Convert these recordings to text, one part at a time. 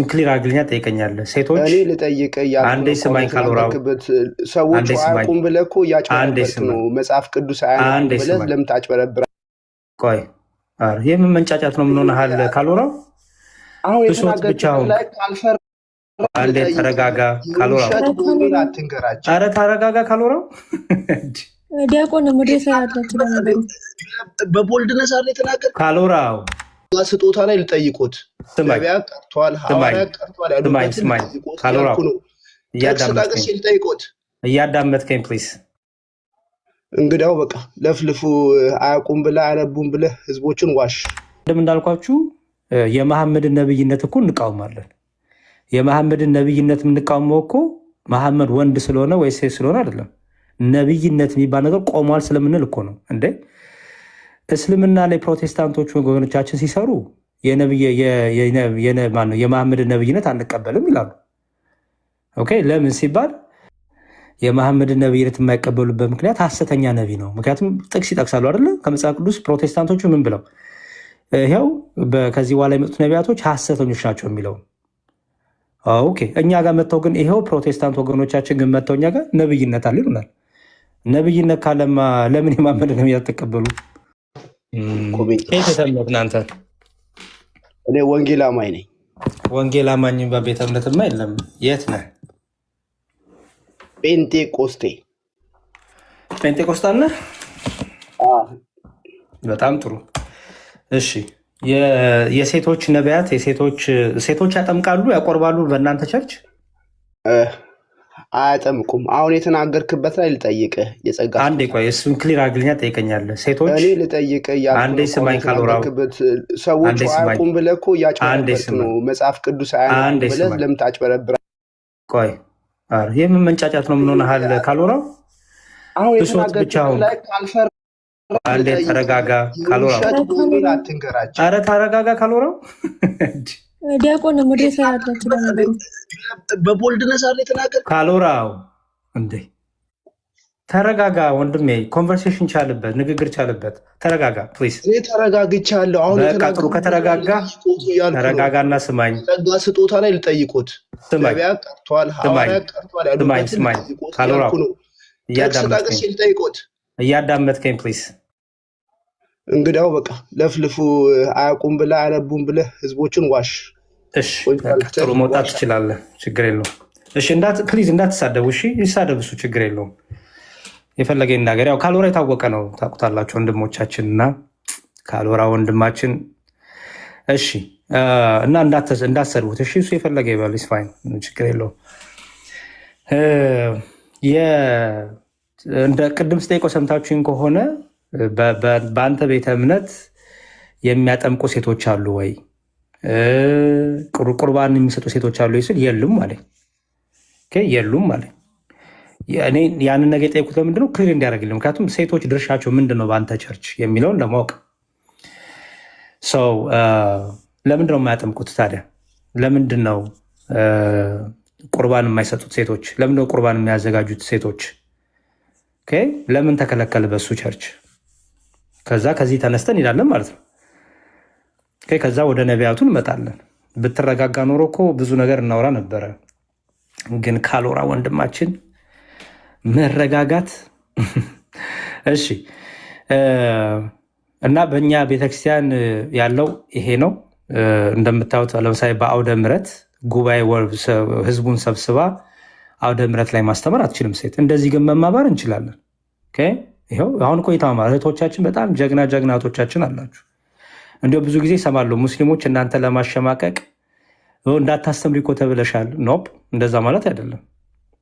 ክሊር አግልኛ ጠይቀኛለህ። ሴቶች እኔ ልጠይቅ አንዴ ስማኝ ካልወራው ሰዎቹ አያውቁም ብለህ እኮ እያጭበረበርክ ነው። መጽሐፍ ቅዱስ አያውቁም ብለህ ለምን ታጭበረብራለህ? ቆይ ይህ ምን መንጫጫት ነው? ምን ሆነሃል? ካልወራው አሁን ብሶት ብቻውን አንዴ ተረጋጋ። ካልወራው አትንገራቸው። ኧረ ተረጋጋ። ካልወራው ዲያቆን ሙዴታ ያላችሁ ነገር በቦልድነስ አለ የተናገር ካልወራው ስጦታ ላይ ልጠይቁት ነቢያ ቀርቷል፣ ሐዋርያ ቀርቷል ያሉበት ካልወራው ልጠይቁት። እያዳመጥከኝ ፕሊዝ። እንግዳው በቃ ለፍልፉ አያውቁም ብለህ አያነቡም ብለህ ህዝቦችን ዋሽ። ቅድም እንዳልኳችሁ የመሐመድን ነብይነት እኮ እንቃወማለን። የመሐመድን ነብይነት የምንቃወመው እኮ መሐመድ ወንድ ስለሆነ ወይ ሴት ስለሆነ አይደለም። ነብይነት የሚባል ነገር ቆሟል ስለምንል እኮ ነው እንዴ። እስልምና ላይ ፕሮቴስታንቶች ወገኖቻችን ሲሰሩ የመሐመድን ነብይነት አንቀበልም ይላሉ። ኦኬ ለምን ሲባል የመሐመድን ነብይነት የማይቀበሉበት ምክንያት ሐሰተኛ ነቢይ ነው። ምክንያቱም ጥቅስ ይጠቅሳሉ አይደለ? ከመጽሐፍ ቅዱስ ፕሮቴስታንቶቹ ምን ብለው ይኸው ከዚህ በኋላ የመጡት ነቢያቶች ሐሰተኞች ናቸው የሚለው። ኦኬ እኛ ጋር መጥተው ግን ይኸው ፕሮቴስታንት ወገኖቻችን ግን መጥተው እኛ ጋር ነብይነት አለ ይሉናል። ነብይነት ካለማ ለምን የመሐመድን ነብይነት ተቀበሉ? እናንተ እኔ ወንጌል አማኝ ነኝ። ወንጌል አማኝ በቤተ እምነትማ የለም። የት ነህ? ጴንጤቆስጣል ነህ? በጣም ጥሩ። እሺ የሴቶች ነቢያት ሴቶች ያጠምቃሉ ያቆርባሉ በእናንተ ቸርች? አያጠምቁም። አሁን የተናገርክበት ላይ ልጠይቅህ። የጸጋ አንዴ ቆይ፣ እሱን ክሊር አግልኛ ጠይቀኛለህ። ሴቶች እኔ ልጠይቅህ። አንዴ ስማኝ ካልወራው ሰዎቹ አያውቁም ብለህ እኮ እያጭበረበርክ ነው። መጽሐፍ ቅዱስ አያውቁም ብለህ ለምን ታጭበረብራለህ? ቆይ ይህ ምን መንጫጫት ነው? ምን ሆነሃል? ካልወራው አሁን ብሶት ብቻውን አንዴ ተረጋጋ። ካልወራው አትንገራቸው። ኧረ ተረጋጋ። ካልወራው ዲያቆን ሙዴታ ያላችሁ ነገር በቦልድነስ አለ የተናገር። ካልወራው እንዴ ተረጋጋ ወንድሜ። ኮንቨርሴሽን ቻልበት፣ ንግግር ቻልበት። ተረጋጋ ፕሊዝ። እኔ ተረጋግቻለሁ። አሁን ጥሩ ከተረጋጋ ተረጋጋና ስማኝ። ጸጋ ስጦታ ላይ ልጠይቁት። ነቢያ ቀርቷል፣ ሐዋርያ ቀርቷል ያሉበት ካልወራው ልጠይቁት። እያዳመጥከኝ ፕሊዝ። እንግዳው በቃ ለፍልፉ አያውቁም ብለህ አያነቡም ብለህ ህዝቦችን ዋሽ። እሺ ጥሩ መውጣት ትችላለህ፣ ችግር የለውም። እሺ ፕሊዝ እንዳትሳደቡ። እሺ ይሳደብ እሱ ችግር የለውም። የፈለገ ይናገር። ያው ካልወራ የታወቀ ነው፣ ታውቁታላችሁ ወንድሞቻችን እና ካልወራ ወንድማችን። እሺ እና እንዳትሰድቡት። እሺ እሱ የፈለገ ይበል፣ ፋይን፣ ችግር የለውም። እንደ ቅድም ስጠይቀው ሰምታችሁኝ ከሆነ በአንተ ቤተ እምነት የሚያጠምቁ ሴቶች አሉ ወይ? ቁርባን የሚሰጡ ሴቶች አሉ ስል የሉም አለኝ። የሉም አለኝ። እኔ ያንን ነገር የጠየኩት ለምንድነው? ክሊር እንዲያደርግልኝ። ምክንያቱም ሴቶች ድርሻቸው ምንድን ነው በአንተ ቸርች የሚለውን ለማወቅ። ለምንድነው የማያጠምቁት ታዲያ? ለምንድን ነው ቁርባን የማይሰጡት ሴቶች? ለምንድነው ቁርባን የሚያዘጋጁት ሴቶች? ለምን ተከለከለ በሱ ቸርች? ከዚህ ተነስተን እንሄዳለን ማለት ነው። ከዛ ወደ ነቢያቱ እንመጣለን። ብትረጋጋ ኖሮ እኮ ብዙ ነገር እናወራ ነበረ። ግን ካልወራ ወንድማችን መረጋጋት። እሺ እና በእኛ ቤተክርስቲያን ያለው ይሄ ነው። እንደምታዩት ለምሳሌ በአውደ ምሕረት ጉባኤ ህዝቡን ሰብስባ አውደ ምሕረት ላይ ማስተማር አትችልም ሴት። እንደዚህ ግን መማማር እንችላለን። ይኸው አሁን እኮ የተማማር እህቶቻችን በጣም ጀግና እህቶቻችን አላችሁ። እንዲሁ ብዙ ጊዜ ይሰማለሁ ሙስሊሞች እናንተ ለማሸማቀቅ እንዳታስተምሪ እኮ ተብለሻል። ኖፕ እንደዛ ማለት አይደለም።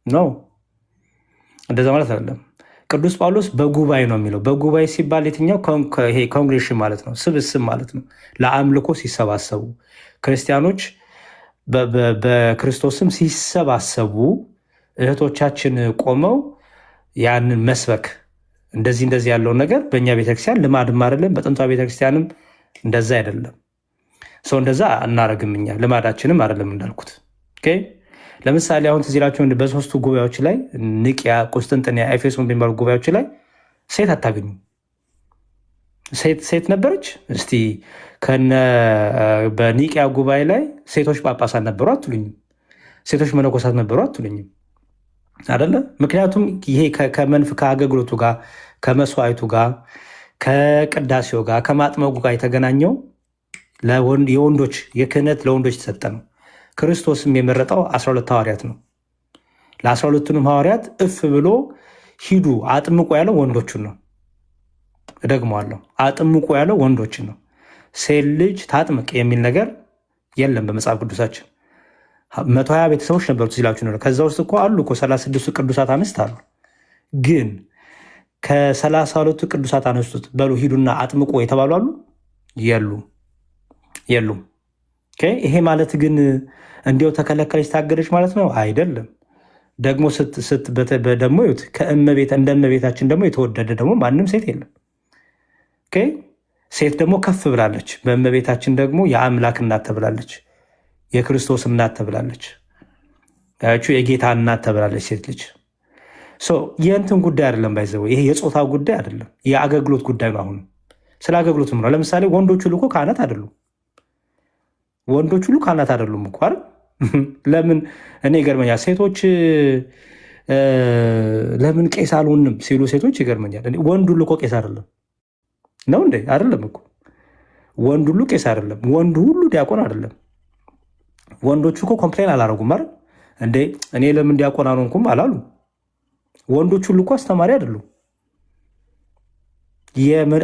ኖ እንደዛ ማለት አይደለም። ቅዱስ ጳውሎስ በጉባኤ ነው የሚለው። በጉባኤ ሲባል የትኛው? ይሄ ኮንግሬሽን ማለት ነው፣ ስብስብ ማለት ነው። ለአምልኮ ሲሰባሰቡ ክርስቲያኖች በክርስቶስም ሲሰባሰቡ እህቶቻችን ቆመው ያንን መስበክ እንደዚህ ያለውን ነገር በእኛ ቤተክርስቲያን ልማድም አይደለም፣ በጥንቷ ቤተክርስቲያንም እንደዛ አይደለም። ሰው እንደዛ እናረግም እኛ ልማዳችንም አይደለም እንዳልኩት። ለምሳሌ አሁን ትዝ ይላችሁ በሶስቱ ጉባኤዎች ላይ ንቅያ፣ ቁስጥንጥንያ፣ ኤፌሶን በሚባሉ ጉባኤዎች ላይ ሴት አታገኙ። ሴት ነበረች? እስቲ በኒቅያ ጉባኤ ላይ ሴቶች ጳጳሳት ነበሩ አትሉኝም? ሴቶች መነኮሳት ነበሩ አትሉኝም? አደለ? ምክንያቱም ይሄ ከአገልግሎቱ ጋር ከመስዋዕቱ ጋር ከቅዳሴው ጋር ከማጥመቁ ጋር የተገናኘው የወንዶች የክህነት ለወንዶች የተሰጠ ነው። ክርስቶስም የመረጠው 12 ሐዋርያት ነው። ለ12ቱንም ሐዋርያት እፍ ብሎ ሂዱ አጥምቁ ያለው ወንዶቹን ነው። እደግመዋለሁ፣ አጥምቁ ያለው ወንዶችን ነው። ሴት ልጅ ታጥምቅ የሚል ነገር የለም በመጽሐፍ ቅዱሳችን። 120 ቤተሰቦች ነበሩት ሲላችሁ ነው። ከዛ ውስጥ እኮ አሉ እኮ 36ቱ ቅዱሳት አንስት አሉ። ግን ከ32ቱ ቅዱሳት አንስቱት በሉ ሂዱና አጥምቁ የተባሉ አሉ? የሉም። ይሄ ማለት ግን እንዲያው ተከለከለች ታገደች ማለት ነው አይደለም። ደግሞ ደግሞ እንደ እመቤታችን ደግሞ የተወደደ ደግሞ ማንም ሴት የለም። ሴት ደግሞ ከፍ ብላለች። በእመቤታችን ደግሞ የአምላክ እናት ተብላለች፣ የክርስቶስ እናት ተብላለች፣ የጌታ እናት ተብላለች ሴት ልጅ። የእንትን ጉዳይ አይደለም፣ ባይዘው ይሄ የፆታ ጉዳይ አይደለም፣ የአገልግሎት ጉዳይ ነው። አሁን ስለ አገልግሎት ነው። ለምሳሌ ወንዶቹ ልኮ ካህናት አይደሉም። ወንዶቹ ሁሉ ካህናት አይደሉም እኮ አይደል? ለምን እኔ ይገርመኛል። ሴቶች ለምን ቄስ አልሆንም ሲሉ ሴቶች ይገርመኛል። ወንድ ሁሉ እኮ ቄስ አይደለም ነው እንዴ? አይደለም እኮ ወንድ ሁሉ ቄስ አይደለም። ወንድ ሁሉ ዲያቆን አይደለም። ወንዶቹ እኮ ኮምፕሌን አላረጉም አይደል እንዴ? እኔ ለምን ዲያቆን አልሆንኩም አላሉ። ወንዶቹ ሁሉ እኮ አስተማሪ አይደሉም።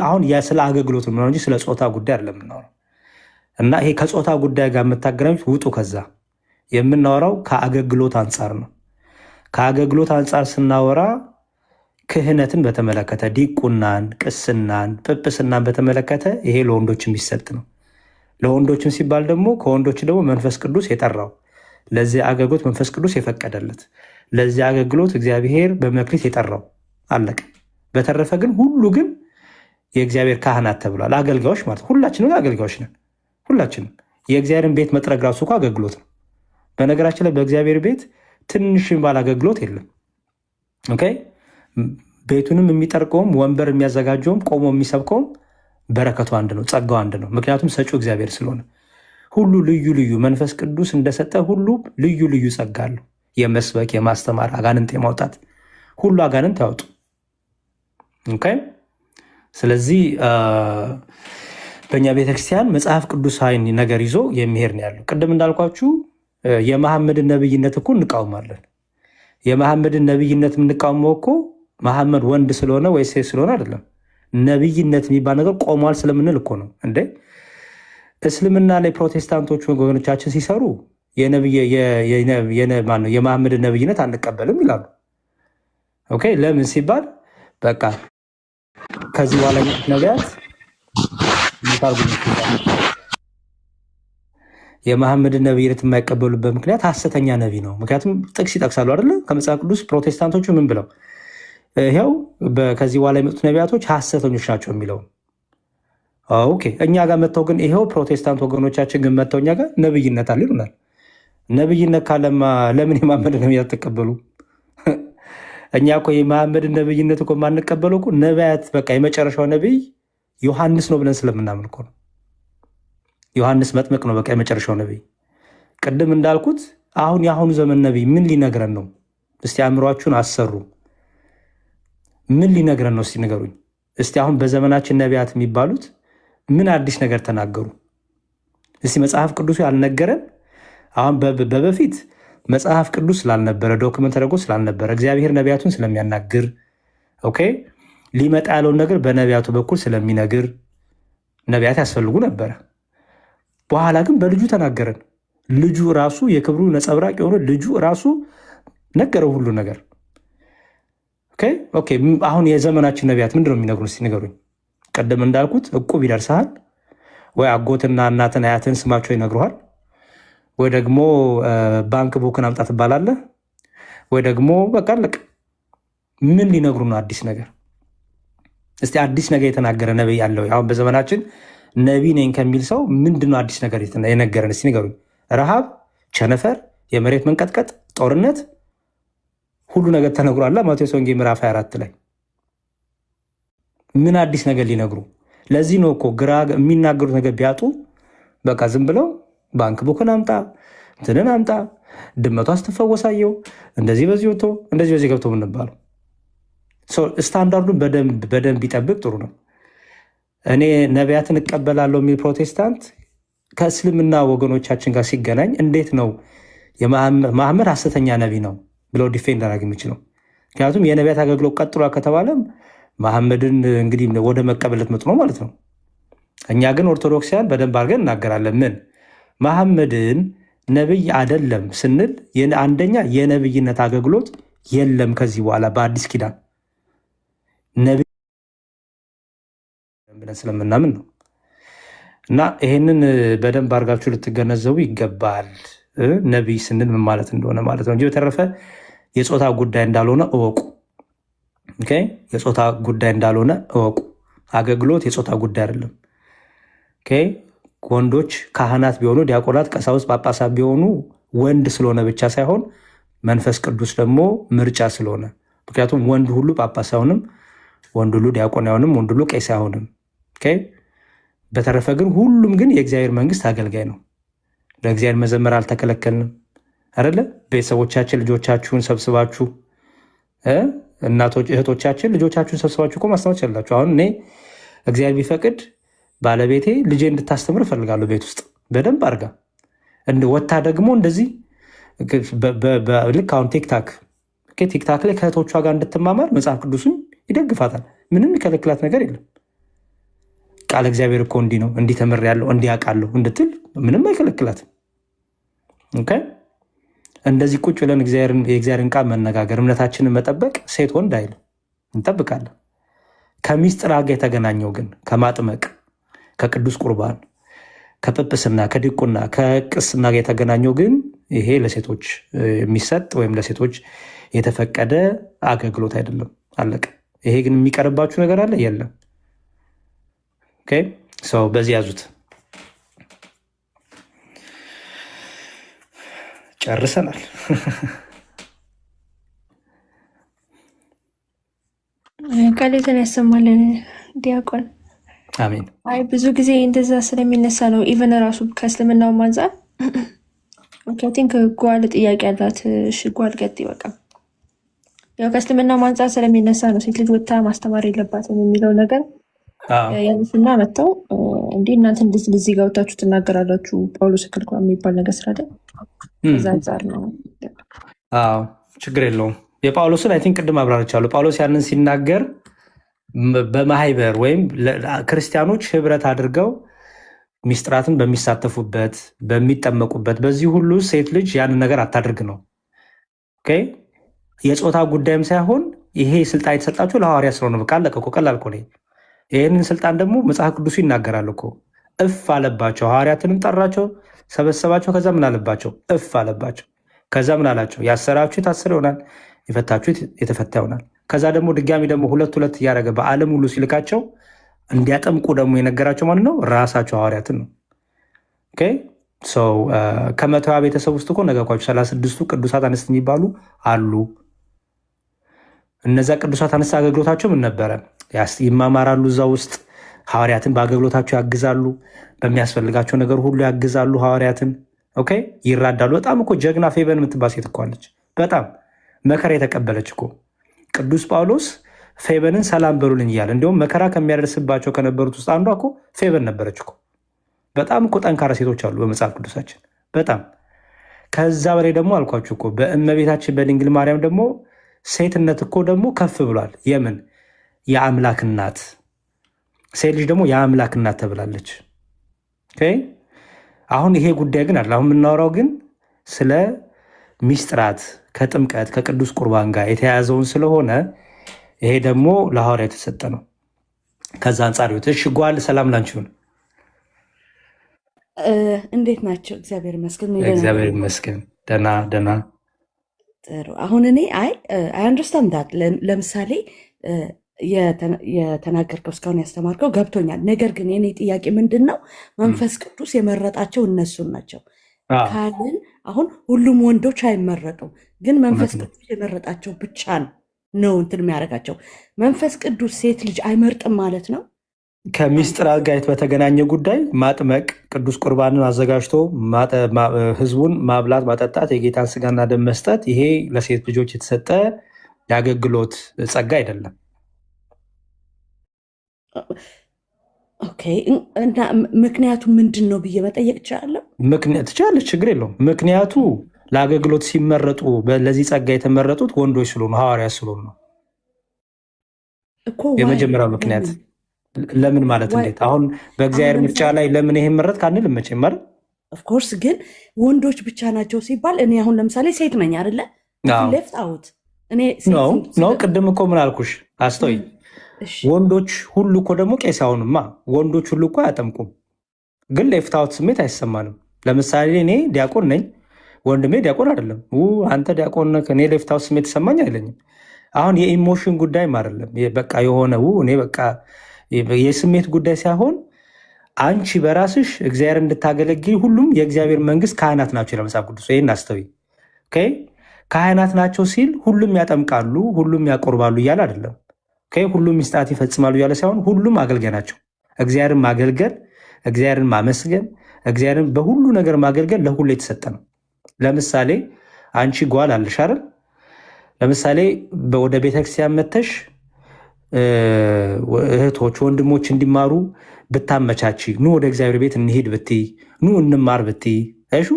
አሁን ስለ አገልግሎት ነው እንጂ ስለ ፆታ ጉዳይ አይደለም የምናወራው። እና ይሄ ከፆታ ጉዳይ ጋር የምታገናኙት ውጡ። ከዛ የምናወራው ከአገልግሎት አንጻር ነው። ከአገልግሎት አንጻር ስናወራ ክህነትን በተመለከተ ዲቁናን፣ ቅስናን፣ ጵጵስናን በተመለከተ ይሄ ለወንዶች የሚሰጥ ነው። ለወንዶችም ሲባል ደግሞ ከወንዶች ደግሞ መንፈስ ቅዱስ የጠራው ለዚህ አገልግሎት መንፈስ ቅዱስ የፈቀደለት ለዚህ አገልግሎት እግዚአብሔር በመክሊት የጠራው አለቀ። በተረፈ ግን ሁሉ ግን የእግዚአብሔር ካህናት ተብሏል። አገልጋዮች ማለት ሁላችንም አገልጋዮች ነን። ሁላችንም የእግዚአብሔርን ቤት መጥረግ ራሱ እኮ አገልግሎት ነው። በነገራችን ላይ በእግዚአብሔር ቤት ትንሽ ባል አገልግሎት የለም። ቤቱንም የሚጠርቀውም ወንበር የሚያዘጋጀውም ቆሞ የሚሰብከውም በረከቱ አንድ ነው፣ ጸጋው አንድ ነው። ምክንያቱም ሰጪው እግዚአብሔር ስለሆነ ሁሉ ልዩ ልዩ መንፈስ ቅዱስ እንደሰጠ ሁሉ ልዩ ልዩ ጸጋ አለው። የመስበክ የማስተማር አጋንንት የማውጣት ሁሉ አጋንንት ያወጡ። ስለዚህ በእኛ ቤተክርስቲያን መጽሐፍ ቅዱሳዊ ነገር ይዞ የሚሄድ ነው ያለው። ቅድም እንዳልኳችሁ የመሐመድን ነብይነት እኮ እንቃወማለን። የመሐመድን ነብይነት የምንቃወመው እኮ መሐመድ ወንድ ስለሆነ ወይ ሴት ስለሆነ አይደለም። ነብይነት የሚባል ነገር ቆሟል ስለምንል እኮ ነው እንዴ። እስልምና ላይ ፕሮቴስታንቶች ወገኖቻችን ሲሰሩ የመሐመድን ነብይነት አንቀበልም ይላሉ። ለምን ሲባል በቃ ከዚህ በኋላ ነቢያት የመሐመድን ነብይነት የማይቀበሉበት ምክንያት ሐሰተኛ ነቢይ ነው። ምክንያቱም ጥቅስ ይጠቅሳሉ አይደለ? ከመጽሐፍ ቅዱስ ፕሮቴስታንቶቹ ምን ብለው ይኸው ከዚህ በኋላ የመጡት ነቢያቶች ሐሰተኞች ናቸው የሚለው። እኛ ጋር መጥተው ግን ይኸው ፕሮቴስታንት ወገኖቻችን ግን መጥተው እኛ ጋር ነብይነት አለ ይሉናል። ነብይነት ካለማ ለምን የመሐመድን ነብያት ተቀበሉ? እኛ እኮ የመሐመድን ነብይነት እኮ የማንቀበለው እኮ ነቢያት በቃ የመጨረሻው ነቢይ ዮሐንስ ነው ብለን ስለምናምን እኮ ነው። ዮሐንስ መጥምቅ ነው በቃ የመጨረሻው ነቢይ። ቅድም እንዳልኩት አሁን የአሁኑ ዘመን ነቢይ ምን ሊነግረን ነው? እስቲ አእምሯችሁን አሰሩ። ምን ሊነግረን ነው? እስቲ ንገሩኝ። እስቲ አሁን በዘመናችን ነቢያት የሚባሉት ምን አዲስ ነገር ተናገሩ? እስቲ መጽሐፍ ቅዱሱ ያልነገረን አሁን በበፊት መጽሐፍ ቅዱስ ስላልነበረ ዶክመንት ተደርጎ ስላልነበረ እግዚአብሔር ነቢያቱን ስለሚያናግር ሊመጣ ያለውን ነገር በነቢያቱ በኩል ስለሚነግር ነቢያት ያስፈልጉ ነበረ። በኋላ ግን በልጁ ተናገረን። ልጁ ራሱ የክብሩ ነጸብራቅ የሆነ ልጁ ራሱ ነገረው ሁሉ ነገር። አሁን የዘመናችን ነቢያት ምንድን ነው የሚነግሩን? እስኪ ንገሩኝ። ቀደም እንዳልኩት እቁብ ይደርሰሃል ወይ አጎትና እናትን አያትን ስማቸው ይነግሩሃል ወይ ደግሞ ባንክ ቡክን አምጣ ትባላለህ ወይ ደግሞ በቃ አለቅ። ምን ሊነግሩ ነው? አዲስ ነገር። እስቲ አዲስ ነገር የተናገረ ነቢይ ያለው አሁን በዘመናችን ነቢይ ነኝ ከሚል ሰው ምንድነው አዲስ ነገር የነገረን? እስቲ ንገሩኝ። ረሃብ፣ ቸነፈር፣ የመሬት መንቀጥቀጥ፣ ጦርነት ሁሉ ነገር ተነግሯላ። ማቴዎስ ወንጌል ምዕራፍ 24 ላይ ምን አዲስ ነገር ሊነግሩ? ለዚህ ነው እኮ ግራ የሚናገሩት ነገር ቢያጡ በቃ ዝም ብለው ባንክ ቡክን አምጣ እንትንን አምጣ ድመቷ ስትፈወሳየው እንደዚህ በዚህ ወጥቶ እንደዚህ በዚህ ገብቶ ምንባለው። ስታንዳርዱን በደንብ ቢጠብቅ ጥሩ ነው። እኔ ነቢያትን እቀበላለሁ የሚል ፕሮቴስታንት ከእስልምና ወገኖቻችን ጋር ሲገናኝ እንዴት ነው መሐመድ ሐሰተኛ ነቢ ነው ብለው ዲፌንድ አድርግ የሚችለው? ምክንያቱም የነቢያት አገልግሎት ቀጥሏ ከተባለም መሐመድን እንግዲህ ወደ መቀበለት መጥኖ ማለት ነው። እኛ ግን ኦርቶዶክሲያን በደንብ አድርገን እናገራለን። ምን መሐመድን ነብይ አይደለም ስንል አንደኛ የነብይነት አገልግሎት የለም ከዚህ በኋላ በአዲስ ኪዳን ነብይ ብለን ስለምናምን ነው። እና ይሄንን በደንብ አድርጋችሁ ልትገነዘቡ ይገባል። ነቢይ ስንል ምን ማለት እንደሆነ ማለት ነው እንጂ በተረፈ የጾታ ጉዳይ እንዳልሆነ እወቁ። የጾታ ጉዳይ እንዳልሆነ እወቁ። አገልግሎት የጾታ ጉዳይ አይደለም። ወንዶች ካህናት ቢሆኑ ዲያቆናት፣ ቀሳውስት፣ ጳጳሳት ቢሆኑ ወንድ ስለሆነ ብቻ ሳይሆን መንፈስ ቅዱስ ደግሞ ምርጫ ስለሆነ፣ ምክንያቱም ወንድ ሁሉ ጳጳስ አይሆንም፣ ወንድ ሁሉ ዲያቆን አይሆንም፣ ወንድ ሁሉ ቄስ አይሆንም። በተረፈ ግን ሁሉም ግን የእግዚአብሔር መንግስት አገልጋይ ነው። ለእግዚአብሔር መዘመር አልተከለከልንም አይደለ? ቤተሰቦቻችን ልጆቻችሁን ሰብስባችሁ እናቶች እህቶቻችን ልጆቻችሁን ሰብስባችሁ እኮ ማስተማር ቻላችሁ። አሁን እኔ እግዚአብሔር ቢፈቅድ ባለቤቴ ልጄ እንድታስተምር እፈልጋለሁ ቤት ውስጥ በደንብ አድርጋ ወታ ደግሞ እንደዚህ ልክ አሁን ቲክታክ ላይ ከእህቶቿ ጋር እንድትማማር መጽሐፍ ቅዱስን ይደግፋታል። ምንም የሚከለክላት ነገር የለም። ቃል እግዚአብሔር እኮ እንዲህ ነው እንዲህ ተምሬያለሁ እንዲህ አውቃለሁ እንድትል ምንም አይከለክላትም። እንደዚህ ቁጭ ብለን የእግዚአብሔርን ቃል መነጋገር እምነታችንን መጠበቅ ሴት ወንድ አይልም፣ እንጠብቃለን። ከምስጢር ጋር የተገናኘው ግን ከማጥመቅ ከቅዱስ ቁርባን ከጵጵስና ከዲቁና ከቅስና ጋር የተገናኘው ግን ይሄ ለሴቶች የሚሰጥ ወይም ለሴቶች የተፈቀደ አገልግሎት አይደለም። አለቀ። ይሄ ግን የሚቀርባችሁ ነገር አለ የለም። ሰው በዚህ ያዙት። ጨርሰናል። ቃሌትን ያሰማልን ዲያቆን። አሜን። አይ ብዙ ጊዜ እንደዛ ስለሚነሳ ነው። ኢቨን ራሱ ከእስልምናው አንጻር ቲንክ ጓል ጥያቄ ያላት ጓል ቀጥ በቃ ያው ከእስልምናው አንጻር ስለሚነሳ ነው ሴት ልጅ ወታ ማስተማር የለባትም የሚለው ነገር ያሉትና መጥተው እንዲህ እናንተ እንደዚህ ጋር ወታችሁ ትናገራላችሁ ጳውሎስ ክልኳ የሚባል ነገር ስላለ ከዛ አንጻር ነው። ችግር የለውም። የጳውሎስን አይ ቲንክ ቅድም አብራርቻለሁ። ጳውሎስ ያንን ሲናገር በማህበር ወይም ክርስቲያኖች ህብረት አድርገው ሚስጥራትን በሚሳተፉበት በሚጠመቁበት በዚህ ሁሉ ሴት ልጅ ያንን ነገር አታድርግ ነው። የፆታ ጉዳይም ሳይሆን ይሄ ስልጣን የተሰጣችሁ ለሐዋርያ ስለሆነ በቃ አለቀ እኮ። ቀላል እኮ ነው። ይህንን ስልጣን ደግሞ መጽሐፍ ቅዱሱ ይናገራል እኮ። እፍ አለባቸው፣ ሐዋርያትንም ጠራቸው፣ ሰበሰባቸው። ከዛ ምን አለባቸው? እፍ አለባቸው። ከዛ ምን አላቸው? ያሰራችሁ የታሰረ ይሆናል፣ የፈታችሁ የተፈታ ይሆናል። ከዛ ደግሞ ድጋሚ ደግሞ ሁለት እያደረገ በዓለም ሁሉ ሲልካቸው እንዲያጠምቁ ደግሞ የነገራቸው ማለት ነው ራሳቸው ሐዋርያትን ነው። ከመቶያ ቤተሰብ ውስጥ እኮ ነገርኳችሁ 36ቱ ቅዱሳት አንስት የሚባሉ አሉ። እነዛ ቅዱሳት አንስት አገልግሎታቸው ምን ነበረ? ይማማራሉ፣ እዛ ውስጥ ሐዋርያትን በአገልግሎታቸው ያግዛሉ፣ በሚያስፈልጋቸው ነገር ሁሉ ያግዛሉ ሐዋርያትን። ይራዳሉ። በጣም እኮ ጀግና ፌበን የምትባል ሴት እኮ አለች። በጣም መከራ የተቀበለች እኮ ቅዱስ ጳውሎስ ፌበንን ሰላም በሉልኝ እያለ እንዲሁም መከራ ከሚያደርስባቸው ከነበሩት ውስጥ አንዷ እኮ ፌበን ነበረች እኮ። በጣም እኮ ጠንካራ ሴቶች አሉ በመጽሐፍ ቅዱሳችን በጣም። ከዛ በላይ ደግሞ አልኳችሁ እኮ በእመቤታችን በድንግል ማርያም ደግሞ ሴትነት እኮ ደግሞ ከፍ ብሏል። የምን የአምላክ እናት ሴት ልጅ ደግሞ የአምላክ እናት ተብላለች። አሁን ይሄ ጉዳይ ግን አለ። አሁን የምናወራው ግን ስለ ሚስጥራት ከጥምቀት ከቅዱስ ቁርባን ጋር የተያያዘውን ስለሆነ ይሄ ደግሞ ለሐዋርያ የተሰጠ ነው። ከዛ አንጻር እሺ፣ ጓል ሰላም ላንቺ ይሁን። እንዴት ናቸው? እግዚአብሔር ይመስገን። እግዚአብሔር ይመስገን። ደህና። ጥሩ። አሁን እኔ አንደርስታንድ ዳት ለምሳሌ የተናገርከው እስካሁን ያስተማርከው ገብቶኛል። ነገር ግን የኔ ጥያቄ ምንድን ነው? መንፈስ ቅዱስ የመረጣቸው እነሱን ናቸው ካልን አሁን ሁሉም ወንዶች አይመረጡም፣ ግን መንፈስ ቅዱስ የመረጣቸው ብቻ ነው እንትን የሚያደርጋቸው። መንፈስ ቅዱስ ሴት ልጅ አይመርጥም ማለት ነው? ከምስጢራት ጋር በተገናኘ ጉዳይ ማጥመቅ፣ ቅዱስ ቁርባንን አዘጋጅቶ ህዝቡን ማብላት ማጠጣት፣ የጌታን ስጋና ደም መስጠት፣ ይሄ ለሴት ልጆች የተሰጠ የአገልግሎት ጸጋ አይደለም። ኦኬ፣ እና ምክንያቱ ምንድን ነው ብዬ መጠየቅ እችላለሁ? ትችላለች፣ ችግር የለውም። ምክንያቱ ለአገልግሎት ሲመረጡ ለዚህ ጸጋ የተመረጡት ወንዶች ስለሆኑ ሐዋርያት ስለሆኑ ነው። የመጀመሪያው ምክንያት ለምን ማለት እንዴት? አሁን በእግዚአብሔር ምርጫ ላይ ለምን ይሄን መረጥ ካንልም መቼም ማለት ኦፍኮርስ፣ ግን ወንዶች ብቻ ናቸው ሲባል እኔ አሁን ለምሳሌ ሴት ነኝ አይደለ? ሌፍት አውት ነው። ቅድም እኮ ምን አልኩሽ? አስተውይ። ወንዶች ሁሉ እኮ ደግሞ ቄስ አሁንማ ወንዶች ሁሉ እኮ አያጠምቁም፣ ግን ሌፍት አውት ስሜት አይሰማንም። ለምሳሌ እኔ ዲያቆን ነኝ፣ ወንድሜ ዲያቆን አይደለም። አንተ ዲያቆን ነህ፣ እኔ ሌፍት አውት ስሜት ይሰማኝ አይለኝም። አሁን የኢሞሽን ጉዳይም አይደለም። በቃ የሆነ እኔ በቃ የስሜት ጉዳይ ሳይሆን አንቺ በራስሽ እግዚአብሔር እንድታገለግል ሁሉም የእግዚአብሔር መንግስት ካህናት ናቸው ይላል መጽሐፍ ቅዱስ። ይህን አስተውይ። ካህናት ናቸው ሲል ሁሉም ያጠምቃሉ፣ ሁሉም ያቆርባሉ እያለ አይደለም። ሁሉም ምስጢራት ይፈጽማሉ እያለ ሳይሆን ሁሉም አገልጋይ ናቸው። እግዚአብሔርን ማገልገል፣ እግዚአብሔርን ማመስገን፣ እግዚአብሔርን በሁሉ ነገር ማገልገል ለሁሉ የተሰጠ ነው። ለምሳሌ አንቺ ጓል አለሽ አይደል? ለምሳሌ ወደ ቤተክርስቲያን መተሽ እህቶች ወንድሞች እንዲማሩ ብታመቻች፣ ኑ ወደ እግዚአብሔር ቤት እንሂድ ብትይ፣ ኑ እንማር ብትይ፣ አይሹ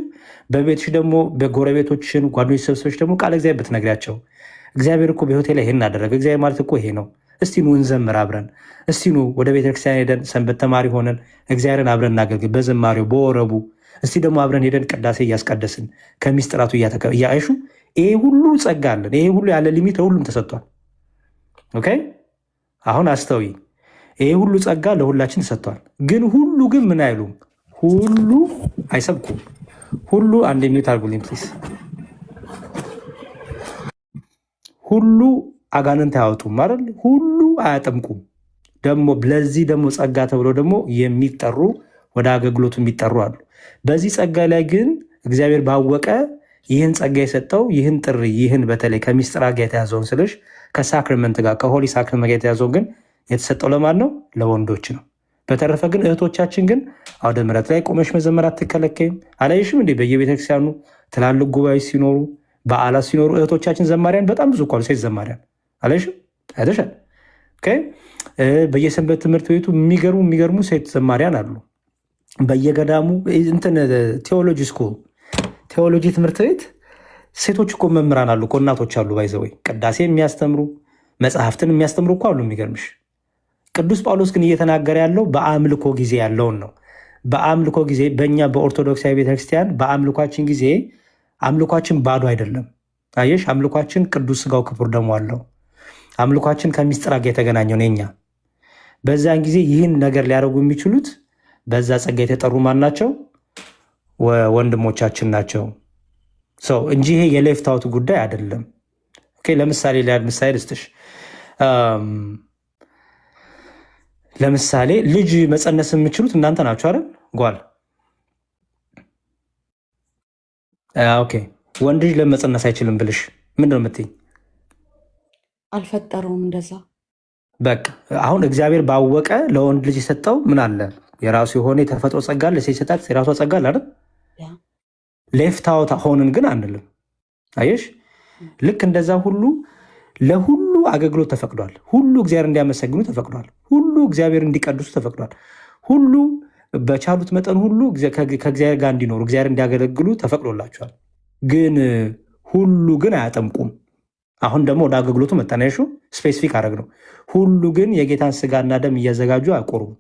በቤትሽ ደግሞ በጎረቤቶችን ጓደኞች ሰብሰቦች ደግሞ ቃል እግዚአብሔር ብትነግሪያቸው፣ እግዚአብሔር እኮ በህይወቴ ላይ ይሄን አደረገ፣ እግዚአብሔር ማለት እኮ ይሄ ነው፣ እስቲ ኑ እንዘምር አብረን፣ እስቲ ኑ ወደ ቤተክርስቲያን ሄደን ሰንበት ተማሪ ሆነን እግዚአብሔርን አብረን እናገልግል፣ በዝማሬው በወረቡ፣ እስቲ ደግሞ አብረን ሄደን ቅዳሴ እያስቀደስን ከሚስጥራቱ እያይሹ። ይሄ ሁሉ ጸጋ አለን። ይሄ ሁሉ ያለ ሊሚት ለሁሉም ተሰጥቷል። ኦኬ፣ አሁን አስተውይ። ይሄ ሁሉ ጸጋ ለሁላችን ተሰጥቷል። ግን ሁሉ ግን ምን አይሉም? ሁሉ አይሰብኩም። ሁሉ አንድ የሚዩት አድርጉልኝ ፕሊዝ። ሁሉ አጋንንት አያወጡም አይደል? ሁሉ አያጠምቁም። ደግሞ ለዚህ ደግሞ ጸጋ ተብሎ ደግሞ የሚጠሩ ወደ አገልግሎቱ የሚጠሩ አሉ። በዚህ ጸጋ ላይ ግን እግዚአብሔር ባወቀ ይህን ጸጋ የሰጠው ይህን ጥሪ ይህን በተለይ ከምስጢራት ጋር የተያዘውን ስልሽ ከሳክሪመንት ጋር ከሆሊ ሳክሪመንት ጋር የተያዘውን ግን የተሰጠው ለማን ነው? ለወንዶች ነው። በተረፈ ግን እህቶቻችን ግን አውደ ምሕረት ላይ ቆመሽ መዘመር አትከለከይም። አላየሽም እንዴ? በየቤተክርስቲያኑ ትላልቅ ጉባኤ ሲኖሩ በዓላት ሲኖሩ እህቶቻችን ዘማሪያን በጣም ብዙ እኮ ሴት ዘማሪያን አላየሽም? አይተሻል? በየሰንበት ትምህርት ቤቱ የሚገርሙ ሴት ዘማሪያን አሉ። በየገዳሙ እንትን ቴዎሎጂ ስኩል ቴዎሎጂ ትምህርት ቤት ሴቶች እኮ መምህራን አሉ እኮ እናቶች አሉ። ባይዘወይ ቅዳሴ የሚያስተምሩ መጽሐፍትን የሚያስተምሩ እኮ አሉ። የሚገርምሽ ቅዱስ ጳውሎስ ግን እየተናገረ ያለው በአምልኮ ጊዜ ያለውን ነው። በአምልኮ ጊዜ በእኛ በኦርቶዶክሳዊ ቤተክርስቲያን በአምልኳችን ጊዜ አምልኳችን ባዶ አይደለም። አየሽ፣ አምልኳችን ቅዱስ ስጋው ክቡር ደሙ አለው። አምልኳችን ከምስጢራት ጋር የተገናኘው ነው። እኛ በዛን ጊዜ ይህን ነገር ሊያደርጉ የሚችሉት በዛ ጸጋ የተጠሩ ማን ናቸው? ወንድሞቻችን ናቸው እንጂ ይሄ የሌፍት አውት ጉዳይ አይደለም። ለምሳሌ ልስጥሽ። ለምሳሌ ልጅ መፀነስ የምችሉት እናንተ ናችሁ አይደል? ጓል ወንድ ልጅ ለመፀነስ አይችልም ብልሽ ምንድን ነው የምትይኝ? አልፈጠረውም እንደዛ። በቃ አሁን እግዚአብሔር ባወቀ ለወንድ ልጅ የሰጠው ምን አለ? የራሱ የሆነ የተፈጥሮ ጸጋ አለ። ሴት ሰጣት የራሷ ጸጋ አለ አይደል? ሌፍት አውት ሆንን ግን አንልም። አየሽ፣ ልክ እንደዛ ሁሉ ለሁሉ አገልግሎት ተፈቅዷል። ሁሉ እግዚአብሔር እንዲያመሰግኑ ተፈቅዷል። ሁሉ እግዚአብሔር እንዲቀድሱ ተፈቅዷል። ሁሉ በቻሉት መጠን ሁሉ ከእግዚአብሔር ጋር እንዲኖሩ እግዚአብሔር እንዲያገለግሉ ተፈቅዶላቸዋል። ግን ሁሉ ግን አያጠምቁም። አሁን ደግሞ ወደ አገልግሎቱ መጠናሹ ስፔሲፊክ አደረግ ነው። ሁሉ ግን የጌታን ስጋና ደም እያዘጋጁ አያቆሩም።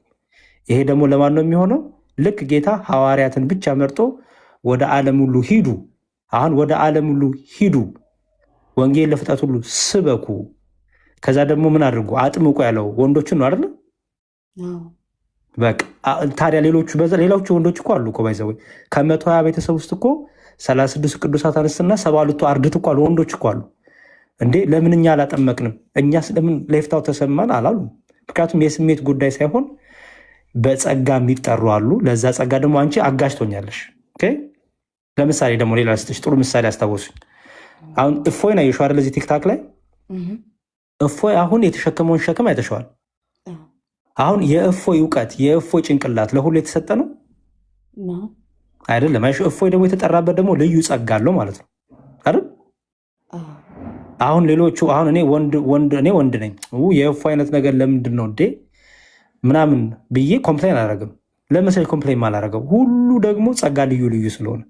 ይሄ ደግሞ ለማን ነው የሚሆነው? ልክ ጌታ ሐዋርያትን ብቻ መርጦ ወደ ዓለም ሁሉ ሂዱ፣ አሁን ወደ ዓለም ሁሉ ሂዱ፣ ወንጌል ለፍጥረት ሁሉ ስበኩ፣ ከዛ ደግሞ ምን አድርጉ? አጥምቁ ያለው ወንዶችን ነው አይደለ? በቃ ታዲያ ሌሎቹ ወንዶች እኮ አሉ እኮ ባይዘው ከ120 ቤተሰብ ውስጥ እኮ 36 ቅዱሳት አንስትና 72 አርድእት እኮ አሉ፣ ወንዶች እኮ አሉ። እንዴ ለምን እኛ አላጠመቅንም? እኛ ስለምን ሌፍታው ተሰማን አላሉ? ምክንያቱም የስሜት ጉዳይ ሳይሆን በጸጋ የሚጠሩ አሉ። ለዛ ጸጋ ደግሞ አንቺ አጋጅቶኛለሽ። ለምሳሌ ደግሞ ሌላ ስትሽ ጥሩ ምሳሌ አስታወሱኝ። አሁን እፎይን አየሽው አይደል? እዚህ ቲክታክ ላይ እፎይ አሁን የተሸከመውን ሸክም አይተሸዋል አሁን የእፎይ እውቀት የእፎይ ጭንቅላት ለሁሉ የተሰጠ ነው አይደለም? እፎይ ደግሞ የተጠራበት ደግሞ ልዩ ጸጋ አለው ማለት ነው አይደል? አሁን ሌሎቹ አሁን እኔ ወንድ ነኝ የእፎይ አይነት ነገር ለምንድን ነው እንዴ ምናምን ብዬ ኮምፕሌን አላደርግም። ለምሳሌ ኮምፕሌን ማላደርገው ሁሉ ደግሞ ጸጋ ልዩ ልዩ ስለሆነ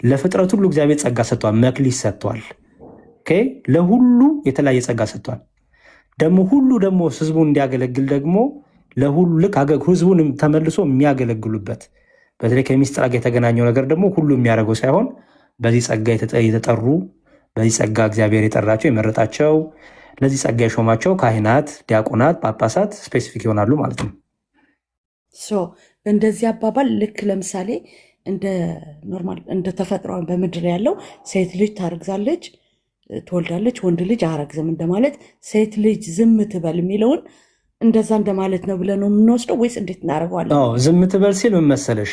ለፍጥረት ሁሉ እግዚአብሔር ጸጋ ሰጥቷል፣ መክሊት ሰጥቷል። ለሁሉ የተለያየ ጸጋ ሰጥቷል። ደግሞ ሁሉ ደግሞ ህዝቡን እንዲያገለግል ደግሞ ለሁሉ ልክ ህዝቡን ተመልሶ የሚያገለግሉበት በተለይ ከሚስጥር ጋር የተገናኘው ነገር ደግሞ ሁሉ የሚያደርገው ሳይሆን በዚህ ጸጋ የተጠሩ በዚህ ጸጋ እግዚአብሔር የጠራቸው የመረጣቸው ለዚህ ጸጋ የሾማቸው ካህናት፣ ዲያቆናት፣ ጳጳሳት ስፔሲፊክ ይሆናሉ ማለት ነው። እንደዚህ አባባል ልክ ለምሳሌ እንደ ኖርማል እንደ ተፈጥሮ በምድር ያለው ሴት ልጅ ታረግዛለች፣ ትወልዳለች፣ ወንድ ልጅ አያረግዝም እንደማለት ሴት ልጅ ዝም ትበል የሚለውን እንደዛ እንደማለት ነው ብለን ነው የምንወስደው ወይስ እንዴት እናደርገዋለን? ዝም ትበል ሲል ምን መሰለሽ፣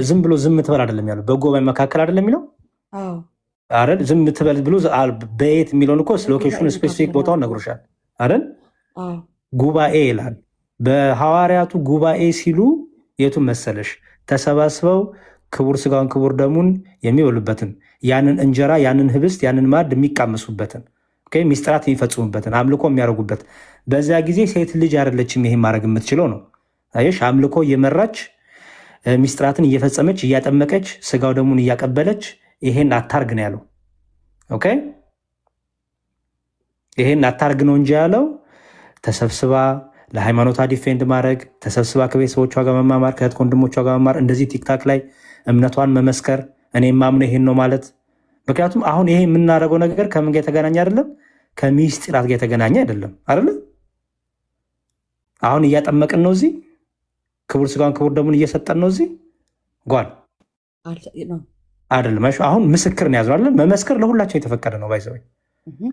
ዝም ብሎ ዝም ትበል አይደለም ያለው፣ በጉባኤ መካከል አይደለም የሚለው አይደል? ዝም ትበል ብሎ በየት የሚለውን እኮ ሎኬሽኑ ስፔሲፊክ ቦታውን ነግሮሻል አይደል? ጉባኤ ይላል። በሐዋርያቱ ጉባኤ ሲሉ የቱን መሰለሽ? ተሰባስበው ክቡር ስጋውን ክቡር ደሙን የሚበሉበትን ያንን እንጀራ ያንን ህብስት ያንን ማዕድ የሚቃመሱበትን ሚስጥራት የሚፈጽሙበትን አምልኮ የሚያደርጉበት በዚያ ጊዜ ሴት ልጅ አይደለችም ይሄን ማድረግ የምትችለው ነው። አየሽ፣ አምልኮ እየመራች ሚስጥራትን እየፈጸመች እያጠመቀች ስጋው ደሙን እያቀበለች ይሄን አታርግ ነው ያለው። ኦኬ፣ ይሄን አታርግ ነው እንጂ ያለው ተሰብስባ ለሃይማኖቷ ዲፌንድ ማድረግ ተሰብስባ ከቤተሰቦቿ ጋር መማማር ከእህት ወንድሞቿ ጋር መማር እንደዚህ ቲክታክ ላይ እምነቷን መመስከር እኔ ማምነው ይሄን ነው ማለት። ምክንያቱም አሁን ይሄ የምናደርገው ነገር ከምን ጋር የተገናኘ አይደለም፣ ከሚስጥራት ጋር የተገናኘ አይደለም አይደለም። አሁን እያጠመቅን ነው፣ እዚህ ክቡር ስጋውን ክቡር ደሙን እየሰጠን ነው፣ እዚህ ጓል አይደለም። አሁን ምስክር ነው ያዝናለን። መመስከር ለሁላችን የተፈቀደ ነው። ባይዘወይ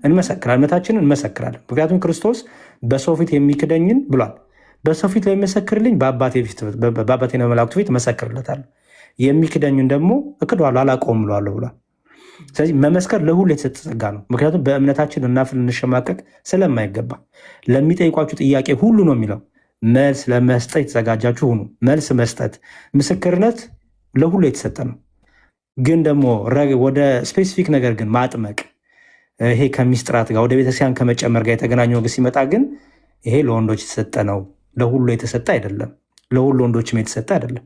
እንመሰክራለን፣ እምነታችንን እንመሰክራለን። ምክንያቱም ክርስቶስ በሰው ፊት የሚክደኝን ብሏል። በሰው ፊት ላይ የሚመሰክርልኝ በአባቴና በመላእክቱ ፊት እመሰክርለታለሁ፣ የሚክደኝን ደግሞ እክደዋለሁ አላውቀውም ብሏል ብሏል። ስለዚህ መመስከር ለሁሉ የተሰጠ ጸጋ ነው። ምክንያቱም በእምነታችን ልናፍር ልንሸማቀቅ ስለማይገባ ለሚጠይቋችሁ ጥያቄ ሁሉ ነው የሚለው መልስ ለመስጠት የተዘጋጃችሁ ሁኑ። መልስ መስጠት ምስክርነት ለሁሉ የተሰጠ ነው። ግን ደግሞ ወደ ስፔሲፊክ ነገር ግን ማጥመቅ ይሄ ከሚስጥራት ጋር ወደ ቤተክርስቲያን ከመጨመር ጋር የተገናኘው ግን ሲመጣ ግን ይሄ ለወንዶች የተሰጠ ነው፣ ለሁሉ የተሰጠ አይደለም። ለሁሉ ወንዶችም የተሰጠ አይደለም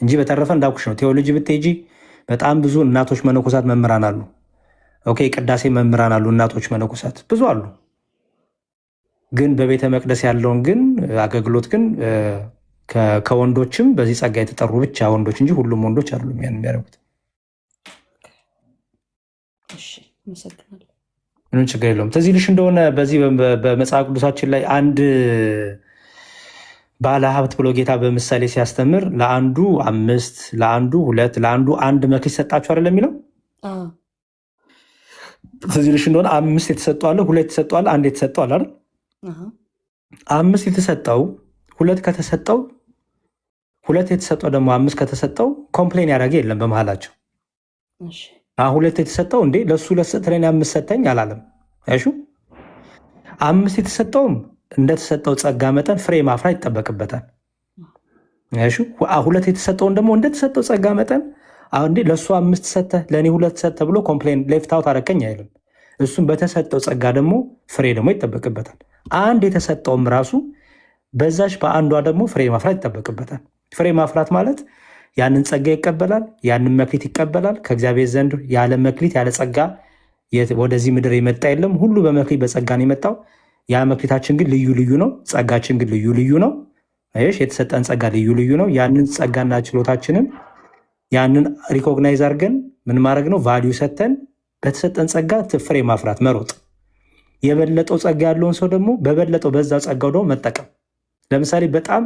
እንጂ በተረፈ እንዳልኩሽ ነው። ቴዎሎጂ ብትሄጂ በጣም ብዙ እናቶች መነኮሳት መምህራን አሉ። ኦኬ፣ ቅዳሴ መምህራን አሉ፣ እናቶች መነኮሳት ብዙ አሉ። ግን በቤተ መቅደስ ያለውን ግን አገልግሎት ግን ከወንዶችም በዚህ ጸጋ የተጠሩ ብቻ ወንዶች እንጂ ሁሉም ወንዶች አይደሉም ያን የሚያደርጉት። ምንም ችግር የለውም። ትዝ ይልሽ እንደሆነ በዚህ በመጽሐፍ ቅዱሳችን ላይ አንድ ባለ ሀብት ብሎ ጌታ በምሳሌ ሲያስተምር ለአንዱ 5 ለአንዱ 2 ለአንዱ 1 መክሊት ሰጣችሁ አይደለም የሚለው። ትዝ ይልሽ እንደሆነ 5 የተሰጠው አለ፣ 2 የተሰጠው አለ፣ 1 የተሰጠው አለ አይደል? 5 የተሰጠው 2 ከተሰጠው 2 የተሰጠው ደግሞ 5 ከተሰጠው ኮምፕሌን ያደረገ የለም በመሃላቸው። 2 የተሰጠው እንዴ ለሱ ለሰጠኝ 5 ሰጠኝ አላለም። ያሹ 5 የተሰጠውም እንደተሰጠው ጸጋ መጠን ፍሬ ማፍራት ይጠበቅበታል። ያሹ 2 የተሰጠውን ደግሞ እንደተሰጠው ጸጋ መጠን እንዴ ለሱ 5 ሰጠ ለኔ 2 ሰጠ ብሎ ኮምፕሌን ሌፍት አውት አደረከኝ አይልም። እሱም በተሰጠው ጸጋ ደግሞ ፍሬ ደግሞ ይጠበቅበታል። 1 የተሰጠውም ራሱ በዛች በአንዷ ደግሞ ፍሬ ማፍራት ይጠበቅበታል። ፍሬ ማፍራት ማለት ያንን ጸጋ ይቀበላል፣ ያንን መክሊት ይቀበላል። ከእግዚአብሔር ዘንድ ያለ መክሊት ያለ ጸጋ ወደዚህ ምድር የመጣ የለም። ሁሉ በመክሊት በጸጋ ነው የመጣው። ያ መክሊታችን ግን ልዩ ልዩ ነው። ጸጋችን ግን ልዩ ልዩ ነው። የተሰጠን ጸጋ ልዩ ልዩ ነው። ያንን ጸጋና ችሎታችንን ያንን ሪኮግናይዝ አድርገን ምን ማድረግ ነው? ቫሊዩ ሰተን በተሰጠን ጸጋ ፍሬ ማፍራት መሮጥ። የበለጠው ጸጋ ያለውን ሰው ደግሞ በበለጠው በዛ ጸጋው ደግሞ መጠቀም። ለምሳሌ በጣም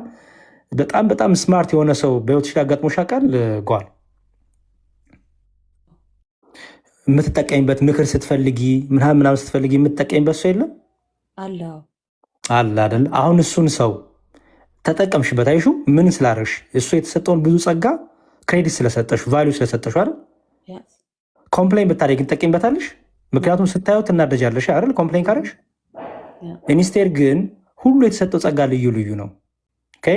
በጣም በጣም ስማርት የሆነ ሰው በህይወትሽ ላይ አጋጥሞሽ ያውቃል? ጓል የምትጠቀሚበት ምክር ስትፈልጊ ምናምን ስትፈልጊ የምትጠቀሚበት ሰው የለም አለ አይደል? አሁን እሱን ሰው ተጠቀምሽበት። አይሹ ምን ስላረግሽ? እሱ የተሰጠውን ብዙ ጸጋ ክሬዲት ስለሰጠሽ ቫሊዩ ስለሰጠሽ አይደል? ኮምፕሌን ብታደርጊ ትጠቀሚበታለሽ። ምክንያቱም ስታየው ትናደጃለሽ አይደል? ኮምፕሌን ካረግሽ። ኢንስቴድ ግን ሁሉ የተሰጠው ጸጋ ልዩ ልዩ ነው። ኦኬ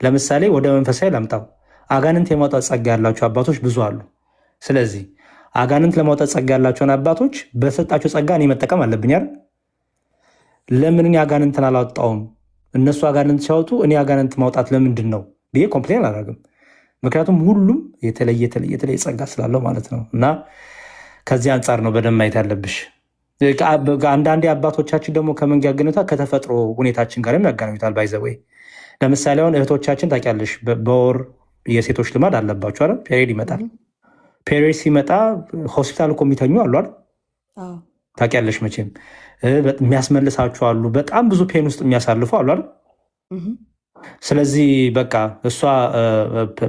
ለምሳሌ ወደ መንፈሳዊ ላምጣው። አጋንንት የማውጣት ጸጋ ያላቸው አባቶች ብዙ አሉ። ስለዚህ አጋንንት ለማውጣት ጸጋ ያላቸውን አባቶች በሰጣቸው ጸጋ እኔ መጠቀም አለብኝ አይደል? ለምን እኔ አጋንንትን አላወጣውም? እነሱ አጋንንት ሲያወጡ እኔ አጋንንት ማውጣት ለምንድን ነው ብዬ ኮምፕሌን አላደርግም። ምክንያቱም ሁሉም የተለየ ጸጋ ስላለው ማለት ነው። እና ከዚህ አንጻር ነው በደንብ ማየት ያለብሽ። አንዳንዴ አባቶቻችን ደግሞ ከምን ያገኙታል? ከተፈጥሮ ሁኔታችን ጋር ያገናኙታል። ባይዘወይ ለምሳሌ አሁን እህቶቻችን ታውቂያለሽ፣ በወር የሴቶች ልማድ አለባቸው አይደል? ፔሪድ ይመጣል። ፔሪድ ሲመጣ ሆስፒታል እኮ የሚተኙ አሉ አይደል? ታውቂያለሽ መቼም። የሚያስመልሳቸው አሉ። በጣም ብዙ ፔን ውስጥ የሚያሳልፉ አሉ አይደል? ስለዚህ በቃ እሷ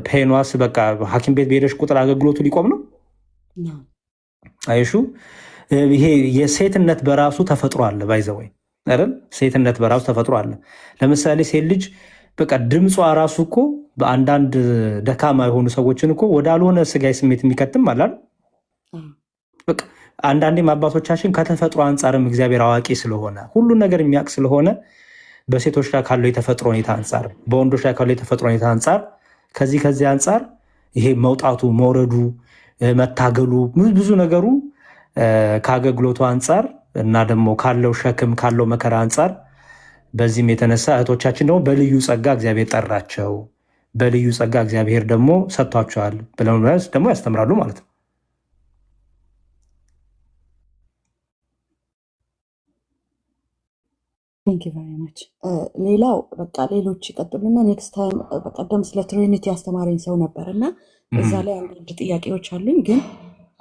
ፔኗስ በቃ ሐኪም ቤት በሄደሽ ቁጥር አገልግሎቱ ሊቆም ነው። አይሹ ይሄ የሴትነት በራሱ ተፈጥሮ አለ። ባይዘወይ አይደል? ሴትነት በራሱ ተፈጥሮ አለ። ለምሳሌ ሴት ልጅ በቃ ድምጿ ራሱ እኮ በአንዳንድ ደካማ የሆኑ ሰዎችን እኮ ወዳልሆነ ስጋይ ስሜት የሚከትም አላል። በቃ አንዳንዴም አባቶቻችን ከተፈጥሮ አንጻርም እግዚአብሔር አዋቂ ስለሆነ ሁሉን ነገር የሚያውቅ ስለሆነ በሴቶች ላይ ካለው የተፈጥሮ ሁኔታ አንጻር፣ በወንዶች ላይ ካለው የተፈጥሮ ሁኔታ አንጻር ከዚህ አንጻር ይሄ መውጣቱ፣ መውረዱ፣ መታገሉ ብዙ ነገሩ ከአገልግሎቱ አንጻር እና ደግሞ ካለው ሸክም ካለው መከራ አንጻር በዚህም የተነሳ እህቶቻችን ደግሞ በልዩ ጸጋ እግዚአብሔር ጠራቸው፣ በልዩ ጸጋ እግዚአብሔር ደግሞ ሰጥቷቸዋል ብለው ደግሞ ያስተምራሉ ማለት ነው። ሌላው በቃ ሌሎች ይቀጥሉና ኔክስት ታይም በቀደም ስለ ትሪኒቲ አስተማሪኝ ሰው ነበር እና እዛ ላይ አንዳንድ ጥያቄዎች አሉኝ፣ ግን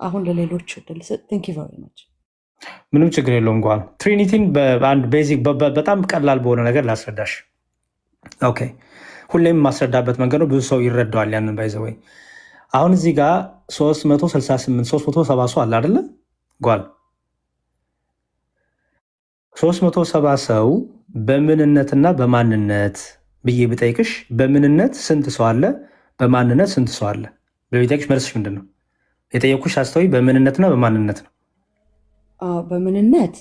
አሁን ለሌሎች ድል ቴንክ ዩ ቨሪ ማች። ምንም ችግር የለውም። እንኳን ትሪኒቲን በአንድ ቤዚክ በጣም ቀላል በሆነ ነገር ላስረዳሽ። ኦኬ ሁሌም የማስረዳበት መንገድ ነው፣ ብዙ ሰው ይረዳዋል ያንን። ባይዘወይ አሁን እዚህ ጋር 368 370 ሰው አለ አይደለ? ጓል 370 ሰው በምንነትና በማንነት ብዬ ብጠይቅሽ በምንነት ስንት ሰው አለ? በማንነት ስንት ሰው አለ? በጠይቅሽ መልስሽ ምንድን ነው? የጠየኩሽ አስተዊ በምንነትና በማንነት ነው። በምንነት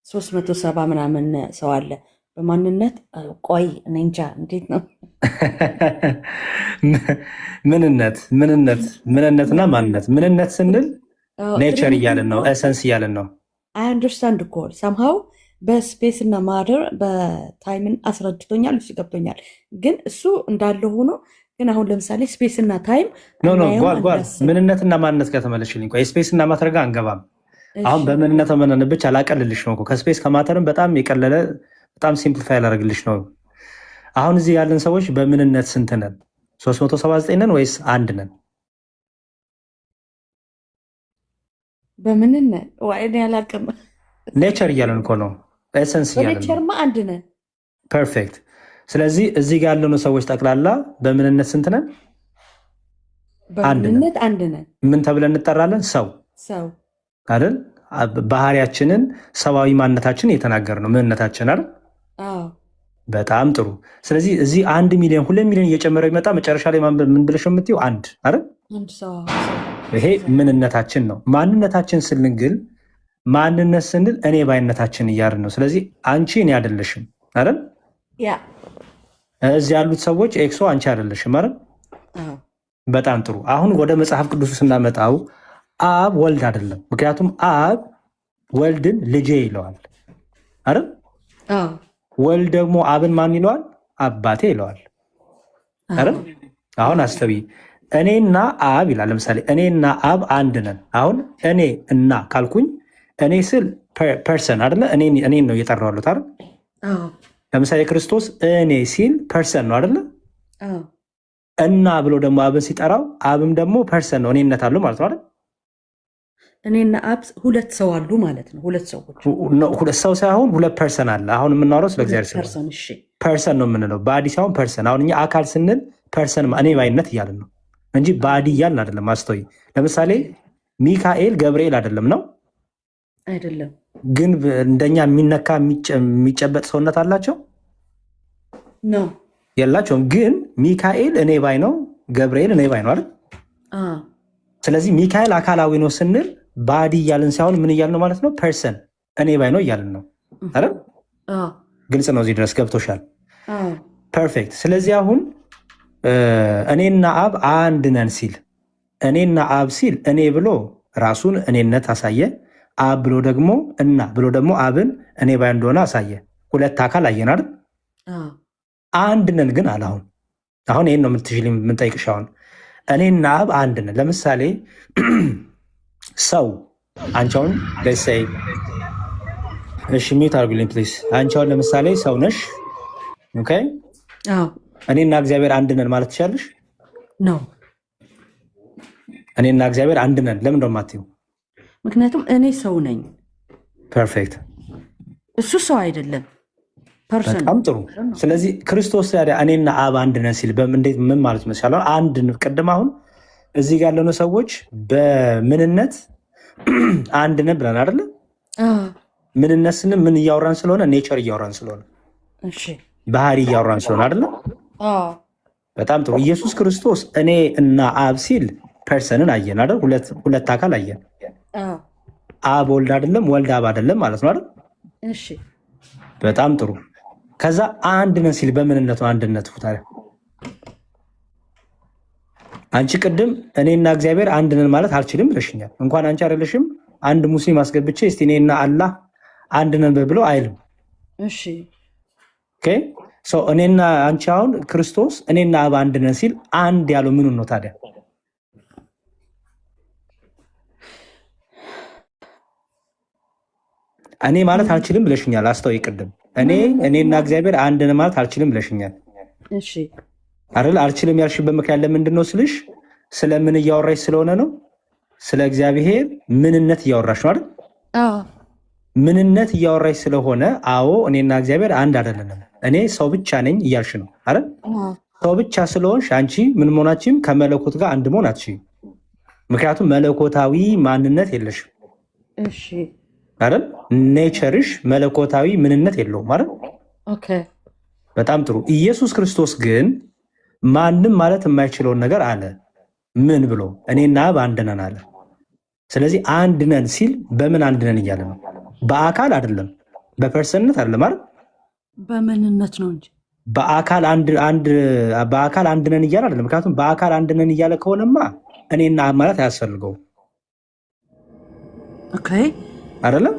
370 ምናምን ሰው አለ። በማንነት ቆይ እኔ እንጃ እንዴት ነው? ምንነትና ማንነት። ምንነት ስንል ኔቸር እያለን ነው፣ ኤሰንስ እያለን ነው። አይ አንደርስታንድ እኮ ሰምሃው በስፔስ እና ማደር በታይምን አስረድቶኛል፣ እሱ ገብቶኛል። ግን እሱ እንዳለ ሆኖ ግን አሁን ለምሳሌ ስፔስ እና ታይም ጓል ምንነትና ማንነት ከተመለሽልኝ የስፔስ እና ማተር ጋር አንገባም። አሁን በምንነት መነን ብቻ ላቀልልሽ ነው። ከስፔስ ከማተርም በጣም የቀለለ በጣም ሲምፕሊፋይ ላደርግልሽ ነው። አሁን እዚህ ያለን ሰዎች በምንነት ስንት ነን? 379 ነን ወይስ አንድ ነን? በምንነት ወይኔ አላውቅም። ኔቸር እያለን እኮ ነው። ኤሰንስ እያለን ኔቸርማ አንድ ነን። ፐርፌክት። ስለዚህ እዚህ ጋር ያለነው ሰዎች ጠቅላላ በምንነት ስንት ነን? በምንነት አንድ ነን። ምን ተብለን እንጠራለን? ሰው አይደል? ባህሪያችንን ሰዋዊ ማንነታችን እየተናገር ነው። ምንነታችን አይደል? በጣም ጥሩ። ስለዚህ እዚህ 1 ሚሊዮን 2 ሚሊዮን እየጨመረ ይመጣ መጨረሻ ላይ ምን ብለሽ የምትይው አንድ አይደል? ይሄ ምንነታችን ነው። ማንነታችን ስንል ግን ማንነት ስንል እኔ ባይነታችን እያልን ነው። ስለዚህ አንቺ እኔ አይደለሽም አይደል? እዚህ ያሉት ሰዎች ኤክሶ አንቺ አይደለሽም አይደል? በጣም ጥሩ። አሁን ወደ መጽሐፍ ቅዱስ ስናመጣው አብ ወልድ አይደለም። ምክንያቱም አብ ወልድን ልጄ ይለዋል አይደል? ወልድ ደግሞ አብን ማን ይለዋል? አባቴ ይለዋል አይደል? አሁን አስተዊ እኔና አብ ይላል። ለምሳሌ እኔና አብ አንድ ነን። አሁን እኔ እና ካልኩኝ እኔ ስል ፐርሰን አይደለ? እኔን ነው እየጠራሁት አይደል? ለምሳሌ ክርስቶስ እኔ ሲል ፐርሰን ነው አይደለ? እና ብሎ ደግሞ አብን ሲጠራው አብም ደግሞ ፐርሰን ነው፣ እኔነት አለው ማለት ነው አይደል? እኔና አብ ሁለት ሰው አሉ ማለት ነው። ሁለት ሰዎች ሁለት ሰው ሳይሆን ሁለት ፐርሰን አለ። አሁን የምናወራው ስለ እግዚአብሔር ፐርሰን ነው የምንለው፣ ባዲ ሳይሆን ፐርሰን። አሁን እኛ አካል ስንል ፐርሰን እኔ ባይነት እያልን ነው እንጂ ባዲ እያልን አይደለም። አስተውይ። ለምሳሌ ሚካኤል ገብርኤል አይደለም ነው አይደለም። ግን እንደኛ የሚነካ የሚጨበጥ ሰውነት አላቸው ነው የላቸውም። ግን ሚካኤል እኔ ባይ ነው፣ ገብርኤል እኔ ባይ ነው አይደል? ስለዚህ ሚካኤል አካላዊ ነው ስንል ባዲ እያልን ሳይሆን ምን እያልን ነው ማለት ነው? ፐርሰን እኔ ባይ ነው እያልን ነው። አይደል? ግልጽ ነው። እዚህ ድረስ ገብቶሻል? ፐርፌክት። ስለዚህ አሁን እኔና አብ አንድ ነን ሲል እኔና አብ ሲል እኔ ብሎ ራሱን እኔነት አሳየ። አብ ብሎ ደግሞ እና ብሎ ደግሞ አብን እኔ ባይ እንደሆነ አሳየ። ሁለት አካል አየን አይደል? አንድ ነን ግን አለ። አሁን ይህን ነው የምንጠይቅሽ። አሁን እኔና አብ አንድ ነን። ለምሳሌ ሰው አንቻውን ለሳይ እሺ፣ ሚት አርጉልኝ ፕሊዝ። አንቻውን ለምሳሌ ሰው ነሽ። ኦኬ፣ እኔና እግዚአብሔር አንድ ነን ማለት ትችላለሽ? ነው እኔና እግዚአብሔር አንድ ነን። ለምን ነው የማትይው? ምክንያቱም እኔ ሰው ነኝ። ፐርፌክት። እሱ ሰው አይደለም። በጣም ጥሩ። ስለዚህ ክርስቶስ ታዲያ እኔና አብ አንድ ነን ሲል እንዴት ምን ማለት ይመስላል? አንድ ቅድም አሁን እዚህ ጋር ያለነው ሰዎች በምንነት አንድ ነን ብለን አይደለ? ምንነት ስንም ምን እያወራን ስለሆነ ኔቸር እያወራን ስለሆነ ባህሪ እያወራን ስለሆነ አይደለ? በጣም ጥሩ። ኢየሱስ ክርስቶስ እኔ እና አብ ሲል ፐርሰንን አየን አይደል? ሁለት አካል አየን። አብ ወልድ አይደለም፣ ወልድ አብ አይደለም ማለት ነው አይደል? በጣም ጥሩ። ከዛ አንድ ነን ሲል በምንነቱ አንድነቱ ታዲያ አንቺ ቅድም እኔና እግዚአብሔር አንድ ነን ማለት አልችልም ብለሽኛል። እንኳን አንቺ አይደለሽም አንድ ሙስሊም አስገብቼ እስቲ እኔና አላህ አንድ ነን ብሎ አይልም። እሺ ኦኬ። ሶ እኔና አንቺ አሁን ክርስቶስ እኔና አብ አንድ ነን ሲል አንድ ያለው ምኑን ነው ታዲያ? እኔ ማለት አልችልም ብለሽኛል። አስተውይ፣ ቅድም እኔና እግዚአብሔር አንድ ነን ማለት አልችልም ብለሽኛል። እሺ አይደል? አልችልም ያልሽበት ምክንያት ለምንድን ነው ስልሽ ስለምን እያወራሽ ስለሆነ ነው። ስለ እግዚአብሔር ምንነት እያወራሽ ነው አይደል? ምንነት እያወራሽ ስለሆነ አዎ እኔና እግዚአብሔር አንድ አይደለንም፣ እኔ ሰው ብቻ ነኝ እያልሽ ነው አይደል? ሰው ብቻ ስለሆንሽ አንቺ ምን መሆናችም ከመለኮት ጋር አንድ መሆን አትችይም። ምክንያቱም መለኮታዊ ማንነት የለሽም። እሺ አይደል? ኔቸርሽ መለኮታዊ ምንነት የለውም አይደል? ኦኬ በጣም ጥሩ። ኢየሱስ ክርስቶስ ግን ማንም ማለት የማይችለውን ነገር አለ። ምን ብሎ እኔና አብ አንድ ነን አለ። ስለዚህ አንድ ነን ሲል በምን አንድ ነን እያለ ነው? በአካል አይደለም፣ በፐርሰንነት አይደለም አይደል? በምንነት ነው እንጂ በአካል አንድ ነን እያለ አይደለም። ምክንያቱም በአካል አንድ ነን እያለ ከሆነማ እኔና አብ ማለት አያስፈልገውም። ኦኬ አይደለም?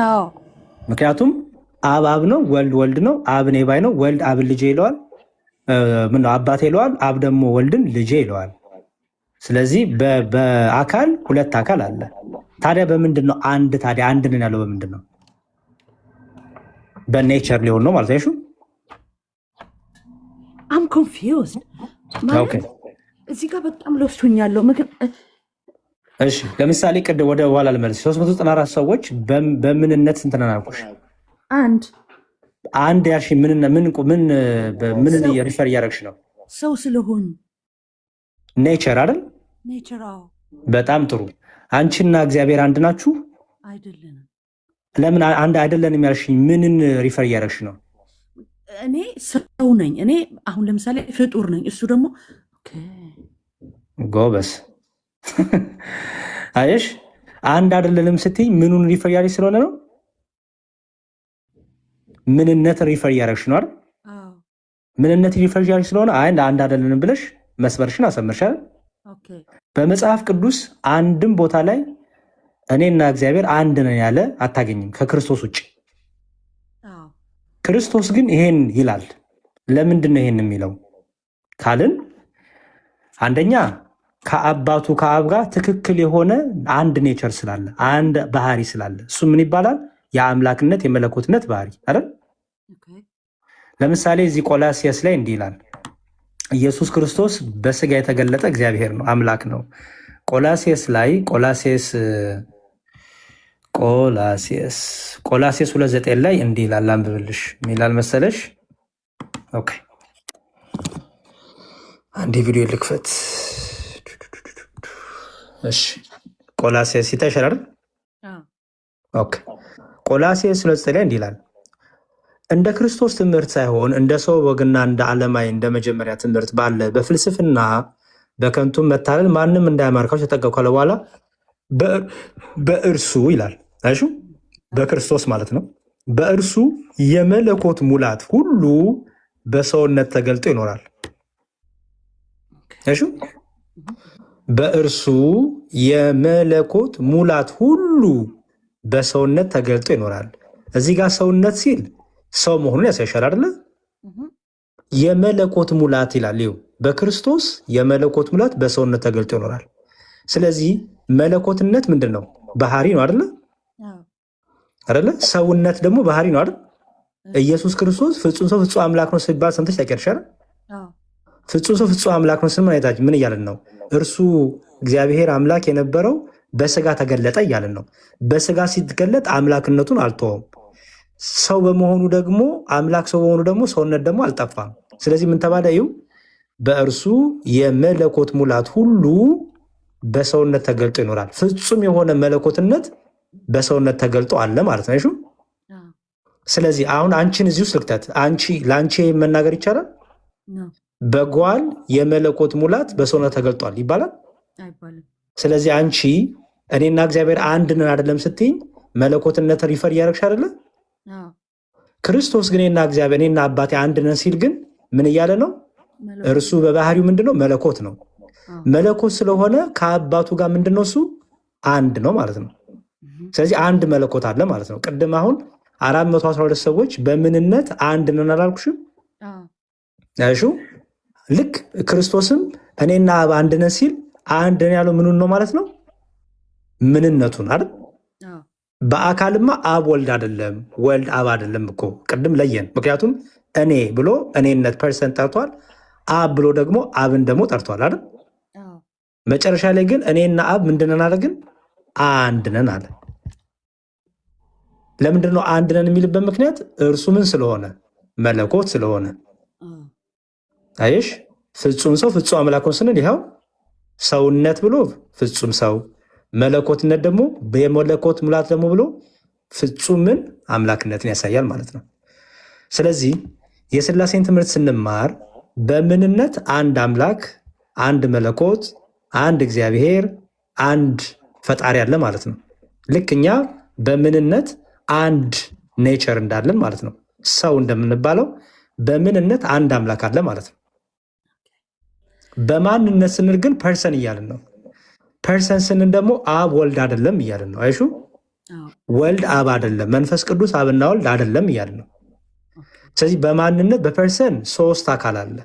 አዎ። ምክንያቱም አብ አብ ነው፣ ወልድ ወልድ ነው። አብ እኔ ባይ ነው፣ ወልድ አብን ልጄ ይለዋል። ምን አባቴ ይለዋል፣ አብ ደግሞ ወልድን ልጄ ይለዋል። ስለዚህ በአካል ሁለት አካል አለ። ታዲያ በምንድን ነው አንድ? ታዲያ አንድ ነን ያለው በምንድን ነው? በኔቸር ሊሆን ነው ማለት ነው። አም ኮንፊውዝድ ማለት እዚህ ጋር በጣም ለውስቱኛለሁ። እሺ ለምሳሌ ቅድም ወደ ኋላ ልመልስ። 394 ሰዎች በምንነት ስንት ነን አልኩሽ? አንድ ያልሽ ምን ሪፈር እያደረግሽ ነው? ሰው ስለሆኑ ኔቸር አይደል? ኔቸር። በጣም ጥሩ። አንቺና እግዚአብሔር አንድ ናችሁ? አይደለንም። ለምን አንድ አይደለንም ያልሽኝ? ምንን ሪፈር እያደረግሽ ነው? እኔ ሰው ነኝ። እኔ አሁን ለምሳሌ ፍጡር ነኝ፣ እሱ ደግሞ ጎበስ። አየሽ፣ አንድ አይደለንም ስትይ ምኑን ሪፈር እያደረግሽ ስለሆነ ነው? ምንነት ሪፈር እያደረግሽ ነው አይደል? ምንነት ሪፈር እያደረግሽ ስለሆነ አንድ አይደለንም ብለሽ መስመርሽን አሰመርሻል። በመጽሐፍ ቅዱስ አንድም ቦታ ላይ እኔና እግዚአብሔር አንድ ነን ያለ አታገኝም ከክርስቶስ ውጭ። ክርስቶስ ግን ይሄን ይላል። ለምንድን ነው ይሄን የሚለው ካልን አንደኛ ከአባቱ ከአብ ጋር ትክክል የሆነ አንድ ኔቸር ስላለ፣ አንድ ባህሪ ስላለ፣ እሱ ምን ይባላል? የአምላክነት የመለኮትነት ባህሪ አይደል? ለምሳሌ እዚህ ቆላሲያስ ላይ እንዲህ ይላል፣ ኢየሱስ ክርስቶስ በስጋ የተገለጠ እግዚአብሔር ነው፣ አምላክ ነው። ቆላሲያስ ላይ ቆላሲያስ 2:9 ላይ እንዲህ ይላል፣ አንብብልሽ የሚላል መሰለሽ። ኦኬ አንዴ ቪዲዮ ልክፈት። እሺ ቆላሲያስ ይታሻል። ኦኬ ቆላሲያስ 2:9 ላይ እንዲህ ይላል፣ እንደ ክርስቶስ ትምህርት ሳይሆን እንደ ሰው ወግና እንደ ዓለማዊ እንደ መጀመሪያ ትምህርት ባለ በፍልስፍና በከንቱ መታለል ማንም እንዳያማርካችሁ ተጠንቀቁ ካለ በኋላ በእርሱ ይላል። አይሹ በክርስቶስ ማለት ነው። በእርሱ የመለኮት ሙላት ሁሉ በሰውነት ተገልጦ ይኖራል። እሺ በእርሱ የመለኮት ሙላት ሁሉ በሰውነት ተገልጦ ይኖራል። እዚህ ጋር ሰውነት ሲል ሰው መሆኑን ያሳያል አይደለ? የመለኮት ሙላት ይላል። ይኸው በክርስቶስ የመለኮት ሙላት በሰውነት ተገልጦ ይኖራል። ስለዚህ መለኮትነት ምንድን ነው? ባህሪ ነው አይደለ? አይደለ? ሰውነት ደግሞ ባህሪ ነው አይደል? ኢየሱስ ክርስቶስ ፍጹም ሰው ፍጹም አምላክ ነው ሲባል ሰምተሽ ታውቂያለሽ አይደል? ፍጹም ሰው ፍጹም አምላክ ነው ስንል ማለታችን ምን እያለን ነው? እርሱ እግዚአብሔር አምላክ የነበረው በስጋ ተገለጠ እያለን ነው። በስጋ ሲገለጥ አምላክነቱን አልተወም። ሰው በመሆኑ ደግሞ አምላክ ሰው በመሆኑ ደግሞ ሰውነት ደግሞ አልጠፋም። ስለዚህ ምን ተባለ? ይኸው በእርሱ የመለኮት ሙላት ሁሉ በሰውነት ተገልጦ ይኖራል። ፍጹም የሆነ መለኮትነት በሰውነት ተገልጦ አለ ማለት ነው። ስለዚህ አሁን አንቺን እዚህ ውስጥ ልክተት። ለአንቺ መናገር ይቻላል? በጓል የመለኮት ሙላት በሰውነት ተገልጧል ይባላል? ስለዚህ አንቺ እኔና እግዚአብሔር አንድ ነን አይደለም ስትይኝ መለኮትነት ሪፈር እያደረግሽ አይደለ? ክርስቶስ ግን እኔና አባቴ አንድ ነን ሲል ግን ምን እያለ ነው? እርሱ በባህሪው ምንድነው? መለኮት ነው። መለኮት ስለሆነ ከአባቱ ጋር ምንድነው? እሱ አንድ ነው ማለት ነው። ስለዚህ አንድ መለኮት አለ ማለት ነው። ቅድም አሁን 412 ሰዎች በምንነት አንድ ነን አላልኩሽም? እሺ ልክ ክርስቶስም እኔና አብ አንድ ነን ሲል አንድ ነን ያለው ምኑን ነው ማለት ነው? ምንነቱን አይደል? በአካልማ አብ ወልድ አይደለም፣ ወልድ አብ አይደለም እኮ ቅድም ለየን። ምክንያቱም እኔ ብሎ እኔነት ፐርሰን ጠርቷል፣ አብ ብሎ ደግሞ አብን ደግሞ ጠርቷል አይደል? መጨረሻ ላይ ግን እኔና አብ ምንድነን አለ? ግን አንድ ነን አለ። ለምንድን ነው አንድ ነን የሚልበት ምክንያት? እርሱ ምን ስለሆነ? መለኮት ስለሆነ። አይሽ ፍጹም ሰው ፍጹም አምላክ ነው ስንል ይኸው ሰውነት ብሎ ፍጹም ሰው፣ መለኮትነት ደግሞ የመለኮት ሙላት ደግሞ ብሎ ፍጹምን አምላክነትን ያሳያል ማለት ነው። ስለዚህ የሥላሴን ትምህርት ስንማር በምንነት አንድ አምላክ፣ አንድ መለኮት፣ አንድ እግዚአብሔር፣ አንድ ፈጣሪ አለ ማለት ነው። ልክ እኛ በምንነት አንድ ኔቸር እንዳለን ማለት ነው። ሰው እንደምንባለው በምንነት አንድ አምላክ አለ ማለት ነው። በማንነት ስንል ግን ፐርሰን እያልን ነው። ፐርሰን ስንል ደግሞ አብ ወልድ አይደለም እያልን ነው። አይሹ ወልድ አብ አይደለም፣ መንፈስ ቅዱስ አብና ወልድ አይደለም እያልን ነው። ስለዚህ በማንነት በፐርሰን ሶስት አካል አለ።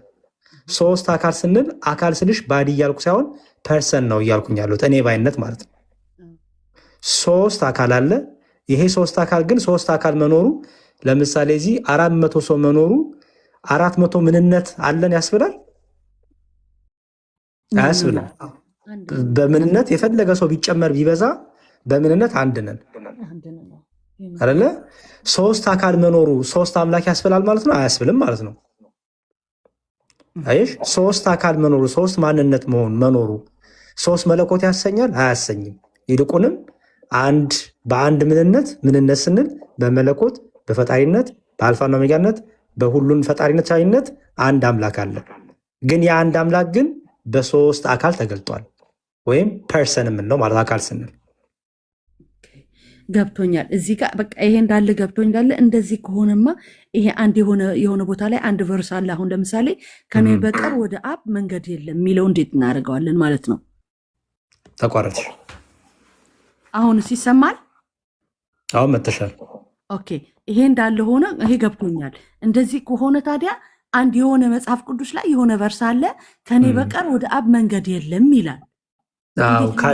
ሶስት አካል ስንል አካል ስልሽ ባዲ እያልኩ ሳይሆን ፐርሰን ነው እያልኩኝ ያሉት እኔ ባይነት ማለት ነው። ሶስት አካል አለ። ይሄ ሶስት አካል ግን ሶስት አካል መኖሩ ለምሳሌ እዚህ 400 ሰው መኖሩ 400 ምንነት አለን ያስብላል? አያስብላል። በምንነት የፈለገ ሰው ቢጨመር ቢበዛ በምንነት አንድ ነን አይደለ? ሶስት አካል መኖሩ ሶስት አምላክ ያስብላል ማለት ነው? አያስብልም ማለት ነው። አይሽ ሶስት አካል መኖሩ ሶስት ማንነት መኖሩ ሶስት መለኮት ያሰኛል? አያሰኝም። ይልቁንም አንድ በአንድ ምንነት ስንል በመለኮት በፈጣሪነት በአልፋና ኦሜጋነት በሁሉን ፈጣሪነት ቻይነት አንድ አምላክ አለ። ግን የአንድ አምላክ ግን በሶስት አካል ተገልጧል። ወይም ፐርሰን ምን ነው ማለት አካል ስንል ገብቶኛል። እዚህ ጋር በቃ ይሄ እንዳለ ገብቶኝ እንዳለ እንደዚህ ከሆነማ ይሄ አንድ የሆነ ቦታ ላይ አንድ ቨርስ አለ። አሁን ለምሳሌ ከኔ በቀር ወደ አብ መንገድ የለም የሚለው እንዴት እናደርገዋለን ማለት ነው? ተቋረጥሽ? አሁንስ ይሰማል? አሁን መተሻል። ኦኬ ይሄ እንዳለ ሆነ። ይሄ ገብቶኛል። እንደዚህ ከሆነ ታዲያ አንድ የሆነ መጽሐፍ ቅዱስ ላይ የሆነ ቨርስ አለ ከኔ በቀር ወደ አብ መንገድ የለም ይላል።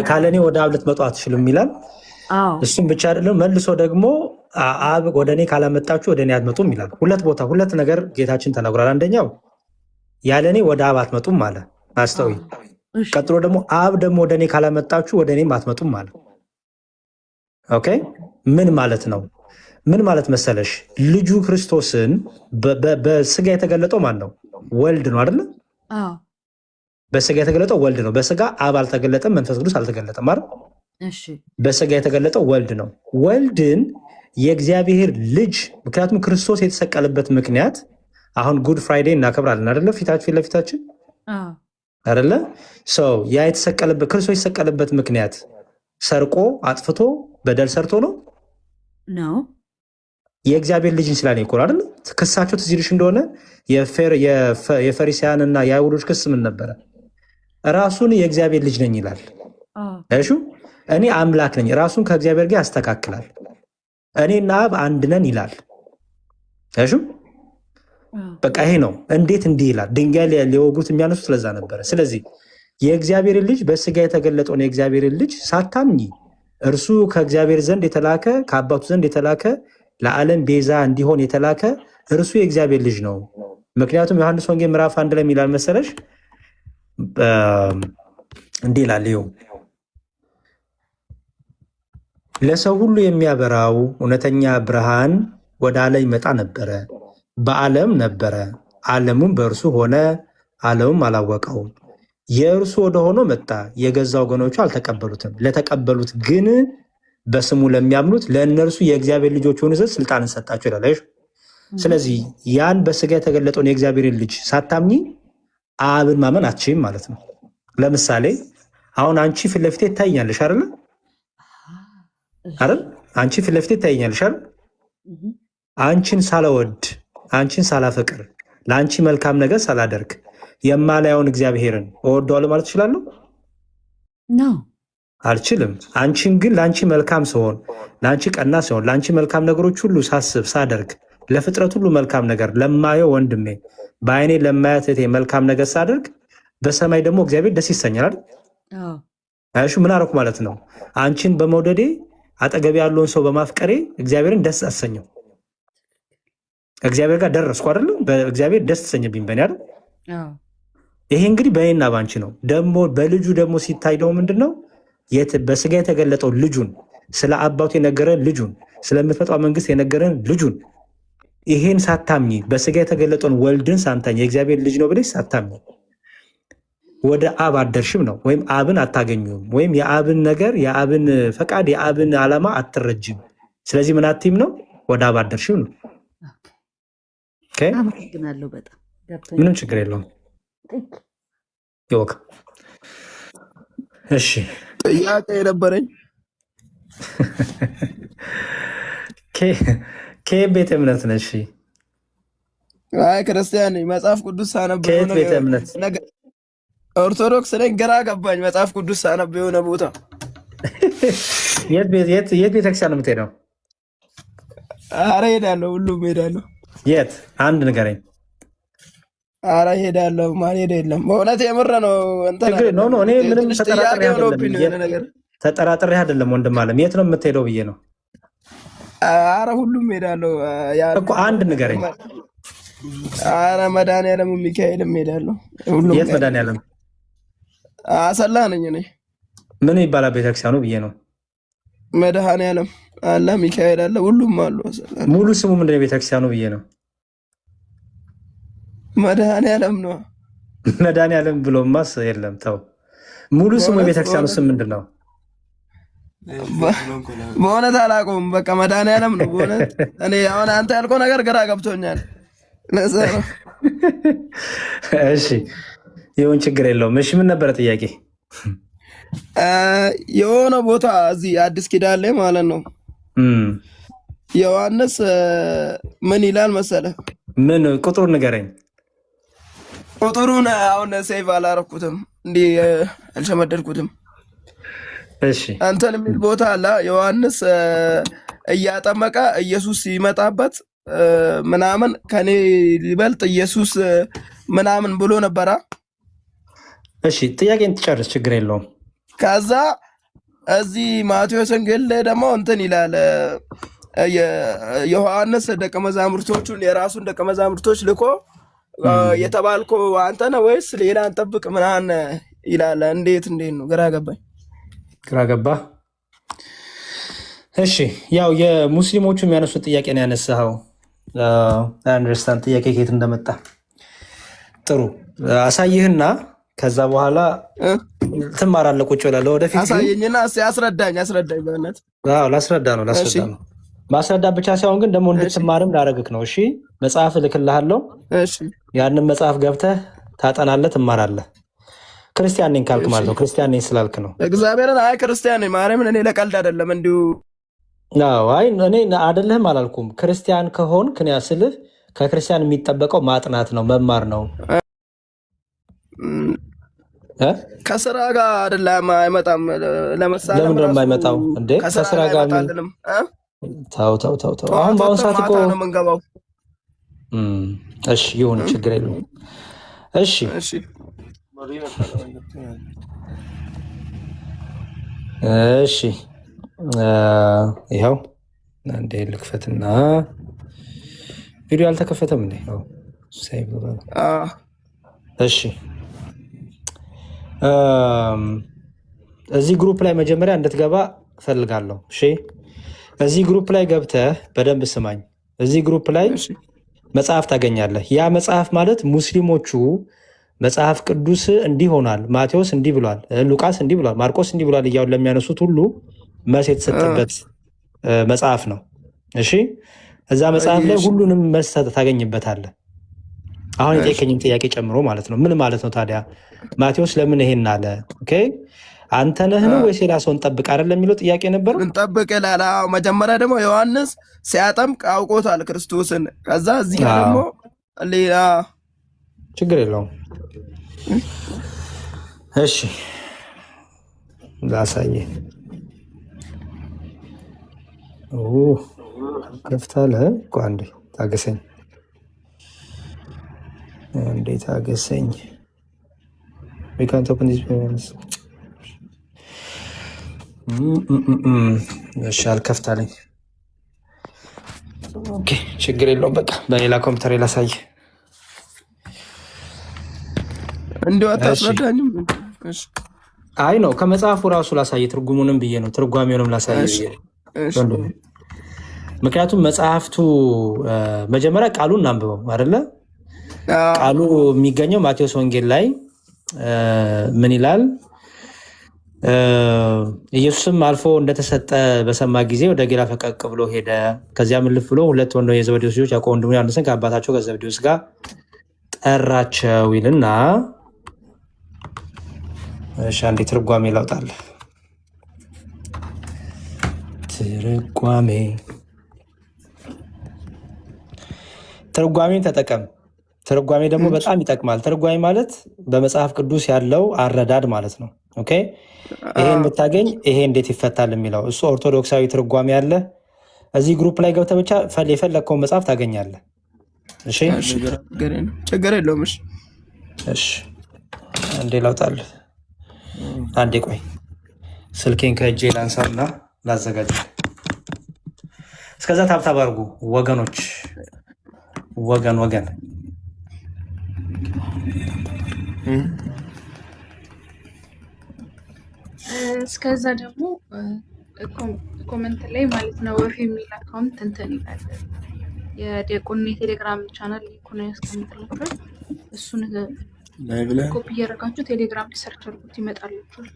ካለኔ ወደ አብ ልትመጡ አትችሉም ይላል። እሱም ብቻ አይደለም፣ መልሶ ደግሞ አብ ወደ እኔ ካላመጣችሁ ወደ እኔ አትመጡም ይላል። ሁለት ቦታ ሁለት ነገር ጌታችን ተናግሯል። አንደኛው ያለኔ ወደ አብ አትመጡም አለ። አስተውይ። ቀጥሎ ደግሞ አብ ደግሞ ወደ እኔ ካላመጣችሁ ወደ እኔም አትመጡም አለ። ኦኬ ምን ማለት ነው? ምን ማለት መሰለሽ? ልጁ ክርስቶስን በስጋ የተገለጠው ማን ነው? ወልድ ነው አይደለ? በስጋ የተገለጠው ወልድ ነው። በስጋ አብ አልተገለጠም፣ መንፈስ ቅዱስ አልተገለጠም አይደል? በስጋ የተገለጠው ወልድ ነው። ወልድን የእግዚአብሔር ልጅ፣ ምክንያቱም ክርስቶስ የተሰቀለበት ምክንያት አሁን ጉድ ፍራይዴ እናከብራለን አይደለ? ፊት ለፊታችን አይደለ? ሰው ያ የተሰቀለበት ክርስቶስ የተሰቀለበት ምክንያት ሰርቆ አጥፍቶ በደል ሰርቶ ነው? የእግዚአብሔር ልጅን ስላለ ይቆል አይደል? ክሳቸው ትዝ ይልሽ እንደሆነ የፈሪሳውያንና የአይሁዶች ክስ ምን ነበረ? ራሱን የእግዚአብሔር ልጅ ነኝ ይላል። እሺ እኔ አምላክ ነኝ፣ ራሱን ከእግዚአብሔር ጋር ያስተካክላል። እኔና አብ አንድ ነን ይላል። እሺ በቃ ይሄ ነው። እንዴት እንዲህ ይላል? ድንጋይ ሊወጉት የሚያነሱት ስለዛ ነበረ። ስለዚህ የእግዚአብሔርን ልጅ በስጋ የተገለጠውን የእግዚአብሔርን ልጅ ሳታምኚ እርሱ ከእግዚአብሔር ዘንድ የተላከ ከአባቱ ዘንድ የተላከ ለዓለም ቤዛ እንዲሆን የተላከ እርሱ የእግዚአብሔር ልጅ ነው። ምክንያቱም ዮሐንስ ወንጌል ምዕራፍ 1 ላይ የሚላል መሰለሽ እንዲህ ይላል፣ ይኸው ለሰው ሁሉ የሚያበራው እውነተኛ ብርሃን ወደ ዓለም ይመጣ ነበረ፣ በዓለም ነበረ፣ ዓለሙም በእርሱ ሆነ፣ ዓለሙም አላወቀውም። የእርሱ ወደ ሆኖ መጣ፣ የገዛ ወገኖቹ አልተቀበሉትም። ለተቀበሉት ግን በስሙ ለሚያምኑት ለእነርሱ የእግዚአብሔር ልጆች ሆኑ ዘንድ ስልጣንን ሰጣቸው ይላል። ስለዚህ ያን በስጋ የተገለጠውን የእግዚአብሔርን ልጅ ሳታምኚ አብን ማመን አትችይም ማለት ነው። ለምሳሌ አሁን አንቺ ፊት ለፊቴ ትታይኛለሽ አይደል? አንቺ ፊት ለፊቴ ትታይኛለሽ አይደል? አንቺን ሳላወድ አንቺን ሳላፈቅር ለአንቺ መልካም ነገር ሳላደርግ የማላየውን እግዚአብሔርን እወደዋለሁ ማለት እችላለሁ? አልችልም። አንቺን ግን ለአንቺ መልካም ሲሆን፣ ለአንቺ ቀና ሲሆን፣ ለአንቺ መልካም ነገሮች ሁሉ ሳስብ ሳደርግ፣ ለፍጥረት ሁሉ መልካም ነገር ለማየው ወንድሜ በአይኔ ለማያት እህቴ መልካም ነገር ሳደርግ በሰማይ ደግሞ እግዚአብሔር ደስ ይሰኛል። እሺ ምን አደረኩ ማለት ነው? አንቺን በመውደዴ አጠገቤ ያለውን ሰው በማፍቀሬ እግዚአብሔርን ደስ አሰኘው። እግዚአብሔር ጋር ደረስኩ አይደለም? በእግዚአብሔር ደስ ተሰኘብኝ በእኔ አይደል? ይሄ እንግዲህ በእኔና ባንቺ ነው። ደግሞ በልጁ ደግሞ ሲታይ ደግሞ ምንድን ነው? በስጋ የተገለጠው ልጁን፣ ስለ አባቱ የነገረን ልጁን፣ ስለምትመጣው መንግስት የነገረን ልጁን፣ ይሄን ሳታምኚ በስጋ የተገለጠውን ወልድን ሳታምኚ የእግዚአብሔር ልጅ ነው ብለሽ ሳታምኚ ወደ አብ አደርሽም ነው። ወይም አብን አታገኙም፣ ወይም የአብን ነገር፣ የአብን ፈቃድ፣ የአብን ዓላማ አትረጅም። ስለዚህ ምን አትይም ነው? ወደ አብ አደርሽም ነው። አመሰግናለሁ። በጣም ምንም ችግር የለውም። ይወቅ። እሺ ጥያቄ የነበረኝ ቤተ እምነት ነሽ? አይ ክርስቲያን ነኝ። መጽሐፍ ቅዱስ ሳነብ ቤተ እምነት ኦርቶዶክስ ነኝ። ግራ ገባኝ። መጽሐፍ ቅዱስ ሳነብ የሆነ ቦታ የት ቤተክርስቲያን ነው የምትሄደው? አረ ሄዳለሁ፣ ሁሉም ሄዳለሁ። የት አንድ ንገረኝ። አረ ሄዳለሁ። ማን ሄደ? የለም በእውነት የምር ነው። ኖ እኔ ምንም ተጠራጥሬ አይደለም ወንድም አለም። የት ነው የምትሄደው ብዬ ነው። አረ ሁሉም ሄዳለሁ እኮ አንድ ንገረኝ። አረ መድኃኒዓለም ሚካኤልም ሄዳለሁ። የት መድኃኒዓለም? አሰላ ነኝ እኔ። ምን ይባላል ቤተክርስቲያኑ ብዬ ነው። መድኃኒዓለም አለ፣ ሚካኤል አለ፣ ሁሉም አሉ። ሙሉ ስሙ ምንድን ነው ቤተክርስቲያኑ ብዬ ነው። መድኃኒዓለም ነው። መድኃኒዓለም ብሎማስ የለም ተው። ሙሉ ስሙ የቤተክርስቲያኑ ስም ምንድን ነው? በእውነት አላውቀውም። በቃ መድኃኒዓለም ነው በእውነት። እኔ አሁን አንተ ያልከው ነገር ግራ ገብቶኛል። እሺ ይሁን ችግር የለውም። እሺ ምን ነበረ ጥያቄ? የሆነ ቦታ እዚህ አዲስ ኪዳን ላይ ማለት ነው ዮሐንስ ምን ይላል መሰለ? ምን ቁጥሩን ንገረኝ። ቁጥሩን አሁን ሴቭ አላረኩትም፣ እንዲህ አልሸመደድኩትም። እሺ አንተን የሚል ቦታ አለ። ዮሐንስ እያጠመቀ ኢየሱስ ሲመጣበት ምናምን ከኔ ሊበልጥ ኢየሱስ ምናምን ብሎ ነበራ። እሺ ጥያቄን ትጨርስ፣ ችግር የለውም። ከዛ እዚህ ማቴዎስ ወንጌል ደግሞ እንትን ይላል ዮሐንስ ደቀ መዛሙርቶቹን የራሱን ደቀ መዛሙርቶች ልኮ የተባልኮ አንተ ነህ ወይስ ሌላ እንጠብቅ ምናምን ይላል። እንዴት ነው? ግራ ገባኝ። ግራ ገባ። እሺ ያው የሙስሊሞቹ የሚያነሱት ጥያቄ ነው ያነሳኸው። አንደርስታንድ ጥያቄ ከየት እንደመጣ ጥሩ አሳይህና ከዛ በኋላ ትማራለህ። ቁጭ ብላለህ። ወደፊት አሳየኝና አስረዳኝ። በእውነት ላስረዳ ነው። ማስረዳት ብቻ ሳይሆን ግን ደግሞ እንድትማርም ላደርግህ ነው። እሺ መጽሐፍ እልክልሃለሁ። ያንን መጽሐፍ ገብተህ ታጠናለህ፣ ትማራለህ። ክርስቲያን ነኝ ካልክ ማለት ነው። ክርስቲያን ነኝ ስላልክ ነው። እግዚአብሔርን አይ ክርስቲያን ነኝ ማርያምን። እኔ ለቀልድ አይደለም እንዲሁ አይ እኔ አይደለህም አላልኩም። ክርስቲያን ከሆን ክንያ ስልህ ከክርስቲያን የሚጠበቀው ማጥናት ነው፣ መማር ነው። ከስራ ጋር አይደለም አይመጣም። ለምሳሌ ለምን ነው የማይመጣው እንዴ? ከስራ ጋር ታው አሁን በአሁን ሰዓት እኮ ነው የምንገባው። እሺ ይሁን፣ ችግር የለውም። እሺ እሺ ይኸው እንዴ ልክፈትና ቪዲዮ አልተከፈተም እንዴ? እሺ እዚህ ግሩፕ ላይ መጀመሪያ እንድትገባ ፈልጋለሁ። እሺ እዚህ ግሩፕ ላይ ገብተህ በደንብ ስማኝ። እዚህ ግሩፕ ላይ መጽሐፍ ታገኛለህ። ያ መጽሐፍ ማለት ሙስሊሞቹ መጽሐፍ ቅዱስ እንዲህ ሆኗል፣ ማቴዎስ እንዲህ ብሏል፣ ሉቃስ እንዲህ ብሏል፣ ማርቆስ እንዲህ ብሏል እያሉ ለሚያነሱት ሁሉ መልስ የተሰጠበት መጽሐፍ ነው። እሺ እዛ መጽሐፍ ላይ ሁሉንም መልስ ታገኝበታለህ። አሁን የጠየቀኝም ጥያቄ ጨምሮ ማለት ነው። ምን ማለት ነው ታዲያ? ማቴዎስ ለምን ይሄን አለ? ኦኬ አንተ ነህ ነው ወይስ ሌላ ሰው እንጠብቅ አይደል የሚለው ጥያቄ ነበር። እንጠብቅ ላላ መጀመሪያ ደግሞ ዮሐንስ ሲያጠምቅ አውቆታል ክርስቶስን። ከዛ እዚህ ጋር ደግሞ ሌላ ችግር የለውም። እሺ ላሳየህ። ከፍታለህ እኮ አንዴ ታገሰኝ፣ አንዴ ታገሰኝ። እሺ አልከፍታለኝ። ኦኬ ችግር የለውም። በቃ በሌላ ኮምፒውተር ላሳየህ። እንዲሁ አታስረዳኝም? አይ ነው ከመጽሐፉ ራሱ ላሳየህ፣ ትርጉሙንም ብዬ ነው ትርጓሜውንም ላሳየህ ብዬ ነው። ምክንያቱም መጽሐፍቱ መጀመሪያ ቃሉን እናንብበው አይደለ? ቃሉ የሚገኘው ማቴዎስ ወንጌል ላይ ምን ይላል? ኢየሱስም አልፎ እንደተሰጠ በሰማ ጊዜ ወደ ጌራ ፈቀቅ ብሎ ሄደ። ከዚያም እልፍ ብሎ ሁለት ወንዶ የዘብዴዎስ ልጆች ያዕቆብ ወንድሙን ዮሐንስን ከአባታቸው ከዘብዴዎስ ጋር ጠራቸው ይልና፣ እሺ አንዴ ትርጓሜ ላውጣልህ። ትርጓሜን ተጠቀም። ትርጓሜ ደግሞ በጣም ይጠቅማል። ትርጓሜ ማለት በመጽሐፍ ቅዱስ ያለው አረዳድ ማለት ነው። ኦኬ ይሄን ብታገኝ ይሄ እንዴት ይፈታል የሚለው እሱ ኦርቶዶክሳዊ ትርጓሜ አለ። እዚህ ግሩፕ ላይ ገብተህ ብቻ የፈለግከውን መጽሐፍ ታገኛለህ። እሺ ችግር የለውም። እሺ አንዴ ላውጣልህ። አንዴ ቆይ ስልኬን ከእጄ ላንሳና ላዘጋጅ። እስከዛ ታብታብ አድርጉ ወገኖች፣ ወገን እስከዛ ደግሞ ኮመንት ላይ ማለት ነው ወፍ የሚል አካውንት እንትን ይላል። የዲያቆን የቴሌግራም ቻናል ሊንኩን ያስቀምጥላችኋል። እሱን ኮፒ እያደረጋችሁ ቴሌግራም ላይ ሰርች አድርጉት ይመጣላችኋል።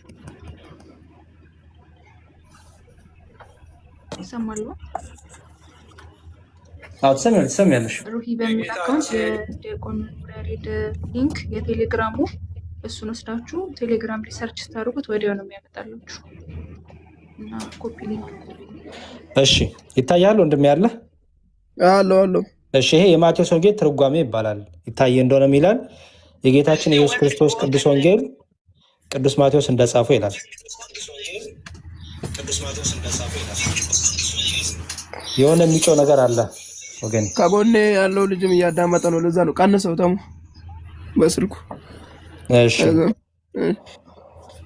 ይሰማሉ? ትሰሚያለሽ? ሩሂ በሚል አካውንት የዲያቆን ያሬድ ሊንክ የቴሌግራሙ እሱን ወስዳችሁ ቴሌግራም ላይ ሰርች ስታደርጉት ወዲያው ነው የሚያመጣላችሁ እና ኮፒ ሊንክ። እሺ ይታያል ወንድም ያለ አሎ። እሺ ይሄ የማቴዎስ ወንጌል ትርጓሜ ይባላል። ይታየ እንደሆነ ይላል የጌታችን የኢየሱስ ክርስቶስ ቅዱስ ወንጌል ቅዱስ ማቴዎስ እንደጻፈው ይላል። የሆነ የሚጮህ ነገር አለ ወገን። ከጎኔ ያለው ልጅም እያዳመጠ ነው። ለዛ ነው ቀንሰው ተሙ በስልኩ። እሺ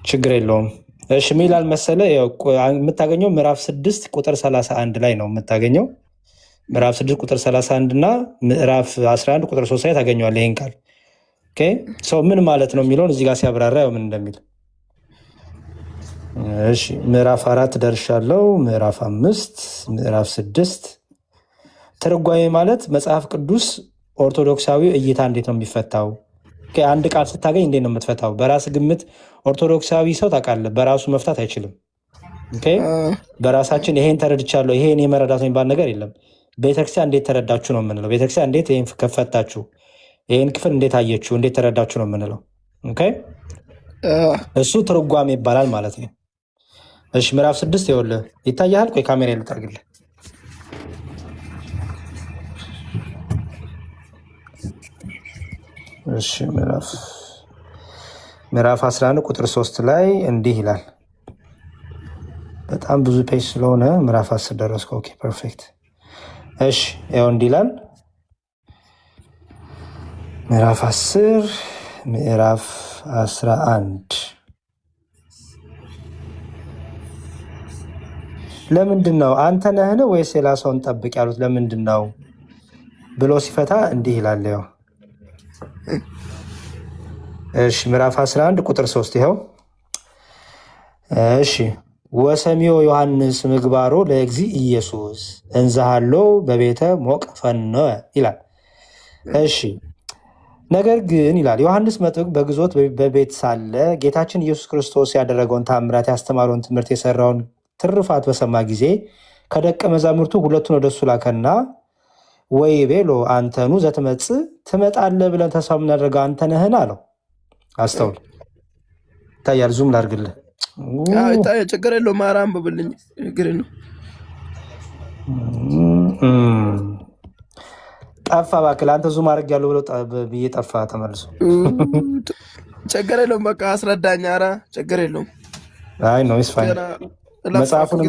ችግር የለውም። እሺ ሚላል መሰለ የምታገኘው ምዕራፍ 6 ቁጥር 31 ላይ ነው የምታገኘው። ምዕራፍ 6 ቁጥር 31 እና ምዕራፍ 11 ቁጥር 3 ላይ ታገኘዋለህ ይሄን ቃል። ኦኬ ሰው ምን ማለት ነው የሚለውን እዚህ ጋር ሲያብራራ ምን እንደሚል። እሺ ምዕራፍ 4 ደርሻለሁ። ምዕራፍ 5 ምዕራፍ 6 ትርጓሜ ማለት መጽሐፍ ቅዱስ ኦርቶዶክሳዊ እይታ እንዴት ነው የሚፈታው? አንድ ቃል ስታገኝ እንዴት ነው የምትፈታው? በራስ ግምት ኦርቶዶክሳዊ ሰው ታውቃለህ በራሱ መፍታት አይችልም። በራሳችን ይሄን ተረድቻለሁ ይሄን የመረዳት የሚባል ነገር የለም። ቤተክርስቲያን እንዴት ተረዳችሁ ነው የምንለው። ቤተክርስቲያን እንዴት ይሄን ከፈታችሁ፣ ይሄን ክፍል እንዴት አየችሁ፣ እንዴት ተረዳችሁ ነው የምንለው። እሱ ትርጓሜ ይባላል ማለት ነው። እሺ ምዕራፍ 6 ይኸውልህ ይታያል። ቆይ ካሜራ ልጠርግልህ። እሺ ምዕራፍ 11 ቁጥር 3 ላይ እንዲህ ይላል። በጣም ብዙ ፔጅ ስለሆነ ምዕራፍ 10 ደረስኩ። ኦኬ ፐርፌክት። እሺ ያው እንዲህ ይላል ምዕራፍ 10 ምዕራፍ 11 ለምንድን ነው አንተ ነህን ወይስ ሌላ ሰውን ጠብቅ ያሉት ለምንድን ነው ብሎ ሲፈታ እንዲህ ይላል። ያው እሺ ምዕራፍ 11 ቁጥር 3 ይኸው። እሺ ወሰሚዮ ዮሐንስ ምግባሮ ለእግዚ ኢየሱስ እንዛሃሎ በቤተ ሞቅ ፈነወ ይላል። እሺ ነገር ግን ይላል ዮሐንስ መጥምቅ በግዞት በቤት ሳለ ጌታችን ኢየሱስ ክርስቶስ ያደረገውን ታምራት ያስተማረውን ትምህርት የሰራውን ትርፋት በሰማ ጊዜ ከደቀ መዛሙርቱ ሁለቱን ወደሱ ላከና ወይ ቤሎ አንተኑ ዘትመጽእ ትመጣለህ ብለን ተስፋ የምናደርገው አንተ ነህን አለው። አስተውል። ይታያል። ዙም ላድርግልህ። ችግር የለውም። ማርያም ብብልኝ ችግር ነው። ጠፋ እባክህ። አንተ ዙም አድርጌያለሁ ብሎ ብዬ ጠፋ ተመልሶ። ችግር የለውም። በቃ አስረዳኝ። ኧረ ችግር የለውም። አይ ነው ይስፋኝ። መጽሐፉንም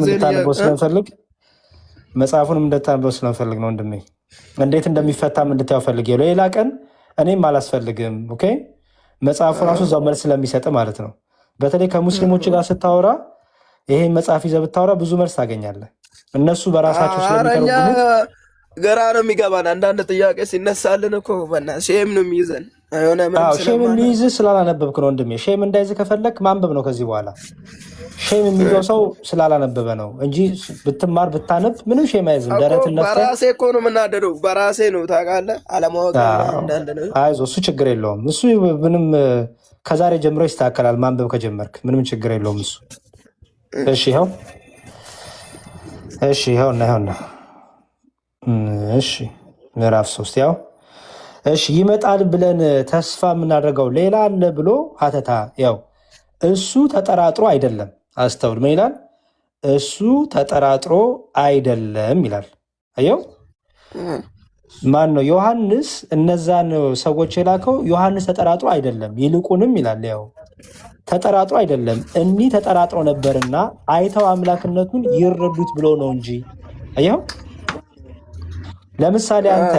እንድታነበው ስለምፈልግ ነው ወንድሜ። እንዴት እንደሚፈታም እንድታየው ፈልጌ ነው። ሌላ ቀን እኔም አላስፈልግም። ኦኬ መጽሐፉ ራሱ እዛው መልስ ስለሚሰጥ ማለት ነው። በተለይ ከሙስሊሞች ጋር ስታወራ ይሄን መጽሐፍ ይዘህ ብታወራ ብዙ መልስ ታገኛለህ። እነሱ በራሳቸው ስለሚተረጉሙት ገራ ነው የሚገባን። አንዳንድ ጥያቄ ሲነሳልን እኮ ሼም ነው የሚይዘን። ሼም የሚይዝህ ስላላነበብክ ነው ወንድሜ። ሼም እንዳይዝህ ከፈለግ ማንበብ ነው ከዚህ በኋላ። ሼም የሚይዘው ሰው ስላላነበበ ነው እንጂ ብትማር ብታነብ ምንም ሼም አይዝም። ደረት በራሴ እኮ ነው የምናደደው። በራሴ ነው ታውቃለህ። አለማወቅ አይዞህ፣ እሱ ችግር የለውም። እሱ ምንም ከዛሬ ጀምሮ ይስተካከላል። ማንበብ ከጀመርክ ምንም ችግር የለውም እሱ። እሺ ይኸውና እሺ ምዕራፍ 3 ያው እሺ ይመጣል ብለን ተስፋ የምናደርገው ሌላ አለ ብሎ ሀተታ ያው እሱ ተጠራጥሮ አይደለም። አስተውል። ምን ይላል? እሱ ተጠራጥሮ አይደለም ይላል። አየው ማን ነው? ዮሐንስ እነዛን ሰዎች የላከው ዮሐንስ ተጠራጥሮ አይደለም፣ ይልቁንም ይላል ያው ተጠራጥሮ አይደለም፣ እኒህ ተጠራጥሮ ነበርና አይተው አምላክነቱን ይረዱት ብሎ ነው እንጂ። አየው ለምሳሌ አንተ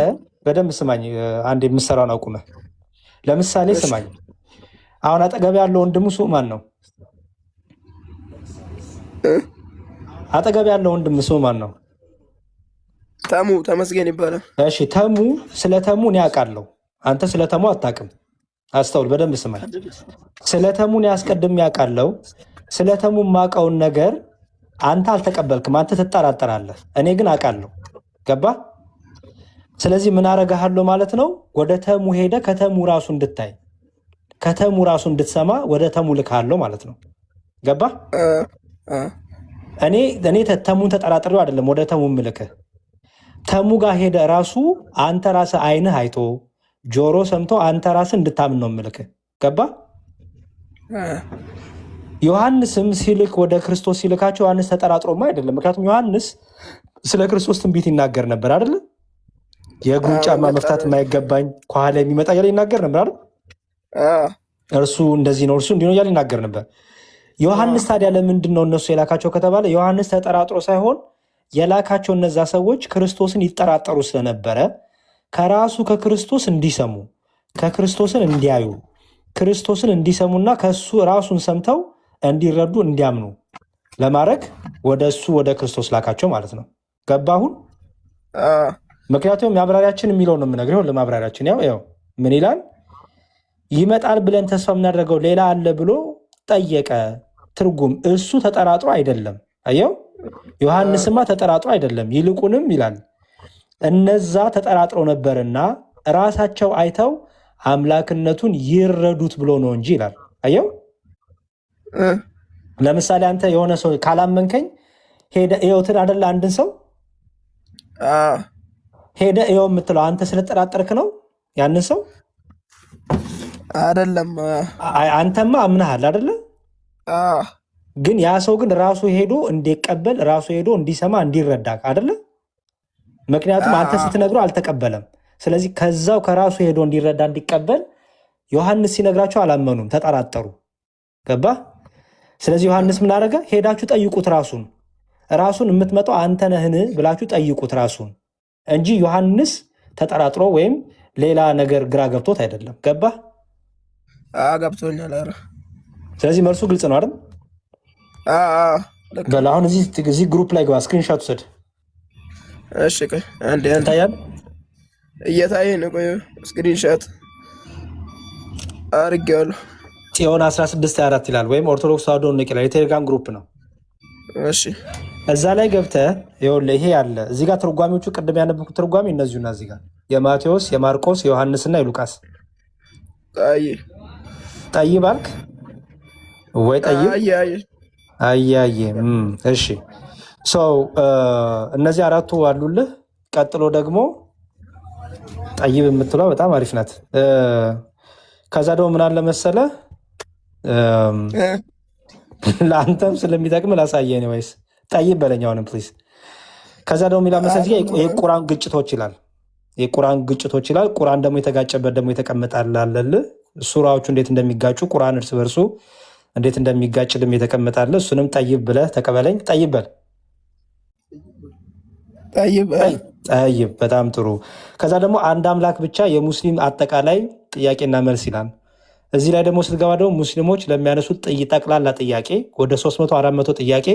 በደንብ ስማኝ፣ አንድ የምሰራውን አቁመ ለምሳሌ ስማኝ። አሁን አጠገብ ያለው ወንድሙ ሱ ማን ነው? አጠገብ ያለው ወንድም ሱ ማን ነው? ተሙ ተመስገን ይባላል። እሺ ተሙ፣ ስለ ተሙ እኔ አውቃለሁ፣ አንተ ስለ ተሙ አታውቅም። አስተውል፣ በደንብ ስማኝ። ስለ ተሙ እኔ አስቀድሜ አውቃለሁ። ስለ ተሙ የማውቀውን ነገር አንተ አልተቀበልክም፣ አንተ ትጠራጠራለህ፣ እኔ ግን አውቃለሁ። ገባ? ስለዚህ ምን አረጋሃለሁ ማለት ነው? ወደ ተሙ ሄደ ከተሙ ራሱ እንድታይ ከተሙ ራሱ እንድትሰማ ወደ ተሙ ልካለሁ ማለት ነው። ገባ? እኔ ተሙን ተጠራጥሬው አይደለም ወደ ተሙ ምልክህ። ተሙ ጋር ሄደ ራሱ አንተ ራስህ አይንህ አይቶ ጆሮ ሰምቶ አንተ ራስህ እንድታምን ነው ምልክህ። ገባ? ዮሐንስም ሲልክ ወደ ክርስቶስ ሲልካቸው ዮሐንስ ተጠራጥሮማ አይደለም። ምክንያቱም ዮሐንስ ስለ ክርስቶስ ትንቢት ይናገር ነበር አይደለ? የእግሩን ጫማ መፍታት የማይገባኝ ከኋላ የሚመጣ እያለ ይናገር ነበር አይደል? እርሱ እንደዚህ ነው እርሱ እንዲህ ነው እያለ ይናገር ነበር። ዮሐንስ ታዲያ ለምንድን ነው እነሱ የላካቸው ከተባለ ዮሐንስ ተጠራጥሮ ሳይሆን የላካቸው እነዛ ሰዎች ክርስቶስን ይጠራጠሩ ስለነበረ ከራሱ ከክርስቶስ እንዲሰሙ ከክርስቶስን እንዲያዩ ክርስቶስን እንዲሰሙና ከሱ ራሱን ሰምተው እንዲረዱ እንዲያምኑ ለማድረግ ወደ እሱ ወደ ክርስቶስ ላካቸው ማለት ነው። ገባሁን? ምክንያቱም ማብራሪያችን የሚለው ነው የምነግርህ። ለማብራሪያችን ያው ምን ይላል? ይመጣል ብለን ተስፋ የምናደርገው ሌላ አለ ብሎ ጠየቀ። ትርጉም እሱ ተጠራጥሮ አይደለም። አየው ዮሐንስማ ተጠራጥሮ አይደለም፣ ይልቁንም ይላል እነዛ ተጠራጥረው ነበርና ራሳቸው አይተው አምላክነቱን ይረዱት ብሎ ነው እንጂ ይላል። አየው ለምሳሌ አንተ የሆነ ሰው ካላመንከኝ ሄደ እየውትን አደለ አንድን ሰው ሄደ እየው የምትለው አንተ ስለጠራጠርክ ነው ያንን ሰው አይደለም። አንተማ አምነሃል አይደለ? ግን ያ ሰው ግን ራሱ ሄዶ እንዲቀበል ራሱ ሄዶ እንዲሰማ እንዲረዳ አይደለ? ምክንያቱም አንተ ስትነግረው አልተቀበለም። ስለዚህ ከዛው ከራሱ ሄዶ እንዲረዳ እንዲቀበል ዮሐንስ ሲነግራቸው አላመኑም፣ ተጠራጠሩ። ገባ? ስለዚህ ዮሐንስ ምን አደረገ? ሄዳችሁ ጠይቁት ራሱን የምትመጣው አንተ ነህን ብላችሁ ጠይቁት ራሱን እንጂ ዮሐንስ ተጠራጥሮ ወይም ሌላ ነገር ግራ ገብቶት አይደለም። ገባ? ገብቶኛል። ኧረ ስለዚህ መልሱ ግልጽ ነው አይደል? በል አሁን እዚህ ግሩፕ ላይ ግባ፣ ስክሪንሾት ውሰድ። እሺ ቆይ አንዴ ይታያል፣ እየታየኝ ነው። ቆይ ስክሪንሾት አድርጌዋለሁ። ጽዮን 1624 ይላል ወይም ኦርቶዶክስ ተዋሕዶ ንቅ ይላል። የቴሌግራም ግሩፕ ነው። እሺ እዛ ላይ ገብተህ ይኸውልህ፣ ይሄ አለ እዚህ ጋር ትርጓሚዎቹ ቅድም ያነበብኩት ትርጓሚ እነዚሁና እዚህ ጋር የማቴዎስ፣ የማርቆስ፣ የዮሐንስና የሉቃስ። ጠይብ አልክ ወይ? ጠይብ አያየ። እሺ ሰው እነዚህ አራቱ አሉልህ። ቀጥሎ ደግሞ ጠይብ የምትለው በጣም አሪፍ ናት። ከዛ ደግሞ ምን አለ መሰለህ፣ ለአንተም ስለሚጠቅም ላሳየህ ወይስ ጠይብ በለኝ አሁንም ፕሊዝ። ከዛ ደግሞ የሚላ መሰለህ የቁራን ግጭቶች ይላል። የቁራን ግጭቶች ይላል። ቁራን ደግሞ የተጋጨበት ደግሞ የተቀመጣላለል ሱራዎቹ እንዴት እንደሚጋጩ ቁራን እርስ በርሱ እንዴት እንደሚጋጭ ልም የተቀመጣለ። እሱንም ጠይብ ብለህ ተቀበለኝ። ጠይብ በል። ጠይብ በጣም ጥሩ። ከዛ ደግሞ አንድ አምላክ ብቻ የሙስሊም አጠቃላይ ጥያቄና መልስ ይላል። እዚህ ላይ ደግሞ ስትገባ ደግሞ ሙስሊሞች ለሚያነሱት ጠቅላላ ጥያቄ ወደ 300 400 ጥያቄ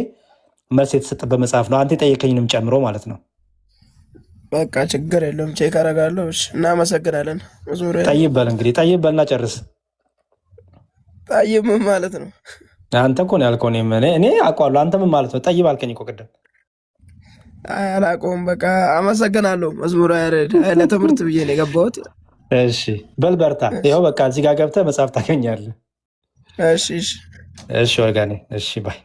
መልስ የተሰጠበት መጽሐፍ ነው። አንተ የጠየቀኝንም ጨምሮ ማለት ነው። በቃ ችግር የለውም፣ ቼክ አደርጋለሁ። እናመሰግናለን። ጠይብ በል እንግዲህ፣ ጠይብ በልና ጨርስ። ጠይብ ምን ማለት ነው? አንተ እኮ ነው ያልከው። እኔ አውቀዋለሁ። አንተ ምን ማለት ነው? ጠይብ አልከኝ እኮ ቅድም። አላውቀውም። በቃ አመሰግናለሁ። መዝሙረ ያሬድ ለትምህርት ብዬ ነው የገባሁት። እሺ በል በርታ። ይኸው በቃ እዚህ ጋር ገብተህ መጽሐፍ ታገኛለህ። እሺ ወጋኔ። እሺ ባይ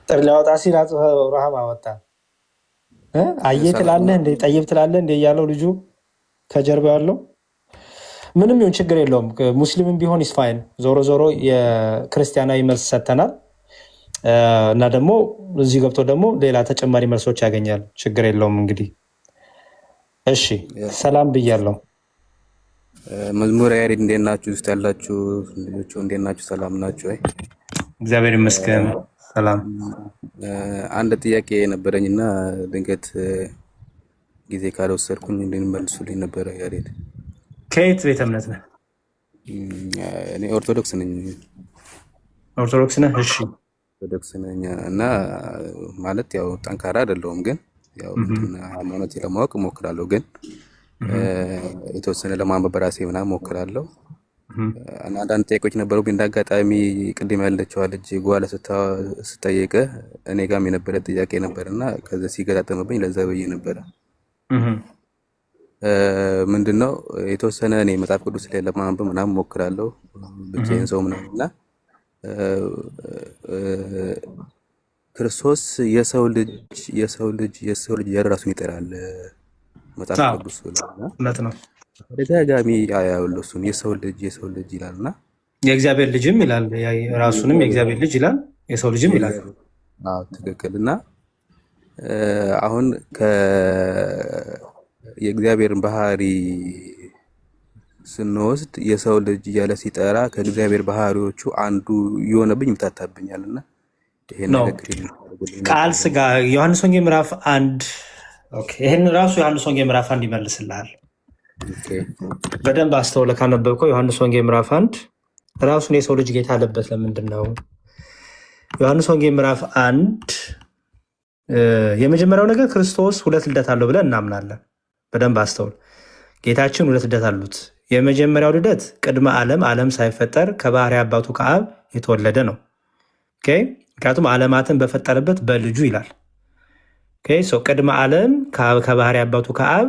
ጥር ሊያወጣ ሲል አብርሃም አወጣ። አየህ ትላለህ እንደ ጠይብ ትላለህ እንደ እያለው ልጁ ከጀርባ ያለው ምንም ይሁን ችግር የለውም። ሙስሊምም ቢሆን ይስፋይን። ዞሮ ዞሮ የክርስቲያናዊ መልስ ሰጥተናል እና ደግሞ እዚህ ገብቶ ደግሞ ሌላ ተጨማሪ መልሶች ያገኛል። ችግር የለውም እንግዲህ። እሺ ሰላም ብያለሁ። መዝሙረ ያሬድ እንዴት ናችሁ? ውስጥ ያላችሁ ልጆቹ እንዴት ናችሁ? ሰላም ናችሁ? እግዚአብሔር ይመስገን ሰላም። አንድ ጥያቄ ነበረኝና ድንገት ጊዜ ካልወሰድኩኝ እንድንመልሱልኝ ነበረ። ያሬድ ከየት ቤተ እምነት ነህ? እኔ ኦርቶዶክስ ነኝ። ኦርቶዶክስ ነህ? እሺ ኦርቶዶክስ ነኝ እና ማለት ያው ጠንካራ አይደለሁም፣ ግን ያው ሃይማኖት ለማወቅ እሞክራለሁ። ግን የተወሰነ ለማንበብ በራሴ ምናምን እሞክራለሁ። እና አንዳንድ ጥያቄዎች ነበሩ። ግን እንዳጋጣሚ ቅድም ያለችዋ ልጅ ጓለ ስጠየቀ እኔ ጋርም የነበረ ጥያቄ ነበር እና ከዛ ሲገጣጠምብኝ ለዛ ብዬ ነበረ። ምንድነው የተወሰነ እኔ መጽሐፍ ቅዱስ ላይ ለማንበብ ምናምን እሞክራለሁ ብቻዬን ሰው ምናምን እና ክርስቶስ የሰው ልጅ የራሱን ይጠራል መጽሐፍ ቅዱስ እውነት ነው። ተደጋጋሚ ያያለው እሱን የሰው ልጅ ይላልና የእግዚአብሔር ልጅም ይላል፣ ራሱንም የእግዚአብሔር ልጅ ይላል፣ የሰው ልጅም ይላል። አዎ ትክክል። እና አሁን የእግዚአብሔርን ባህሪ ስንወስድ የሰው ልጅ እያለ ሲጠራ ከእግዚአብሔር ባህሪዎቹ አንዱ የሆነብኝ ይምታታብኛልና ይሄን ቃል ስጋ ዮሐንስ ወንጌል ምዕራፍ 1 ይህን ራሱ ዮሐንስ ወንጌል ምዕራፍ 1 ይመልስልሃል። በደንብ አስተውለ ካነበብከው ዮሐንስ ወንጌል ምዕራፍ 1 ራሱን የሰው ልጅ ጌታ አለበት። ለምንድን ነው? ዮሐንስ ወንጌል ምዕራፍ 1 የመጀመሪያው ነገር ክርስቶስ ሁለት ልደት አለው ብለን እናምናለን። በደንብ አስተውል። ጌታችን ሁለት ልደት አሉት። የመጀመሪያው ልደት ቅድመ ዓለም ሳይፈጠር ከባህሪ አባቱ ከአብ የተወለደ ነው። ምክንያቱም ዓለማትን በፈጠረበት በልጁ ይላል። ቅድመ ዓለም ከባህሪ አባቱ ከአብ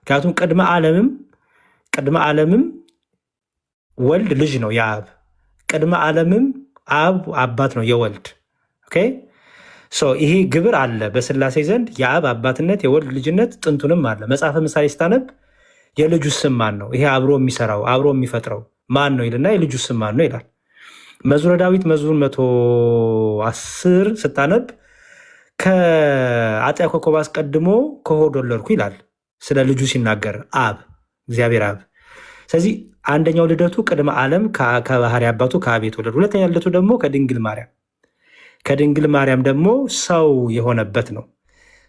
ምክንያቱም ቅድመ ዓለምም ወልድ ልጅ ነው የአብ፣ ቅድመ ዓለምም አብ አባት ነው የወልድ። ይሄ ግብር አለ በስላሴ ዘንድ የአብ አባትነት የወልድ ልጅነት ጥንቱንም አለ። መጽሐፈ ምሳሌ ስታነብ የልጁ ስም ማን ነው? ይሄ አብሮ የሚሰራው አብሮ የሚፈጥረው ማን ነው ይልና የልጁ ስም ማን ነው ይላል። መዝሙረ ዳዊት መዝሙር 110 ስታነብ ከአጥያ ኮከብ አስቀድሞ ከሆድ ወለድኩ ይላል። ስለ ልጁ ሲናገር አብ እግዚአብሔር አብ። ስለዚህ አንደኛው ልደቱ ቅድመ ዓለም ከባህሪ አባቱ ከአብ የተወለደ፣ ሁለተኛ ልደቱ ደግሞ ከድንግል ማርያም፣ ከድንግል ማርያም ደግሞ ሰው የሆነበት ነው።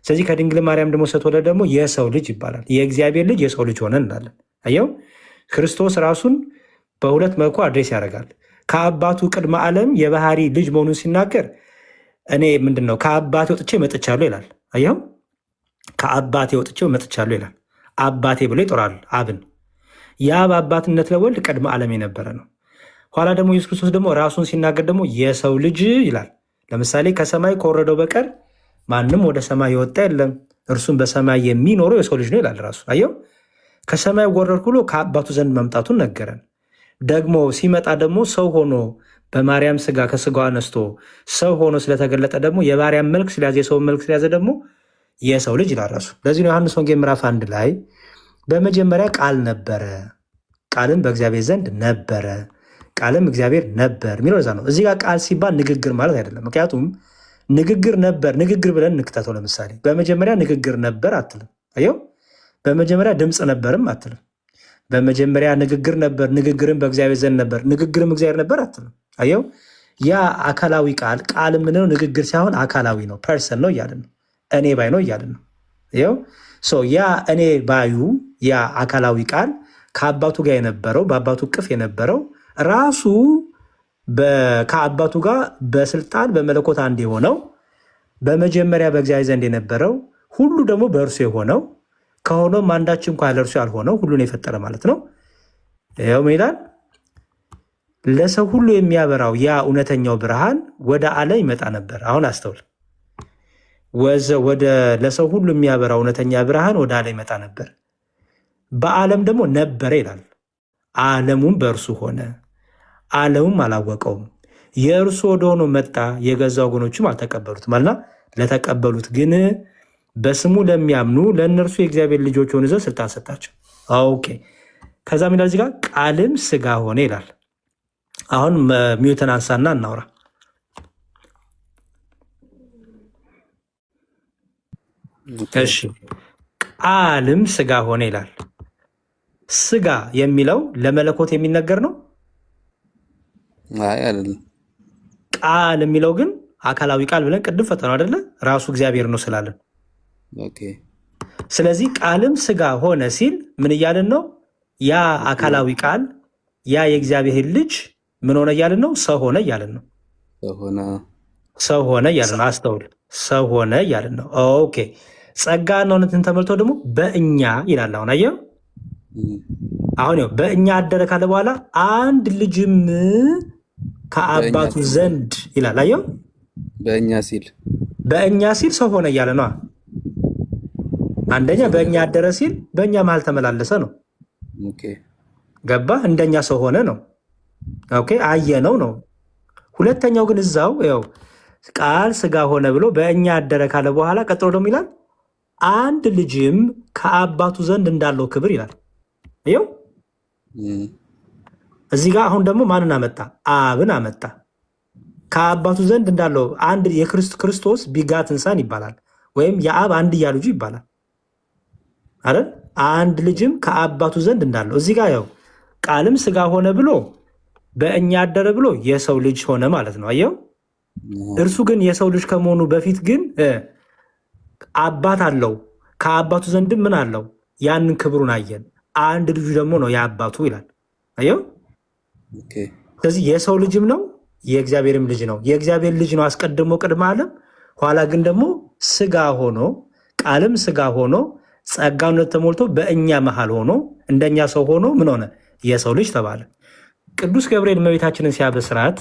ስለዚህ ከድንግል ማርያም ደግሞ ስትወለድ ደግሞ የሰው ልጅ ይባላል። የእግዚአብሔር ልጅ የሰው ልጅ ሆነ እንላለን። አየው ክርስቶስ ራሱን በሁለት መልኩ አድሬስ ያደርጋል። ከአባቱ ቅድመ ዓለም የባህሪ ልጅ መሆኑን ሲናገር እኔ ምንድን ነው ከአባቴ ወጥቼ መጥቻለሁ ይላል። አየው ከአባቴ ወጥቼ መጥቻለሁ ይላል። አባቴ ብሎ ይጠራል አብን። የአብ አባትነት ለወልድ ቅድመ ዓለም የነበረ ነው። ኋላ ደግሞ ኢየሱስ ክርስቶስ ደግሞ ራሱን ሲናገር ደግሞ የሰው ልጅ ይላል። ለምሳሌ ከሰማይ ከወረደው በቀር ማንም ወደ ሰማይ የወጣ የለም፣ እርሱም በሰማይ የሚኖረው የሰው ልጅ ነው ይላል ራሱ። አየው ከሰማይ ወረድኩ ብሎ ከአባቱ ዘንድ መምጣቱን ነገረን። ደግሞ ሲመጣ ደግሞ ሰው ሆኖ በማርያም ስጋ ከስጋዋ አነስቶ ሰው ሆኖ ስለተገለጠ ደግሞ የማርያም መልክ ስለያዘ የሰውን መልክ ስለያዘ ደግሞ የሰው ልጅ ይላል ራሱ። ለዚህ ነው ዮሐንስ ወንጌል ምዕራፍ 1 ላይ በመጀመሪያ ቃል ነበረ፣ ቃልም በእግዚአብሔር ዘንድ ነበረ፣ ቃልም እግዚአብሔር ነበር የሚለው እዛ ነው። እዚህ ጋር ቃል ሲባል ንግግር ማለት አይደለም። ምክንያቱም ንግግር ነበር፣ ንግግር ብለን እንክተተው። ለምሳሌ በመጀመሪያ ንግግር ነበር አትልም። አየው በመጀመሪያ ድምፅ ነበርም አትልም። በመጀመሪያ ንግግር ነበር፣ ንግግርም በእግዚአብሔር ዘንድ ነበር፣ ንግግርም እግዚአብሔር ነበር አትልም። አየው ያ አካላዊ ቃል ቃል የምንለው ንግግር ሳይሆን አካላዊ ነው፣ ፐርሰን ነው እያልን ነው። እኔ ባይ ነው እያልን ነው። አየው ያ እኔ ባዩ ያ አካላዊ ቃል ከአባቱ ጋር የነበረው በአባቱ እቅፍ የነበረው ራሱ ከአባቱ ጋር በስልጣን በመለኮት አንድ የሆነው በመጀመሪያ በእግዚአብሔር ዘንድ የነበረው ሁሉ ደግሞ በእርሱ የሆነው ከሆነም አንዳች እንኳ ያለ እርሱ ያልሆነው ሁሉን የፈጠረ ማለት ነው። ይኸው ይላል ለሰው ሁሉ የሚያበራው ያ እውነተኛው ብርሃን ወደ ዓለም ይመጣ ነበር። አሁን አስተውል። ለሰው ሁሉ የሚያበራው እውነተኛ ብርሃን ወደ ዓለም ይመጣ ነበር፣ በዓለም ደግሞ ነበረ ይላል። ዓለሙም በእርሱ ሆነ፣ ዓለሙም አላወቀውም። የእርሱ ወደ ሆኖ መጣ፣ የገዛ ወገኖችም አልተቀበሉትም አልና ለተቀበሉት ግን በስሙ ለሚያምኑ ለእነርሱ የእግዚአብሔር ልጆች ሆኑ ዘንድ ስልጣን ሰጣቸው። ኦኬ ከዛ ሚላል እዚህ ጋር ቃልም ስጋ ሆነ ይላል። አሁን ሚውተን አንሳና እናውራ። እሺ ቃልም ስጋ ሆነ ይላል። ስጋ የሚለው ለመለኮት የሚነገር ነው? አይ አይደለም። ቃል የሚለው ግን አካላዊ ቃል ብለን ቅድም ፈተነው አይደለ? ራሱ እግዚአብሔር ነው ስላለን። ኦኬ ስለዚህ ቃልም ስጋ ሆነ ሲል ምን እያልን ነው? ያ አካላዊ ቃል ያ የእግዚአብሔር ልጅ ምን ሆነ እያልን ነው? ሰው ሆነ እያልን ነው። ሰው ሆነ እያልን ነው። አስተውል፣ ሰው ሆነ እያልን ነው። ኦኬ ጸጋና እውነትን ተመልቶ ደግሞ በእኛ ይላል። አሁን አየው፣ አሁን ይኸው በእኛ አደረ ካለ በኋላ አንድ ልጅም ከአባቱ ዘንድ ይላል። አየው፣ በእኛ ሲል ሰው ሆነ እያለ ነው። አንደኛ በእኛ አደረ ሲል በእኛ መሀል ተመላለሰ ነው። ገባ? እንደኛ ሰው ሆነ ነው። ኦኬ አየነው ነው። ሁለተኛው ግን እዛው ያው ቃል ስጋ ሆነ ብሎ በእኛ አደረ ካለ በኋላ ቀጥሎ ደግሞ ይላል አንድ ልጅም ከአባቱ ዘንድ እንዳለው ክብር ይላል። ይኸው እዚህ ጋር አሁን ደግሞ ማንን አመጣ? አብን አመጣ። ከአባቱ ዘንድ እንዳለው አንድ የክርስቶስ ቢጋትን ሰን ይባላል፣ ወይም የአብ አንድያ ልጁ ይባላል አይደል? አንድ ልጅም ከአባቱ ዘንድ እንዳለው እዚህ ጋር ያው ቃልም ስጋ ሆነ ብሎ በእኛ አደረ ብሎ የሰው ልጅ ሆነ ማለት ነው። አየው እርሱ ግን የሰው ልጅ ከመሆኑ በፊት ግን አባት አለው፣ ከአባቱ ዘንድም ምን አለው? ያንን ክብሩን አየን። አንድ ልጁ ደግሞ ነው የአባቱ ይላል። አየው ስለዚህ የሰው ልጅም ነው የእግዚአብሔርም ልጅ ነው። የእግዚአብሔር ልጅ ነው አስቀድሞ ቅድመ ዓለም። ኋላ ግን ደግሞ ስጋ ሆኖ ቃልም ስጋ ሆኖ ጸጋነት ተሞልቶ በእኛ መሃል ሆኖ እንደኛ ሰው ሆኖ ምን ሆነ? የሰው ልጅ ተባለ። ቅዱስ ገብርኤል እመቤታችንን ሲያበስራት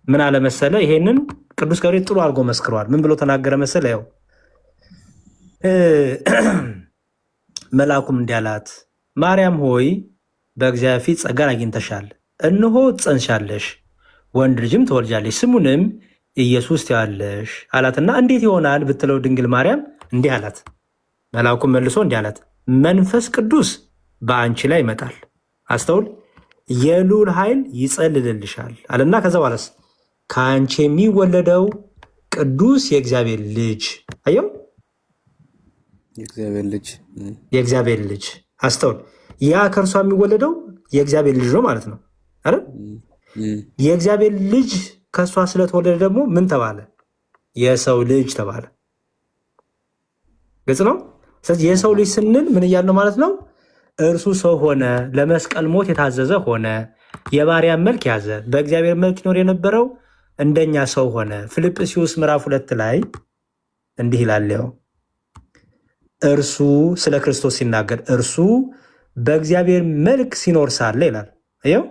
ምን አለ መሰለ? ይሄንን ቅዱስ ገብርኤል ጥሩ አድርጎ መስክሯል። ምን ብሎ ተናገረ መሰለ? ያው መልአኩም እንዲህ አላት፣ ማርያም ሆይ በእግዚአብሔር ፊት ጸጋን አግኝተሻል፣ እነሆ ትጸንሻለሽ፣ ወንድ ልጅም ትወልጃለሽ፣ ስሙንም ኢየሱስ ትይዋለሽ አላትና እንዴት ይሆናል ብትለው ድንግል ማርያም እንዲህ አላት። መልአኩም መልሶ እንዲህ አላት፣ መንፈስ ቅዱስ በአንቺ ላይ ይመጣል። አስተውል። የልዑል ኃይል ይጸልልልሻል አለና ከዛ በኋላስ ከአንቺ የሚወለደው ቅዱስ የእግዚአብሔር ልጅ አየው፣ የእግዚአብሔር ልጅ አስተውል። ያ ከእርሷ የሚወለደው የእግዚአብሔር ልጅ ነው ማለት ነው አይደል? የእግዚአብሔር ልጅ ከእሷ ስለተወለደ ደግሞ ምን ተባለ? የሰው ልጅ ተባለ። ግልጽ ነው። ስለዚህ የሰው ልጅ ስንል ምን እያልነው ማለት ነው? እርሱ ሰው ሆነ፣ ለመስቀል ሞት የታዘዘ ሆነ፣ የባሪያን መልክ ያዘ፣ በእግዚአብሔር መልክ ይኖር የነበረው እንደኛ ሰው ሆነ። ፊልጵስዩስ ምዕራፍ 2 ላይ እንዲህ ይላል። ያው እርሱ ስለ ክርስቶስ ሲናገር እርሱ በእግዚአብሔር መልክ ሲኖር ሳለ ይላል። ይኸው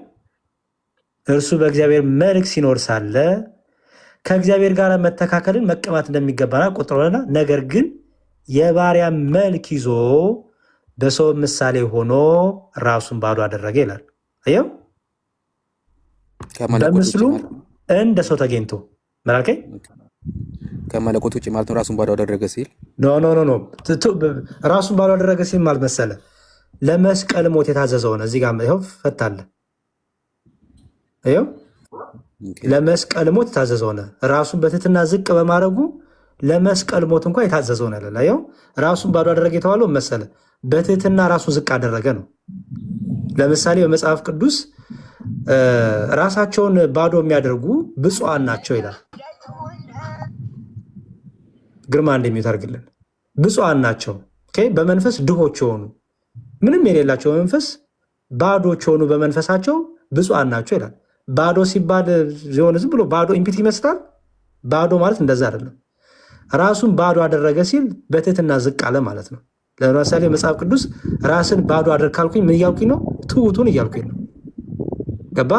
እርሱ በእግዚአብሔር መልክ ሲኖር ሳለ ከእግዚአብሔር ጋር መተካከልን መቀማት እንደሚገባና ቆጥሮና ነገር ግን የባሪያ መልክ ይዞ በሰው ምሳሌ ሆኖ ራሱን ባዶ አደረገ ይላል። አየው በምስሉም እንደ ሰው ተገኝቶ መላልከኝ ከመለኮት ውጭ ማለት ነው። ራሱን ባዶ አደረገ ሲል ኖ ራሱን ባዶ አደረገ ሲል ማለት መሰለ ለመስቀል ሞት የታዘዘ ሆነ። እዚህ ጋር ይኸው ፈታለ። ይኸው ለመስቀል ሞት የታዘዘ ሆነ። ራሱን በትህትና ዝቅ በማድረጉ ለመስቀል ሞት እንኳን የታዘዘ ሆነ። ይኸው ራሱን ባዶ አደረገ የተባለው መሰለ በትህትና ራሱን ዝቅ አደረገ ነው። ለምሳሌ በመጽሐፍ ቅዱስ ራሳቸውን ባዶ የሚያደርጉ ብፁዓን ናቸው ይላል። ግርማ እንደሚታርግልን ብፁዓን ናቸው በመንፈስ ድሆች የሆኑ ምንም የሌላቸው በመንፈስ ባዶች የሆኑ በመንፈሳቸው ብፁዓን ናቸው ይላል። ባዶ ሲባል ሆነ ዝም ብሎ ባዶ ኢምፒቲ ይመስላል። ባዶ ማለት እንደዛ አይደለም። ራሱን ባዶ አደረገ ሲል በትህትና ዝቅ አለ ማለት ነው። ለምሳሌ መጽሐፍ ቅዱስ ራስን ባዶ አድርግ ካልኩኝ ምን እያልኩኝ ነው? ትሁቱን እያልኩኝ ነው። ገባ?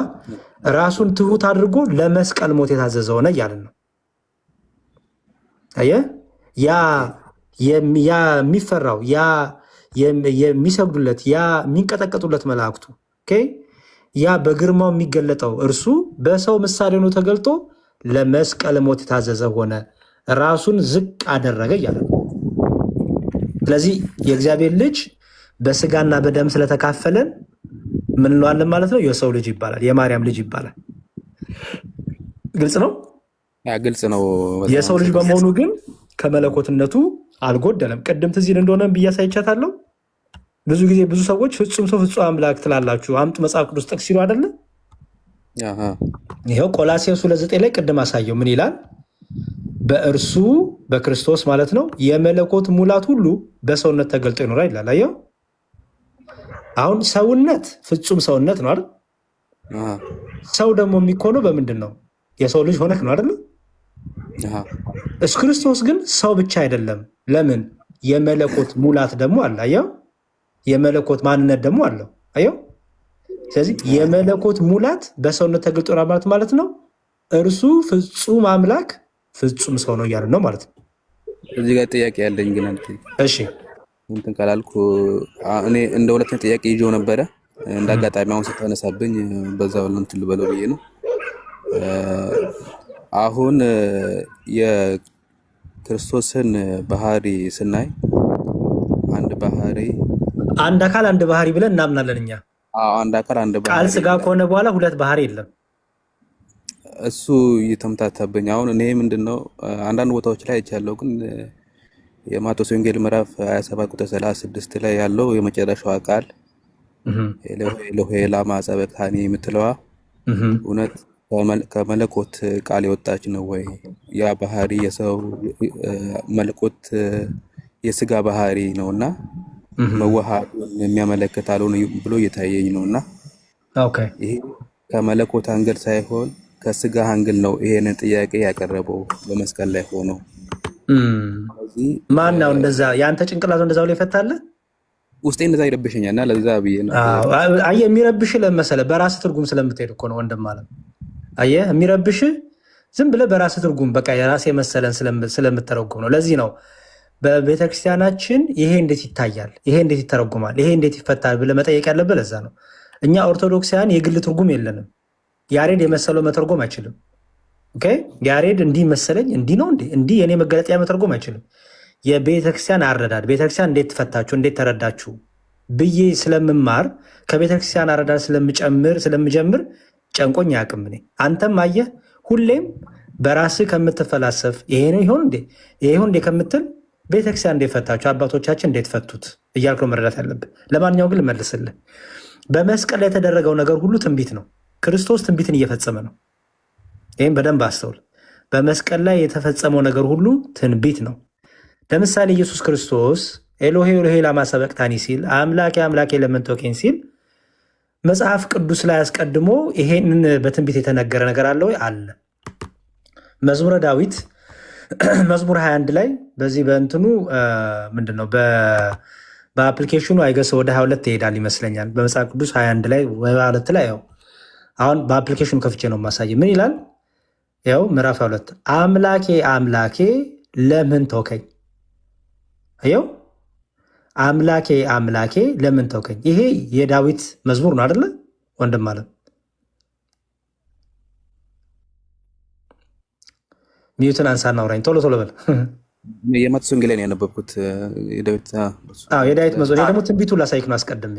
ራሱን ትሁት አድርጎ ለመስቀል ሞት የታዘዘ ሆነ እያልን ነው። አየህ፣ ያ የሚፈራው ያ የሚሰግዱለት ያ የሚንቀጠቀጡለት መላእክቱ ያ በግርማው የሚገለጠው እርሱ በሰው ምሳሌ ሆኖ ተገልጦ ለመስቀል ሞት የታዘዘ ሆነ፣ ራሱን ዝቅ አደረገ እያለ ነው። ስለዚህ የእግዚአብሔር ልጅ በስጋና በደም ስለተካፈለን ምን እንለዋለን ማለት ነው? የሰው ልጅ ይባላል፣ የማርያም ልጅ ይባላል። ግልጽ ነው። ግልጽ ነው። የሰው ልጅ በመሆኑ ግን ከመለኮትነቱ አልጎደለም። ቅድም ትዝ ይል እንደሆነ ብዬ አሳይቻታለሁ። ብዙ ጊዜ ብዙ ሰዎች ፍጹም ሰው ፍጹም አምላክ ትላላችሁ፣ አምጡ መጽሐፍ ቅዱስ ጥቅስ ሲሉ አይደለ? ይኸው ቆላስይስ 2:9 ላይ ቅድም አሳየው። ምን ይላል? በእርሱ በክርስቶስ ማለት ነው የመለኮት ሙላት ሁሉ በሰውነት ተገልጦ ይኖራል ይላል። አየው፣ አሁን ሰውነት ፍጹም ሰውነት ነው አይደል? ሰው ደግሞ የሚኮነው በምንድን ነው? የሰው ልጅ ሆነህ ነው አይደል? ክርስቶስ ግን ሰው ብቻ አይደለም። ለምን? የመለኮት ሙላት ደግሞ አለ። አየው፣ የመለኮት ማንነት ደግሞ አለው። አየው፣ ስለዚህ የመለኮት ሙላት በሰውነት ተገልጦ ማለት ነው እርሱ ፍጹም አምላክ ፍጹም ሰው ነው እያለ ነው ማለት ነው። እዚህ ጋር ጥያቄ ያለኝ ግን አንተ እሺ እንትን ካላልኩ እኔ እንደ ሁለተኛ ጥያቄ ይዤው ነበረ። እንደ አጋጣሚ አሁን ስታነሳብኝ በዛው እንትን ልበለው ብዬ ነው። አሁን የክርስቶስን ባህሪ ስናይ አንድ አካል አንድ ባህሪ ብለን እናምናለን እኛ። አንድ አካል አንድ ባህሪ ቃል ስጋ ከሆነ በኋላ ሁለት ባህሪ የለም። እሱ እየተምታታብኝ አሁን እኔ ምንድነው አንዳንድ ቦታዎች ላይ አይቻለሁ፣ ግን የማቴዎስ ወንጌል ምዕራፍ 27 ቁጥር 36 ላይ ያለው የመጨረሻው ቃል ኤሎሄ ላማ ሰበቅታኒ የምትለዋ እውነት ከመለኮት ቃል የወጣች ነው ወይ? ያ ባህሪ የሰው መለኮት የስጋ ባህሪ ነውና መዋሃዱን የሚያመለክት አልሆነ ብሎ እየታየኝ ነውና ይሄ ከመለኮት አንግል ሳይሆን ከስጋ አንግል ነው ይሄንን ጥያቄ ያቀረበው በመስቀል ላይ ሆኖ። ማን ነው እንደዛ? ያንተ ጭንቅላት እንደዛው ላይ ፈታለ? ውስጤ እንደዛ ይረብሸኛልና ለዛ ብዬ ነው። አየህ፣ የሚረብሽ ለመሰለ በራስ ትርጉም ስለምትሄድ እኮ ነው ወንድም ማለት። አየህ፣ የሚረብሽ ዝም ብለህ በራስ ትርጉም በቃ የራስ የመሰለን ስለምትተረጉም ነው። ለዚህ ነው በቤተክርስቲያናችን ይሄ እንዴት ይታያል፣ ይሄ እንዴት ይተረጉማል፣ ይሄ እንዴት ይፈታል ብለህ መጠየቅ ያለብህ። ለዛ ነው እኛ ኦርቶዶክሳውያን የግል ትርጉም የለንም። ያሬድ የመሰለው መተርጎም አይችልም። ያሬድ እንዲህ መሰለኝ እንዲህ ነው እንዲህ የኔ መገለጫ መተርጎም አይችልም። የቤተክርስቲያን አረዳድ ቤተክርስቲያን እንዴት ትፈታችሁ፣ እንዴት ተረዳችሁ፣ ብዬ ስለምማር ከቤተክርስቲያን አረዳድ ስለምጀምር ጨንቆኝ አያውቅም። እኔ አንተም አየህ ሁሌም በራስህ ከምትፈላሰፍ ይሄ ነው ይሆን እንዴ ከምትል ቤተክርስቲያን እንዴት ፈታችሁ፣ አባቶቻችን እንዴት ፈቱት እያልክ ነው መረዳት ያለብን። ለማንኛውም ግን ልመልስልህ፣ በመስቀል ላይ የተደረገው ነገር ሁሉ ትንቢት ነው። ክርስቶስ ትንቢትን እየፈጸመ ነው። ይህም በደንብ አስተውል። በመስቀል ላይ የተፈጸመው ነገር ሁሉ ትንቢት ነው። ለምሳሌ ኢየሱስ ክርስቶስ ኤሎሄ ኤሎሄ ላማ ሰበቅታኒ ሲል፣ አምላኬ አምላኬ ለምን ተወከኝ ሲል መጽሐፍ ቅዱስ ላይ አስቀድሞ ይሄንን በትንቢት የተነገረ ነገር አለ ወይ? አለ። መዝሙረ ዳዊት መዝሙር 21 ላይ በዚህ በእንትኑ ምንድነው በአፕሊኬሽኑ አይገስ ወደ 22 ይሄዳል ይመስለኛል። በመጽሐፍ ቅዱስ 21 ላይ ወይ 22 ላይ ያው አሁን በአፕሊኬሽኑ ከፍቼ ነው ማሳየ። ምን ይላል? ያው ምዕራፍ 22 አምላኬ አምላኬ ለምን ተውከኝ። አየው አምላኬ አምላኬ ለምን ተውከኝ። ይሄ የዳዊት መዝሙር ነው አይደለ ወንድም ማለት ሚዩትን አንሳና አውራኝ ቶሎ ቶሎ በል። የማቴዎስ ወንጌል ላይ ያነበብኩት የዳዊት መዝሙር ደግሞ ትንቢቱ ላሳይክ ነው አስቀድሜ።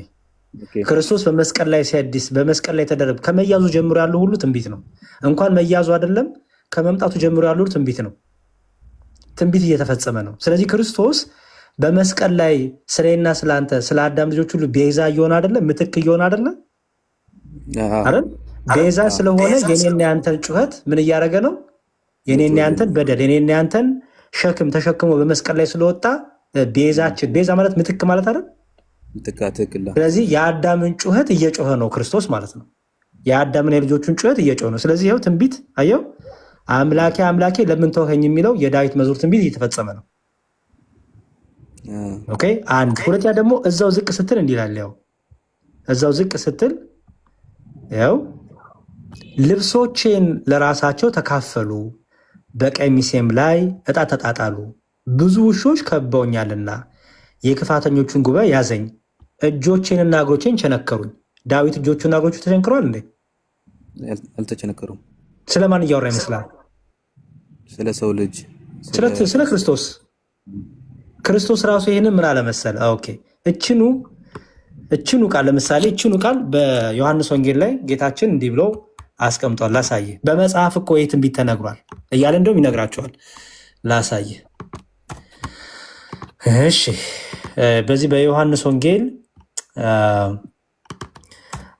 ክርስቶስ በመስቀል ላይ ሲያድስ በመስቀል ላይ ተደረገ ከመያዙ ጀምሮ ያለው ሁሉ ትንቢት ነው። እንኳን መያዙ አይደለም ከመምጣቱ ጀምሮ ያለው ሁሉ ትንቢት ነው። ትንቢት እየተፈጸመ ነው። ስለዚህ ክርስቶስ በመስቀል ላይ ስለና ስለአንተ ስለ አዳም ልጆች ሁሉ ቤዛ እየሆነ አይደለም፣ ምትክ እየሆነ አይደለም አይደል? ቤዛ ስለሆነ የኔና ያንተን ጩኸት ምን እያደረገ ነው? የኔና ያንተን በደል የኔና ያንተን ሸክም ተሸክሞ በመስቀል ላይ ስለወጣ ቤዛችን። ቤዛ ማለት ምትክ ማለት አይደል? ስለዚህ የአዳምን ጩኸት እየጮኸ ነው ክርስቶስ ማለት ነው። የአዳምን የልጆቹን ጩኸት እየጮኸ ነው። ስለዚህ ይኸው ትንቢት አየው። አምላኬ አምላኬ ለምን ተውከኝ የሚለው የዳዊት መዝሙር ትንቢት እየተፈጸመ ነው። ኦኬ አንድ ሁለተኛ ደግሞ እዛው ዝቅ ስትል እንዲህ ይላል። ያው እዛው ዝቅ ስትል ያው ልብሶቼን ለራሳቸው ተካፈሉ፣ በቀሚሴም ላይ ዕጣ ተጣጣሉ፣ ብዙ ውሾች ከበውኛልና የክፋተኞቹን ጉባኤ ያዘኝ፣ እጆቼንና እግሮቼን ቸነከሩኝ። ዳዊት እጆቹና እግሮቹ ተቸንክረዋል እንዴ? አልተቸነከሩም። ስለማን እያወራ ይመስላል? ስለ ሰው ልጅ፣ ስለ ክርስቶስ። ክርስቶስ ራሱ ይህንን ምን አለመሰለ? ኦኬ እችኑ ቃል ለምሳሌ እችኑ ቃል በዮሐንስ ወንጌል ላይ ጌታችን እንዲህ ብሎ አስቀምጧል። ላሳየ በመጽሐፍ እኮ ይህ ትንቢት ተነግሯል እያለ እንደውም ይነግራቸዋል። ላሳየ እሺ በዚህ በዮሐንስ ወንጌል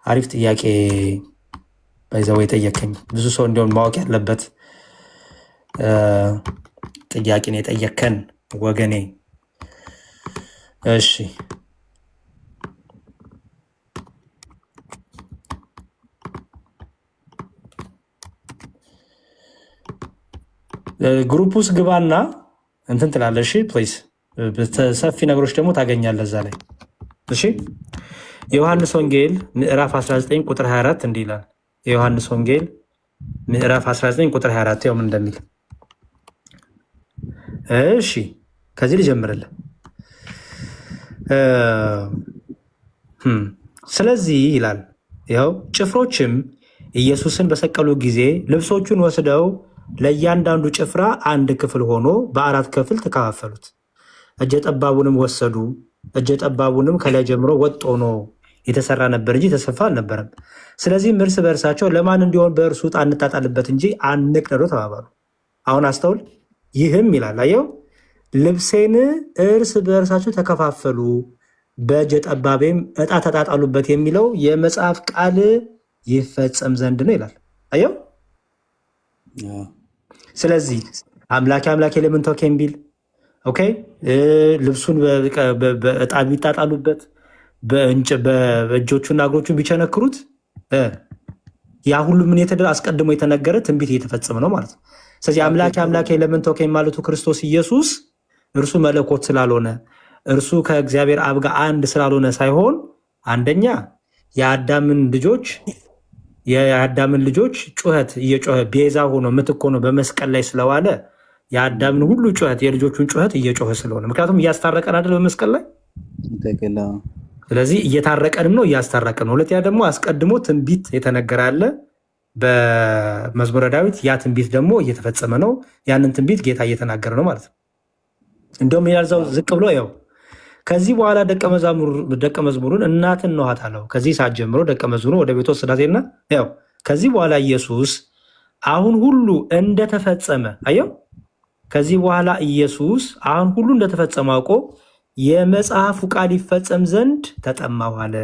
አሪፍ ጥያቄ በዛው የጠየቀኝ ብዙ ሰው እንዲሆን ማወቅ ያለበት ጥያቄን የጠየከን ወገኔ። እሺ ግሩፕ ውስጥ ግባና እንትን ትላለህ። እሺ ፕሊዝ ሰፊ ነገሮች ደግሞ ታገኛለህ እዛ ላይ። እሺ የዮሐንስ ወንጌል ምዕራፍ 19 ቁጥር 24 እንዲህ ይላል። የዮሐንስ ወንጌል ምዕራፍ 19 ቁጥር 24 ያው ምን እንደሚል እሺ ከዚህ ልጀምርልህ። ስለዚህ ይላል ያው ጭፍሮችም ኢየሱስን በሰቀሉ ጊዜ ልብሶቹን ወስደው ለእያንዳንዱ ጭፍራ አንድ ክፍል ሆኖ በ4 ክፍል ተከፋፈሉት። እጀ ጠባቡንም ወሰዱ። እጀ ጠባቡንም ከላይ ጀምሮ ወጥ ሆኖ የተሰራ ነበር እንጂ የተሰፋ አልነበረም። ስለዚህም እርስ በእርሳቸው ለማን እንዲሆን በእርሱ ዕጣ እንጣጣልበት እንጂ አንቅደዶ ተባባሉ። አሁን አስተውል። ይህም ይላል አየው ልብሴን እርስ በእርሳቸው ተከፋፈሉ፣ በእጀ ጠባቤም ዕጣ ተጣጣሉበት የሚለው የመጽሐፍ ቃል ይፈጸም ዘንድ ነው ይላል። አየው ስለዚህ አምላኬ አምላኬ ለምን ተውከኝ ቢል ኦኬ ልብሱን በዕጣ ቢጣጣሉበት በእጆቹና እግሮቹን ቢቸነክሩት ያ ሁሉ ምን አስቀድሞ የተነገረ ትንቢት እየተፈጸመ ነው ማለት ነው። ስለዚህ አምላኬ አምላኬ ለምን ተውከኝ ማለቱ ክርስቶስ ኢየሱስ እርሱ መለኮት ስላልሆነ እርሱ ከእግዚአብሔር አብ ጋር አንድ ስላልሆነ ሳይሆን አንደኛ የአዳምን ልጆች ጩኸት እየጮኸ ቤዛ ሆኖ ምትክ ሆኖ በመስቀል ላይ ስለዋለ የአዳምን ሁሉ ጩኸት የልጆቹን ጩኸት እየጮኸ ስለሆነ ምክንያቱም እያስታረቀን አይደል በመስቀል ላይ። ስለዚህ እየታረቀንም ነው እያስታረቀን ነው። ሁለተኛ ደግሞ አስቀድሞ ትንቢት የተነገረ አለ በመዝሙረ ዳዊት። ያ ትንቢት ደግሞ እየተፈጸመ ነው። ያንን ትንቢት ጌታ እየተናገረ ነው ማለት ነው። እንዲሁም ያልዛው ዝቅ ብሎ ያው ከዚህ በኋላ ደቀ መዝሙሩን እናትን ነኋት አለው። ከዚህ ሰዓት ጀምሮ ደቀ መዝሙሩ ወደ ቤት ወሰዳትና ያው ከዚህ በኋላ ኢየሱስ አሁን ሁሉ እንደተፈጸመ አየው። ከዚህ በኋላ ኢየሱስ አሁን ሁሉ እንደተፈጸመ አውቆ የመጽሐፉ ቃል ይፈጸም ዘንድ ተጠማሁ አለ።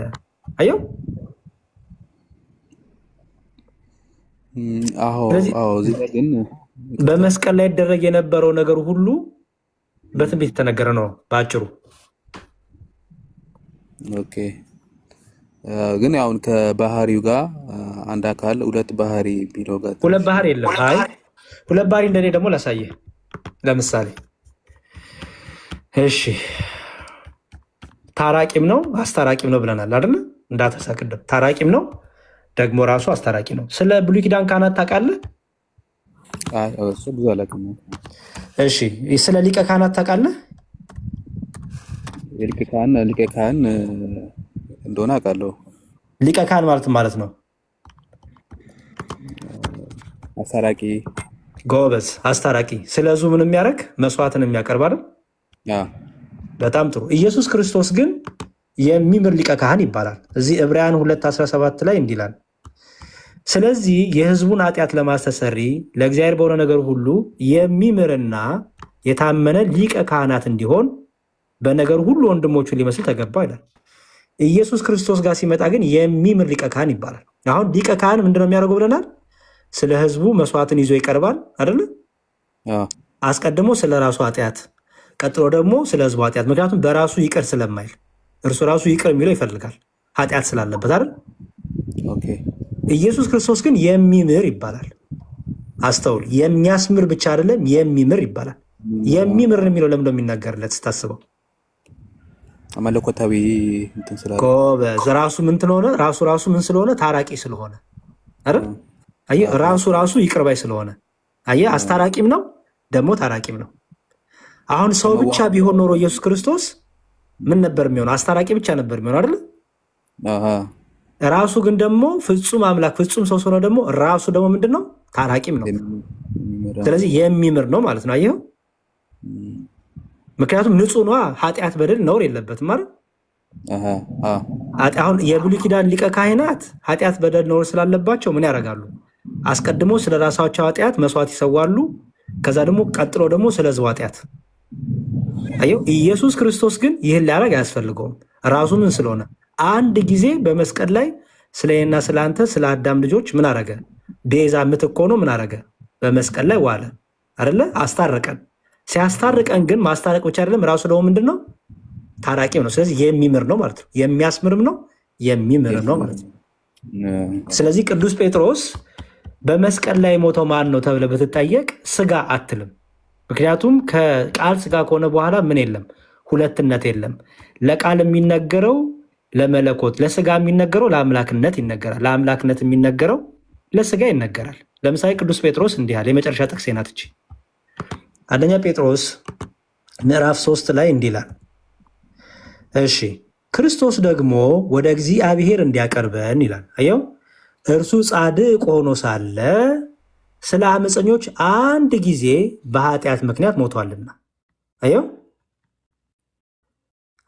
አየው። ግን በመስቀል ላይ ይደረግ የነበረው ነገር ሁሉ በትንቢት የተነገረ ነው በአጭሩ። ኦኬ። ግን አሁን ከባህሪው ጋር አንድ አካል ሁለት ባህሪ ቢለው ጋር ሁለት ባህሪ የለም። አይ ሁለት ባህሪ እንደኔ ደግሞ ላሳየህ። ለምሳሌ እሺ ታራቂም ነው አስታራቂም ነው ብለናል አይደል? እንዳተሳቅደም ታራቂም ነው ደግሞ ራሱ አስታራቂ ነው። ስለ ብሉይ ኪዳን ካህናት ታውቃለህ? አይ እሱ ብዙ አላውቅም። እሺ ስለ ሊቀ ካህናት ታውቃለህ? ሊቀ ካህን እንደሆነ አውቃለሁ። ሊቀ ካህን ማለት ነው አስታራቂ። ጎበዝ፣ አስታራቂ። ስለዚህ ምን የሚያደርግ መስዋዕትን የሚያቀርብ አይደል? በጣም ጥሩ። ኢየሱስ ክርስቶስ ግን የሚምር ሊቀ ካህን ይባላል። እዚህ ዕብራውያን 2:17 ላይ እንዲህ ይላል፣ ስለዚህ የሕዝቡን ኃጢአት ለማስተሰሪ ለእግዚአብሔር በሆነ ነገር ሁሉ የሚምርና የታመነ ሊቀ ካህናት እንዲሆን በነገር ሁሉ ወንድሞቹን ሊመስል ተገባ ይላል። ኢየሱስ ክርስቶስ ጋር ሲመጣ ግን የሚምር ሊቀ ካህን ይባላል። አሁን ሊቀ ካህን ምንድነው የሚያደርገው ብለናል? ስለ ሕዝቡ መስዋዕትን ይዞ ይቀርባል አይደለ? አስቀድሞ ስለ ራሱ ኃጢአት፣ ቀጥሎ ደግሞ ስለ ሕዝቡ ኃጢአት። ምክንያቱም በራሱ ይቅር ስለማይል እርሱ ራሱ ይቅር የሚለው ይፈልጋል ኃጢአት ስላለበት አይደል? ኢየሱስ ክርስቶስ ግን የሚምር ይባላል። አስተውል፣ የሚያስምር ብቻ አይደለም የሚምር ይባላል። የሚምር የሚለው ለምን እንደሚናገርለት ስታስበው መለኮታዊ እንትን ስላለ ጎበዝ፣ ራሱ ምን ስለሆነ ራሱ ምን ስለሆነ ታራቂ ስለሆነ አይደል? አየህ፣ ራሱ ይቅር ባይ ስለሆነ አየህ፣ አስታራቂም ነው ደግሞ ታራቂም ነው። አሁን ሰው ብቻ ቢሆን ኖሮ ኢየሱስ ክርስቶስ ምን ነበር የሚሆነው? አስታራቂ ብቻ ነበር የሚሆነው አይደል? ራሱ ግን ደግሞ ፍጹም አምላክ ፍጹም ሰው ስለሆነ ደግሞ ራሱ ደግሞ ምንድነው? ታራቂም ነው። ስለዚህ የሚምር ነው ማለት ነው። አየኸው? ምክንያቱም ንጹህ ነዋ፣ ኃጢአት በደል ነውር የለበትም ማለት። አሁን የብሉይ ኪዳን ሊቀ ካህናት ኃጢአት በደል ነውር ስላለባቸው ምን ያደርጋሉ? አስቀድሞ ስለ ራሳቸው ኃጢአት መስዋዕት ይሰዋሉ። ከዛ ደግሞ ቀጥሎ ደግሞ ስለ ሕዝቡ ኃጢአት። አየው፣ ኢየሱስ ክርስቶስ ግን ይህን ሊያደርግ አያስፈልገውም። ራሱ ምን ስለሆነ አንድ ጊዜ በመስቀል ላይ ስለኔና ስለ አንተ ስለ አዳም ልጆች ምን አረገ? ቤዛ ምትክ ሆኖ ምን አረገ? በመስቀል ላይ ዋለ አይደለ? አስታረቀን። ሲያስታርቀን ግን ማስታረቅ ብቻ አይደለም፣ ራሱ ደግሞ ምንድነው? ታራቂም ነው። ስለዚህ የሚምር ነው ማለት ነው። የሚያስምርም ነው የሚምር ነው ማለት ነው። ስለዚህ ቅዱስ ጴጥሮስ በመስቀል ላይ ሞተው ማን ነው ተብለ ብትጠየቅ ስጋ አትልም። ምክንያቱም ከቃል ስጋ ከሆነ በኋላ ምን የለም? ሁለትነት የለም። ለቃል የሚነገረው ለመለኮት፣ ለስጋ የሚነገረው ለአምላክነት ይነገራል። ለአምላክነት የሚነገረው ለስጋ ይነገራል። ለምሳሌ ቅዱስ ጴጥሮስ እንዲህ አለ። የመጨረሻ ጥቅስ ናት እቺ። አንደኛ ጴጥሮስ ምዕራፍ 3 ላይ እንዲህ ይላል። እሺ ክርስቶስ ደግሞ ወደ እግዚአብሔር እንዲያቀርበን ይላል። አየው፣ እርሱ ጻድቅ ሆኖ ሳለ ስለ አመፀኞች አንድ ጊዜ በኃጢአት ምክንያት ሞቷልና። አየው፣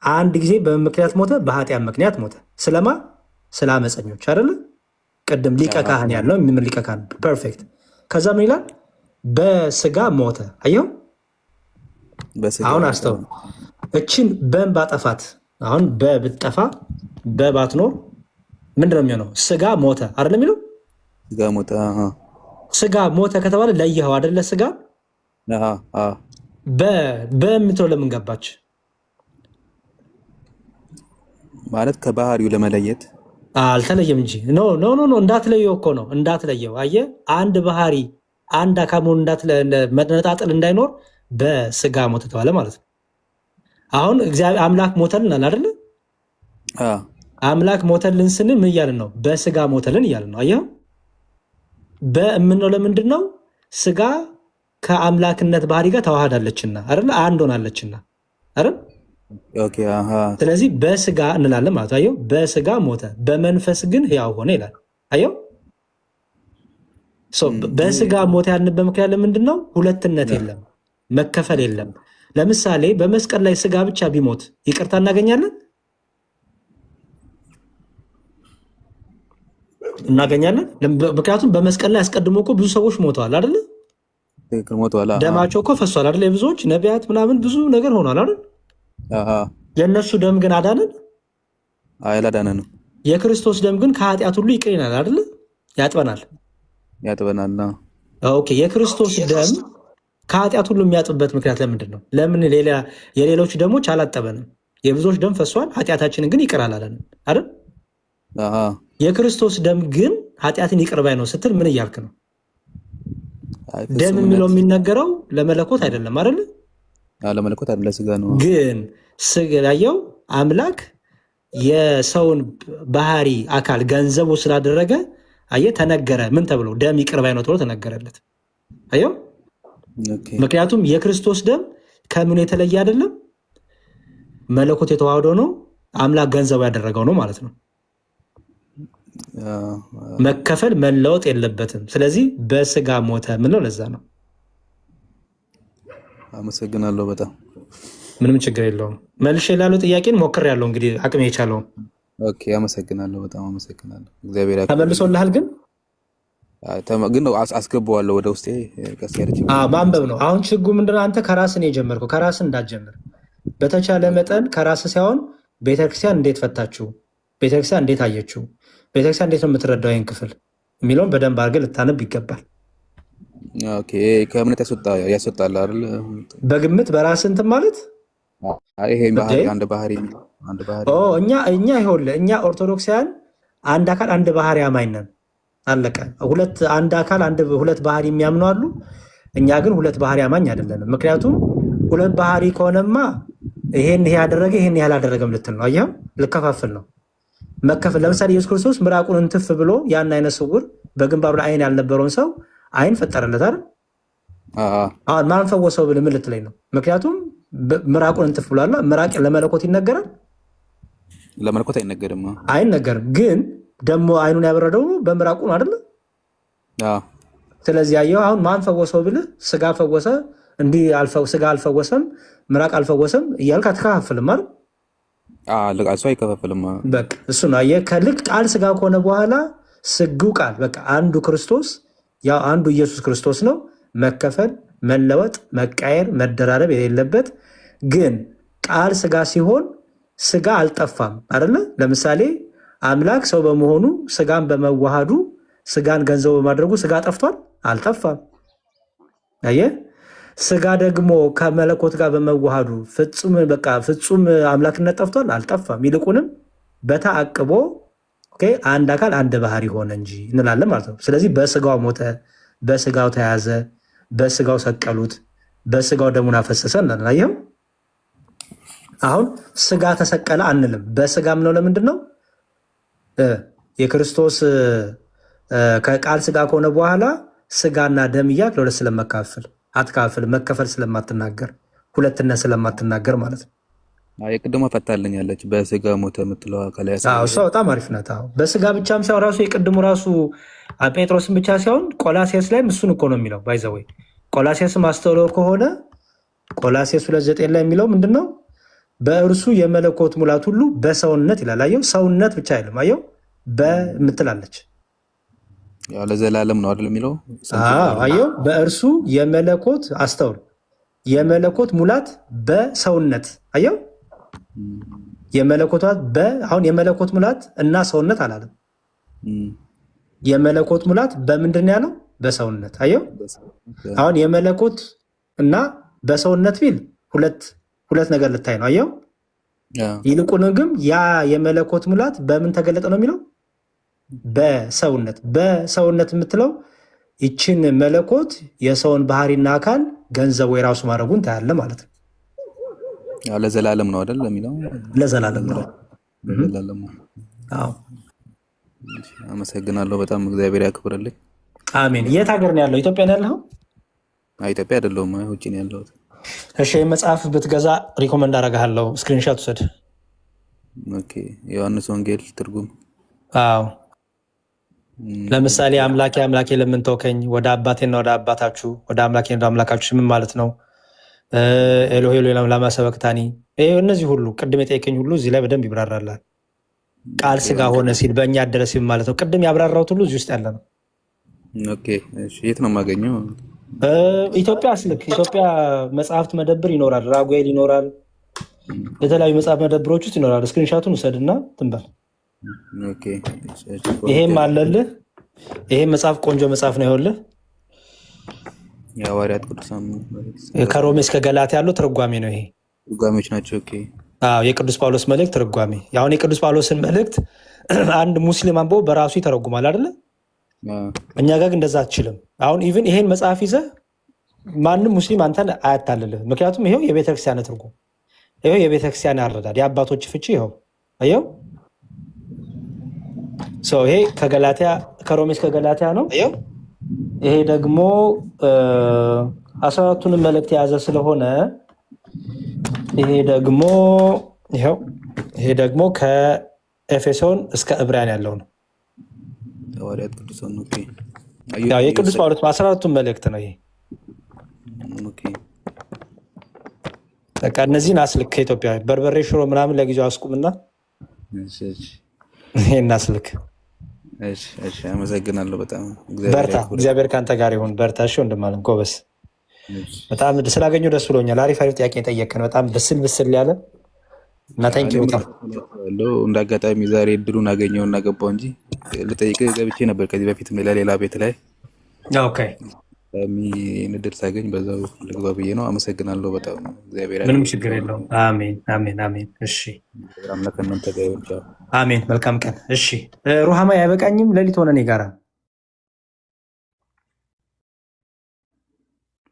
አንድ ጊዜ በምክንያት ሞተ፣ በኃጢአት ምክንያት ሞተ። ስለማ? ስለ አመፀኞች አይደለ? ቅድም ሊቀ ካህን ያለው የሚምር ሊቀ ካህን ፐርፌክት። ከዛ ምን ይላል? በስጋ ሞተ። አየው፣ አሁን አስተውል። እችን በን ባጠፋት፣ አሁን በብትጠፋ በባትኖር ምንድነው የሚሆነው? ስጋ ሞተ አይደለ የሚለው? ስጋ ሞተ። ስጋ ሞተ ከተባለ ለየኸው አይደለ? ስጋ በምትለው ለምን ገባች? ማለት ከባህሪው ለመለየት አልተለየም እንጂ ኖ እንዳትለየው እኮ ነው። እንዳትለየው አየህ፣ አንድ ባህሪ አንድ አካል መሆን መነጣጠል እንዳይኖር በስጋ ሞተ ተባለ ማለት ነው። አሁን እግዚአብሔር አምላክ ሞተልን አይደለ? አምላክ ሞተልን ስንል ምን እያልን ነው? በስጋ ሞተልን እያልን ነው። አየኸው? በእምነው ለምንድን ነው? ስጋ ከአምላክነት ባህሪ ጋር ተዋህዳለችና አይደለ? አንድ ሆናለችና አይደል? ስለዚህ በስጋ እንላለን ማለት አየው። በስጋ ሞተ በመንፈስ ግን ሕያው ሆነ ይላል። አየው፣ በስጋ ሞተ ያልንበት ምክንያት ለምንድን ነው? ሁለትነት የለም፣ መከፈል የለም። ለምሳሌ በመስቀል ላይ ስጋ ብቻ ቢሞት ይቅርታ እናገኛለን እናገኛለን? ምክንያቱም በመስቀል ላይ አስቀድሞ እኮ ብዙ ሰዎች ሞተዋል አይደል? ደማቸው እኮ ፈሷል አይደል? የብዙዎች ነቢያት ምናምን ብዙ ነገር ሆኗል አይደል? የእነሱ ደም ግን አዳነን? አላዳነንም። የክርስቶስ ደም ግን ከኃጢአት ሁሉ ይቅር ይላል አይደል? ያጥበናል። ኦኬ። የክርስቶስ ደም ከኃጢአት ሁሉ የሚያጥብበት ምክንያት ለምንድን ነው? ለምን የሌሎች ደሞች አላጠበንም? የብዙዎች ደም ፈሷል፣ ኃጢአታችንን ግን ይቅር አላለንም አይደል? የክርስቶስ ደም ግን ኃጢአትን ይቅር ባይ ነው ስትል ምን እያልክ ነው? ደም የሚለው የሚነገረው ለመለኮት አይደለም አይደል? ለመለኮት አይደለም፣ ለስጋ ነው። ግን ስጋየው አምላክ የሰውን ባህሪ አካል ገንዘቡ ስላደረገ ተነገረ። ምን ተብሎ? ደም ይቅር ባይ ነው ተብሎ ተነገረለት። አየው። ምክንያቱም የክርስቶስ ደም ከምን የተለየ አይደለም፣ መለኮት የተዋህዶ ነው፣ አምላክ ገንዘቡ ያደረገው ነው ማለት ነው። መከፈል መለወጥ የለበትም። ስለዚህ በስጋ ሞተ ምንለው ለዛ ነው። አመሰግናለሁ በጣም ምንም ችግር የለውም። መልሼ ላለው ጥያቄን ሞክሬያለሁ እንግዲህ አቅሜ የቻለውን። ኦኬ አመሰግናለሁ፣ በጣም አመሰግናለሁ። እግዚአብሔር ተመልሶልሃል ግን አስገባዋለሁ ወደ ውስጤ ቀስ ያለች ማንበብ ነው። አሁን ችግሩ ምንድነው? አንተ ከራስን የጀመርከው ከራስን እንዳትጀምር በተቻለ መጠን ከራስ ሳይሆን ቤተክርስቲያን እንዴት ፈታችሁ፣ ቤተክርስቲያን እንዴት አየችው፣ ቤተክርስቲያን እንዴት ነው የምትረዳው ይህን ክፍል የሚለውን በደንብ አድርገህ ልታነብ ይገባል። ከእምነት ያስወጣል አይደል? በግምት በራስህ እንትን ማለት እኛ ኦርቶዶክሳውያን አንድ አካል አንድ ባህሪ አማኝ ነን። አለቀ። አንድ አካል ሁለት ባህሪ የሚያምኑ አሉ። እኛ ግን ሁለት ባህሪ አማኝ አይደለንም። ምክንያቱም ሁለት ባህሪ ከሆነማ ይሄን ይሄ ያደረገ ይሄን ያላደረገም ልትል ነው። አየኸው፣ ልከፋፍል ነው መከፈል። ለምሳሌ ኢየሱስ ክርስቶስ ምራቁን እንትፍ ብሎ ያን አይነ ስውር በግንባሩ ላይ አይን ያልነበረውን ሰው አይን ፈጠረለት አይደል? አሁን ማን ፈወሰው ብለህ ምን ልትለኝ ነው? ምክንያቱም ምራቁን እንትፍ ብሏል። ምራቅ ለመለኮት ይነገራል? ለመለኮት አይነገርም፣ አይነገርም። ግን ደግሞ አይኑን ያበረደው በምራቁ ነው አይደል? ስለዚህ ያየው አሁን ማን ፈወሰው ብለህ ስጋ ፈወሰ እንዲህ ስጋ አልፈወሰም ምራቅ አልፈወሰም እያልክ አትከፋፍልም አይደል? እሱ አይከፋፍልም። በቃ እሱ ነው። አየህ፣ ከልክ ቃል ስጋ ከሆነ በኋላ ስግው ቃል በቃ አንዱ ክርስቶስ ያው አንዱ ኢየሱስ ክርስቶስ ነው። መከፈል፣ መለወጥ፣ መቃየር፣ መደራረብ የሌለበት ግን ቃል ስጋ ሲሆን ስጋ አልጠፋም አይደለ? ለምሳሌ አምላክ ሰው በመሆኑ ስጋን በመዋሃዱ ስጋን ገንዘቡ በማድረጉ ስጋ ጠፍቷል? አልጠፋም። አየህ፣ ስጋ ደግሞ ከመለኮት ጋር በመዋሃዱ ፍጹም አምላክነት ጠፍቷል? አልጠፋም። ይልቁንም በተአቅቦ አንድ አካል አንድ ባህሪ ሆነ እንጂ እንላለን ማለት ነው። ስለዚህ በስጋው ሞተ፣ በስጋው ተያዘ፣ በስጋው ሰቀሉት፣ በስጋው ደሙን አፈሰሰ እንላለን። አየኸው፣ አሁን ስጋ ተሰቀለ አንልም። በስጋ ምነው ለምንድን ነው? የክርስቶስ ከቃል ስጋ ከሆነ በኋላ ስጋና ደም እያልክ ለሁለት ስለመካፈል አትካፍል፣ መከፈል ስለማትናገር ሁለትነት ስለማትናገር ማለት ነው። የቅድሞ ፈታልኛለች በስጋ ሞተ የምትለው ከላይ እሷ በጣም አሪፍ ናት። በስጋ ብቻም ሳይሆን ራሱ የቅድሙ ራሱ ጴጥሮስን ብቻ ሳይሆን ቆላሴስ ላይም እሱን እኮ ነው የሚለው። ባይዘወይ ቆላሴስም አስተውሎ ከሆነ ቆላሴስ 2:9 ላይ የሚለው ምንድን ነው? በእርሱ የመለኮት ሙላት ሁሉ በሰውነት ይላል። አየው፣ ሰውነት ብቻ አይልም። አየው፣ በምትላለች ለዘላለም ነው አይደል የሚለው። አየው፣ በእርሱ የመለኮት አስተውል፣ የመለኮት ሙላት በሰውነት አየው፣ አሁን የመለኮት ሙላት እና ሰውነት አላለም። የመለኮት ሙላት በምንድን ያለው? በሰውነት አየው። አሁን የመለኮት እና በሰውነት ቢል ሁለት ነገር ልታይ ነው። አየው፣ ይልቁንም ግን ያ የመለኮት ሙላት በምን ተገለጠ ነው የሚለው? በሰውነት የምትለው ይችን መለኮት የሰውን ባህሪና አካል ገንዘቡ የራሱ ማድረጉን ታያለ ማለት ነው። ለዘላለም ነው አይደል የሚለው? ለዘላለም ነው። አመሰግናለሁ በጣም እግዚአብሔር ያክብርልኝ። አሜን። የት ሀገር ነው ያለው? ኢትዮጵያ ነው ያለው? ኢትዮጵያ አይደለሁም፣ ውጭ ነው ያለሁት። እሺ፣ መጽሐፍ ብትገዛ ሪኮመንድ አደርግሃለሁ። ስክሪንሾት ውሰድ። ዮሐንስ ወንጌል ትርጉም። አዎ፣ ለምሳሌ አምላኬ ለምን ተውከኝ፣ ወደ አባቴና ወደ አባታችሁ፣ ወደ አምላኬና ወደ አምላካችሁ ምን ማለት ነው? ኤሎሄ ላማ ሰበክታኒ፣ እነዚህ ሁሉ ቅድም የጠየቀኝ ሁሉ እዚህ ላይ በደንብ ይብራራላል። ቃል ስጋ ሆነ ሲል በእኛ አደረ ሲል ማለት ነው። ቅድም ያብራራሁት ሁሉ እዚህ ውስጥ ያለ ነው። የት ነው የማገኘው? ኢትዮጵያ አስልክ ኢትዮጵያ መጽሐፍት መደብር ይኖራል፣ ራጉኤል ይኖራል፣ የተለያዩ መጽሐፍ መደብሮች ውስጥ ይኖራል። ስክሪንሻቱን ውሰድና ትንበል። ይሄም አለልህ። ይሄም መጽሐፍ ቆንጆ መጽሐፍ ነው። ይኸውልህ የሐዋርያት ቅዱሳን ከሮሜ እስከ ገላትያ ያለው ትርጓሜ ነው። ይሄ ትርጓሜዎች ናቸው። የቅዱስ ጳውሎስ መልእክት ትርጓሜ። አሁን የቅዱስ ጳውሎስን መልእክት አንድ ሙስሊም አንብቦ በራሱ ይተረጉማል አይደለ? እኛ ጋር ግን እንደዛ አትችልም። አሁን ኢቭን ይሄን መጽሐፍ ይዘህ ማንም ሙስሊም አንተን አያታልልህ። ምክንያቱም ይሄው የቤተክርስቲያን ትርጉም፣ ይሄው የቤተክርስቲያን ያረዳድ፣ የአባቶች ፍቺ ይኸው ይኸው። ይሄ ከገላትያ ከሮሜ እስከ ገላትያ ነው። ይሄ ደግሞ 14ቱንም መልእክት የያዘ ስለሆነ ይሄ ደግሞ ከኤፌሶን እስከ ዕብራውያን ያለው ነው። የቅዱስ ጳውሎስ 14ቱን መልእክት ነው ይሄ። በቃ እነዚህን አስልክ። ከኢትዮጵያ በርበሬ ሽሮ ምናምን ለጊዜው አስቁምና ይሄን አስልክ። አመሰግናለሁ በጣም። በርታ፣ እግዚአብሔር ከአንተ ጋር ይሁን። በርታ። እሺ ወንድማለም ጎበስ። በጣም ስላገኘሁ ደስ ብሎኛል። አሪፍ ጥያቄ የጠየቅን በጣም ብስል ያለ እና ታንኪ በጣም እንደ አጋጣሚ ዛሬ እድሉን አገኘው እና ገባው እንጂ ልጠይቅህ ገብቼ ነበር ከዚህ በፊት ሌላ ቤት ላይ። እድል ሳገኝ በዛው ልግባ ብዬ ነው። አመሰግናለሁ በጣም እግዚአብሔር። ምንም ችግር የለውም። አሜን አሜን አሜን። እሺ አሜን። መልካም ቀን። እሺ ሩሃማ አይበቃኝም። ሌሊት ሆነ እኔ ጋራ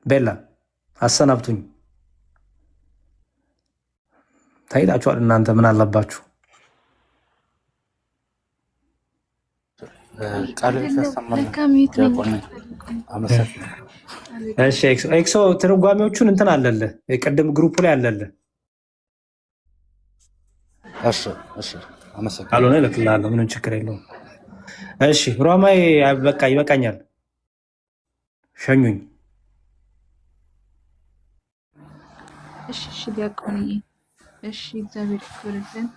ቤላ አሰናብቱኝ። ታይታችኋል እናንተ ምን አለባችሁ? ኤክሶ ትርጓሜዎቹን እንትን አለልህ፣ ቅድም ግሩፕ ላይ አለልህ። ካልሆነ እልክልሃለሁ። ምንም ችግር የለውም። እሺ ሩሃማዬ በቃ ይበቃኛል። ሸኙኝ። እሺ ዲያቆንዬ፣ እሺ እግዚአብሔር ይክብርልን።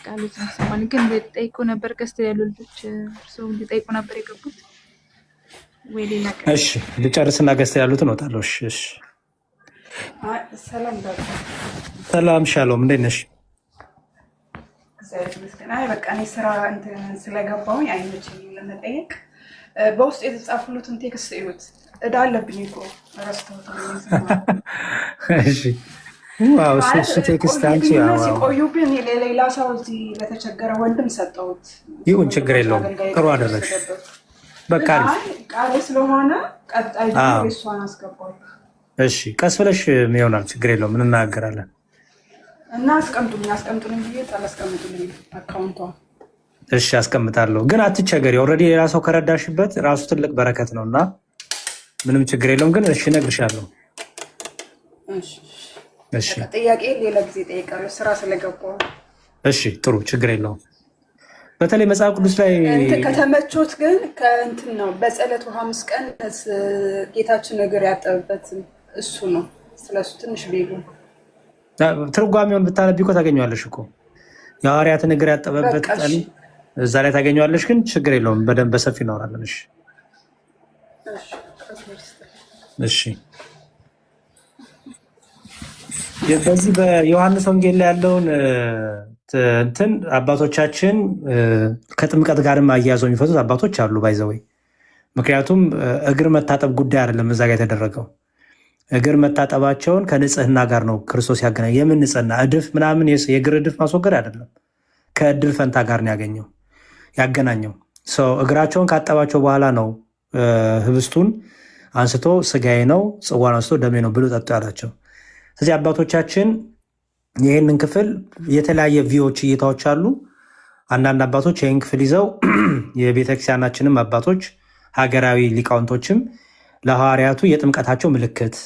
ቃሉት ሰማን። ግን ጠይቆ ነበር ገስት ያሉ ልጆች እርስዎ ሊጠይቁ ነበር የገቡት ወይ ሌላ ቀን? እሺ ልጨርስና ገስት ያሉትን እወጣለሁ። እሺ ሰላም ሻሎም፣ እንዴት ነሽ? በቃ እኔ ስራ ስለገባሁኝ አይመችኝም ለመጠየቅ። በውስጥ የተጻፉሉትን ቴክስት እዩት። እዳ አለብኝ እኮ ረስተውት። እሺ እሱ ቴክስት አንቺ ሲቆዩብን ለሌላ ሰው እዚህ ለተቸገረ ወንድም ሰጠሁት። ይሁን ችግር የለውም። ጥሩ አደረግሽ። በቃ ቃሌ ስለሆነ ቀጣይ እሷን አስገባሁ። እሺ ቀስ ብለሽ ይሆናል። ችግር የለውም። እንናገራለን እና አስቀምጡልኝ ብዬ አላስቀምጡልኝ አካውንቷ። እሺ አስቀምጣለሁ፣ ግን አትቸገሪ። ኦልሬዲ ሌላ ሰው ከረዳሽበት ራሱ ትልቅ በረከት ነው እና ምንም ችግር የለውም። ግን እሺ እነግርሻለሁ። እሺ ጥያቄ ሌላ ጊዜ ጠይቃለሁ ስራ ስለገባሁ። እሺ ጥሩ ችግር የለውም። በተለይ መጽሐፍ ቅዱስ ላይ ከተመቾት ግን ከእንትን ነው በጸሎት 5 ቀን ጌታችን እግር ያጠበበት እሱ ነው። ስለሱ ትንሽ ቢሉ ትርጓሜውን ብታነቢ እኮ ታገኘዋለሽ እኮ የሐዋርያትን እግር ያጠበበት ቀን እዛ ላይ ታገኘዋለሽ። ግን ችግር የለውም። በደንብ በሰፊ እናወራለን። እሺ በዚህ በዮሐንስ ወንጌል ላይ ያለውን እንትን አባቶቻችን ከጥምቀት ጋርም አያይዘው የሚፈቱት አባቶች አሉ ባይዘወይ። ምክንያቱም እግር መታጠብ ጉዳይ አይደለም እዛ ጋር የተደረገው። እግር መታጠባቸውን ከንጽህና ጋር ነው ክርስቶስ ያገናኘ። የምን ንጽህና? እድፍ ምናምን የእግር እድፍ ማስወገድ አይደለም፣ ከእድል ፈንታ ጋር ነው ያገናኘው። እግራቸውን ካጠባቸው በኋላ ነው ህብስቱን አንስቶ ስጋዬ ነው ጽዋን አንስቶ ደሜ ነው ብሎ ጠጡ ያላቸው። ስለዚህ አባቶቻችን ይህንን ክፍል የተለያየ ቪዎች እይታዎች አሉ። አንዳንድ አባቶች ይህን ክፍል ይዘው የቤተክርስቲያናችንም አባቶች ሀገራዊ ሊቃውንቶችም ለሐዋርያቱ የጥምቀታቸው ምልክት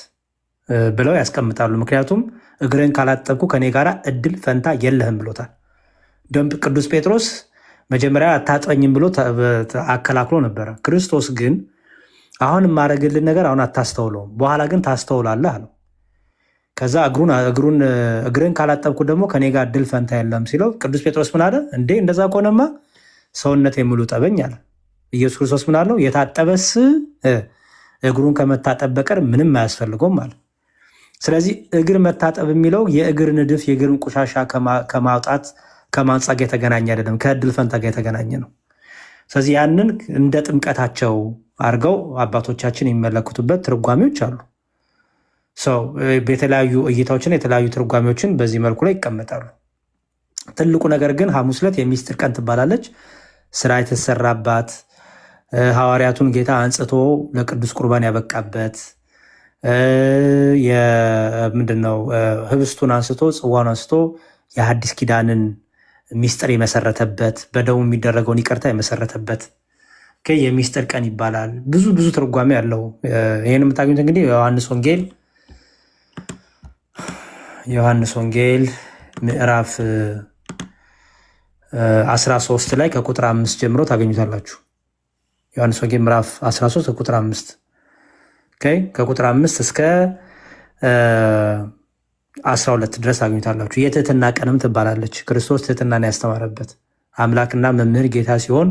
ብለው ያስቀምጣሉ። ምክንያቱም እግርን ካላጠብኩ ከኔ ጋር እድል ፈንታ የለህም ብሎታል። ደንብ ቅዱስ ጴጥሮስ መጀመሪያ አታጥበኝም ብሎ አከላክሎ ነበረ። ክርስቶስ ግን አሁን የማደርግልን ነገር አሁን አታስተውለውም፣ በኋላ ግን ታስተውላለህ አለው። ከዛ እግርን ካላጠብኩ ደግሞ ከኔ ጋር እድል ፈንታ የለም ሲለው ቅዱስ ጴጥሮስ ምን አለ? እንዴ እንደዛ ከሆነማ ሰውነት ሙሉ ጠበኝ አለ። ኢየሱስ ክርስቶስ ምን አለው? የታጠበስ እግሩን ከመታጠብ በቀር ምንም አያስፈልገውም አለ። ስለዚህ እግር መታጠብ የሚለው የእግር ንድፍ የእግርን ቆሻሻ ከማውጣት ከማንጻት ጋር የተገናኘ አይደለም፣ ከእድል ፈንታ ጋር የተገናኘ ነው። ስለዚህ ያንን እንደ ጥምቀታቸው አድርገው አባቶቻችን የሚመለከቱበት ትርጓሜዎች አሉ። የተለያዩ እይታዎችን የተለያዩ ትርጓሜዎችን በዚህ መልኩ ላይ ይቀመጣሉ። ትልቁ ነገር ግን ሐሙስ ዕለት የሚስጥር ቀን ትባላለች። ስራ የተሰራባት ሐዋርያቱን ጌታ አንጽቶ ለቅዱስ ቁርባን ያበቃበት ምንድነው ህብስቱን አንስቶ ጽዋን አንስቶ የሐዲስ ኪዳንን ሚስጥር የመሰረተበት በደሙ የሚደረገውን ይቅርታ የመሰረተበት የሚስጥር ቀን ይባላል። ብዙ ብዙ ትርጓሜ ያለው ይህን የምታገኙት እንግዲህ ዮሐንስ ወንጌል ምዕራፍ 13 ላይ ከቁጥር 5 ጀምሮ ታገኙታላችሁ። ዮሐንስ ወንጌል ምዕራፍ 13 ከቁጥር 5 ከቁጥር 5 እስከ 12 ድረስ ታገኙታላችሁ። የትህትና ቀንም ትባላለች። ክርስቶስ ትህትናን ያስተማረበት አምላክና መምህር ጌታ ሲሆን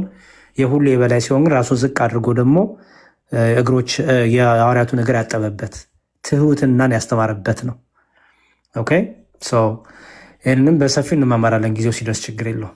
የሁሉ የበላይ ሲሆን ግን ራሱን ዝቅ አድርጎ ደግሞ የሐዋርያቱን እግር ያጠበበት ትሁትናን ያስተማረበት ነው። ይህንንም በሰፊው እንማማራለን ጊዜው ሲደርስ፣ ችግር የለውም።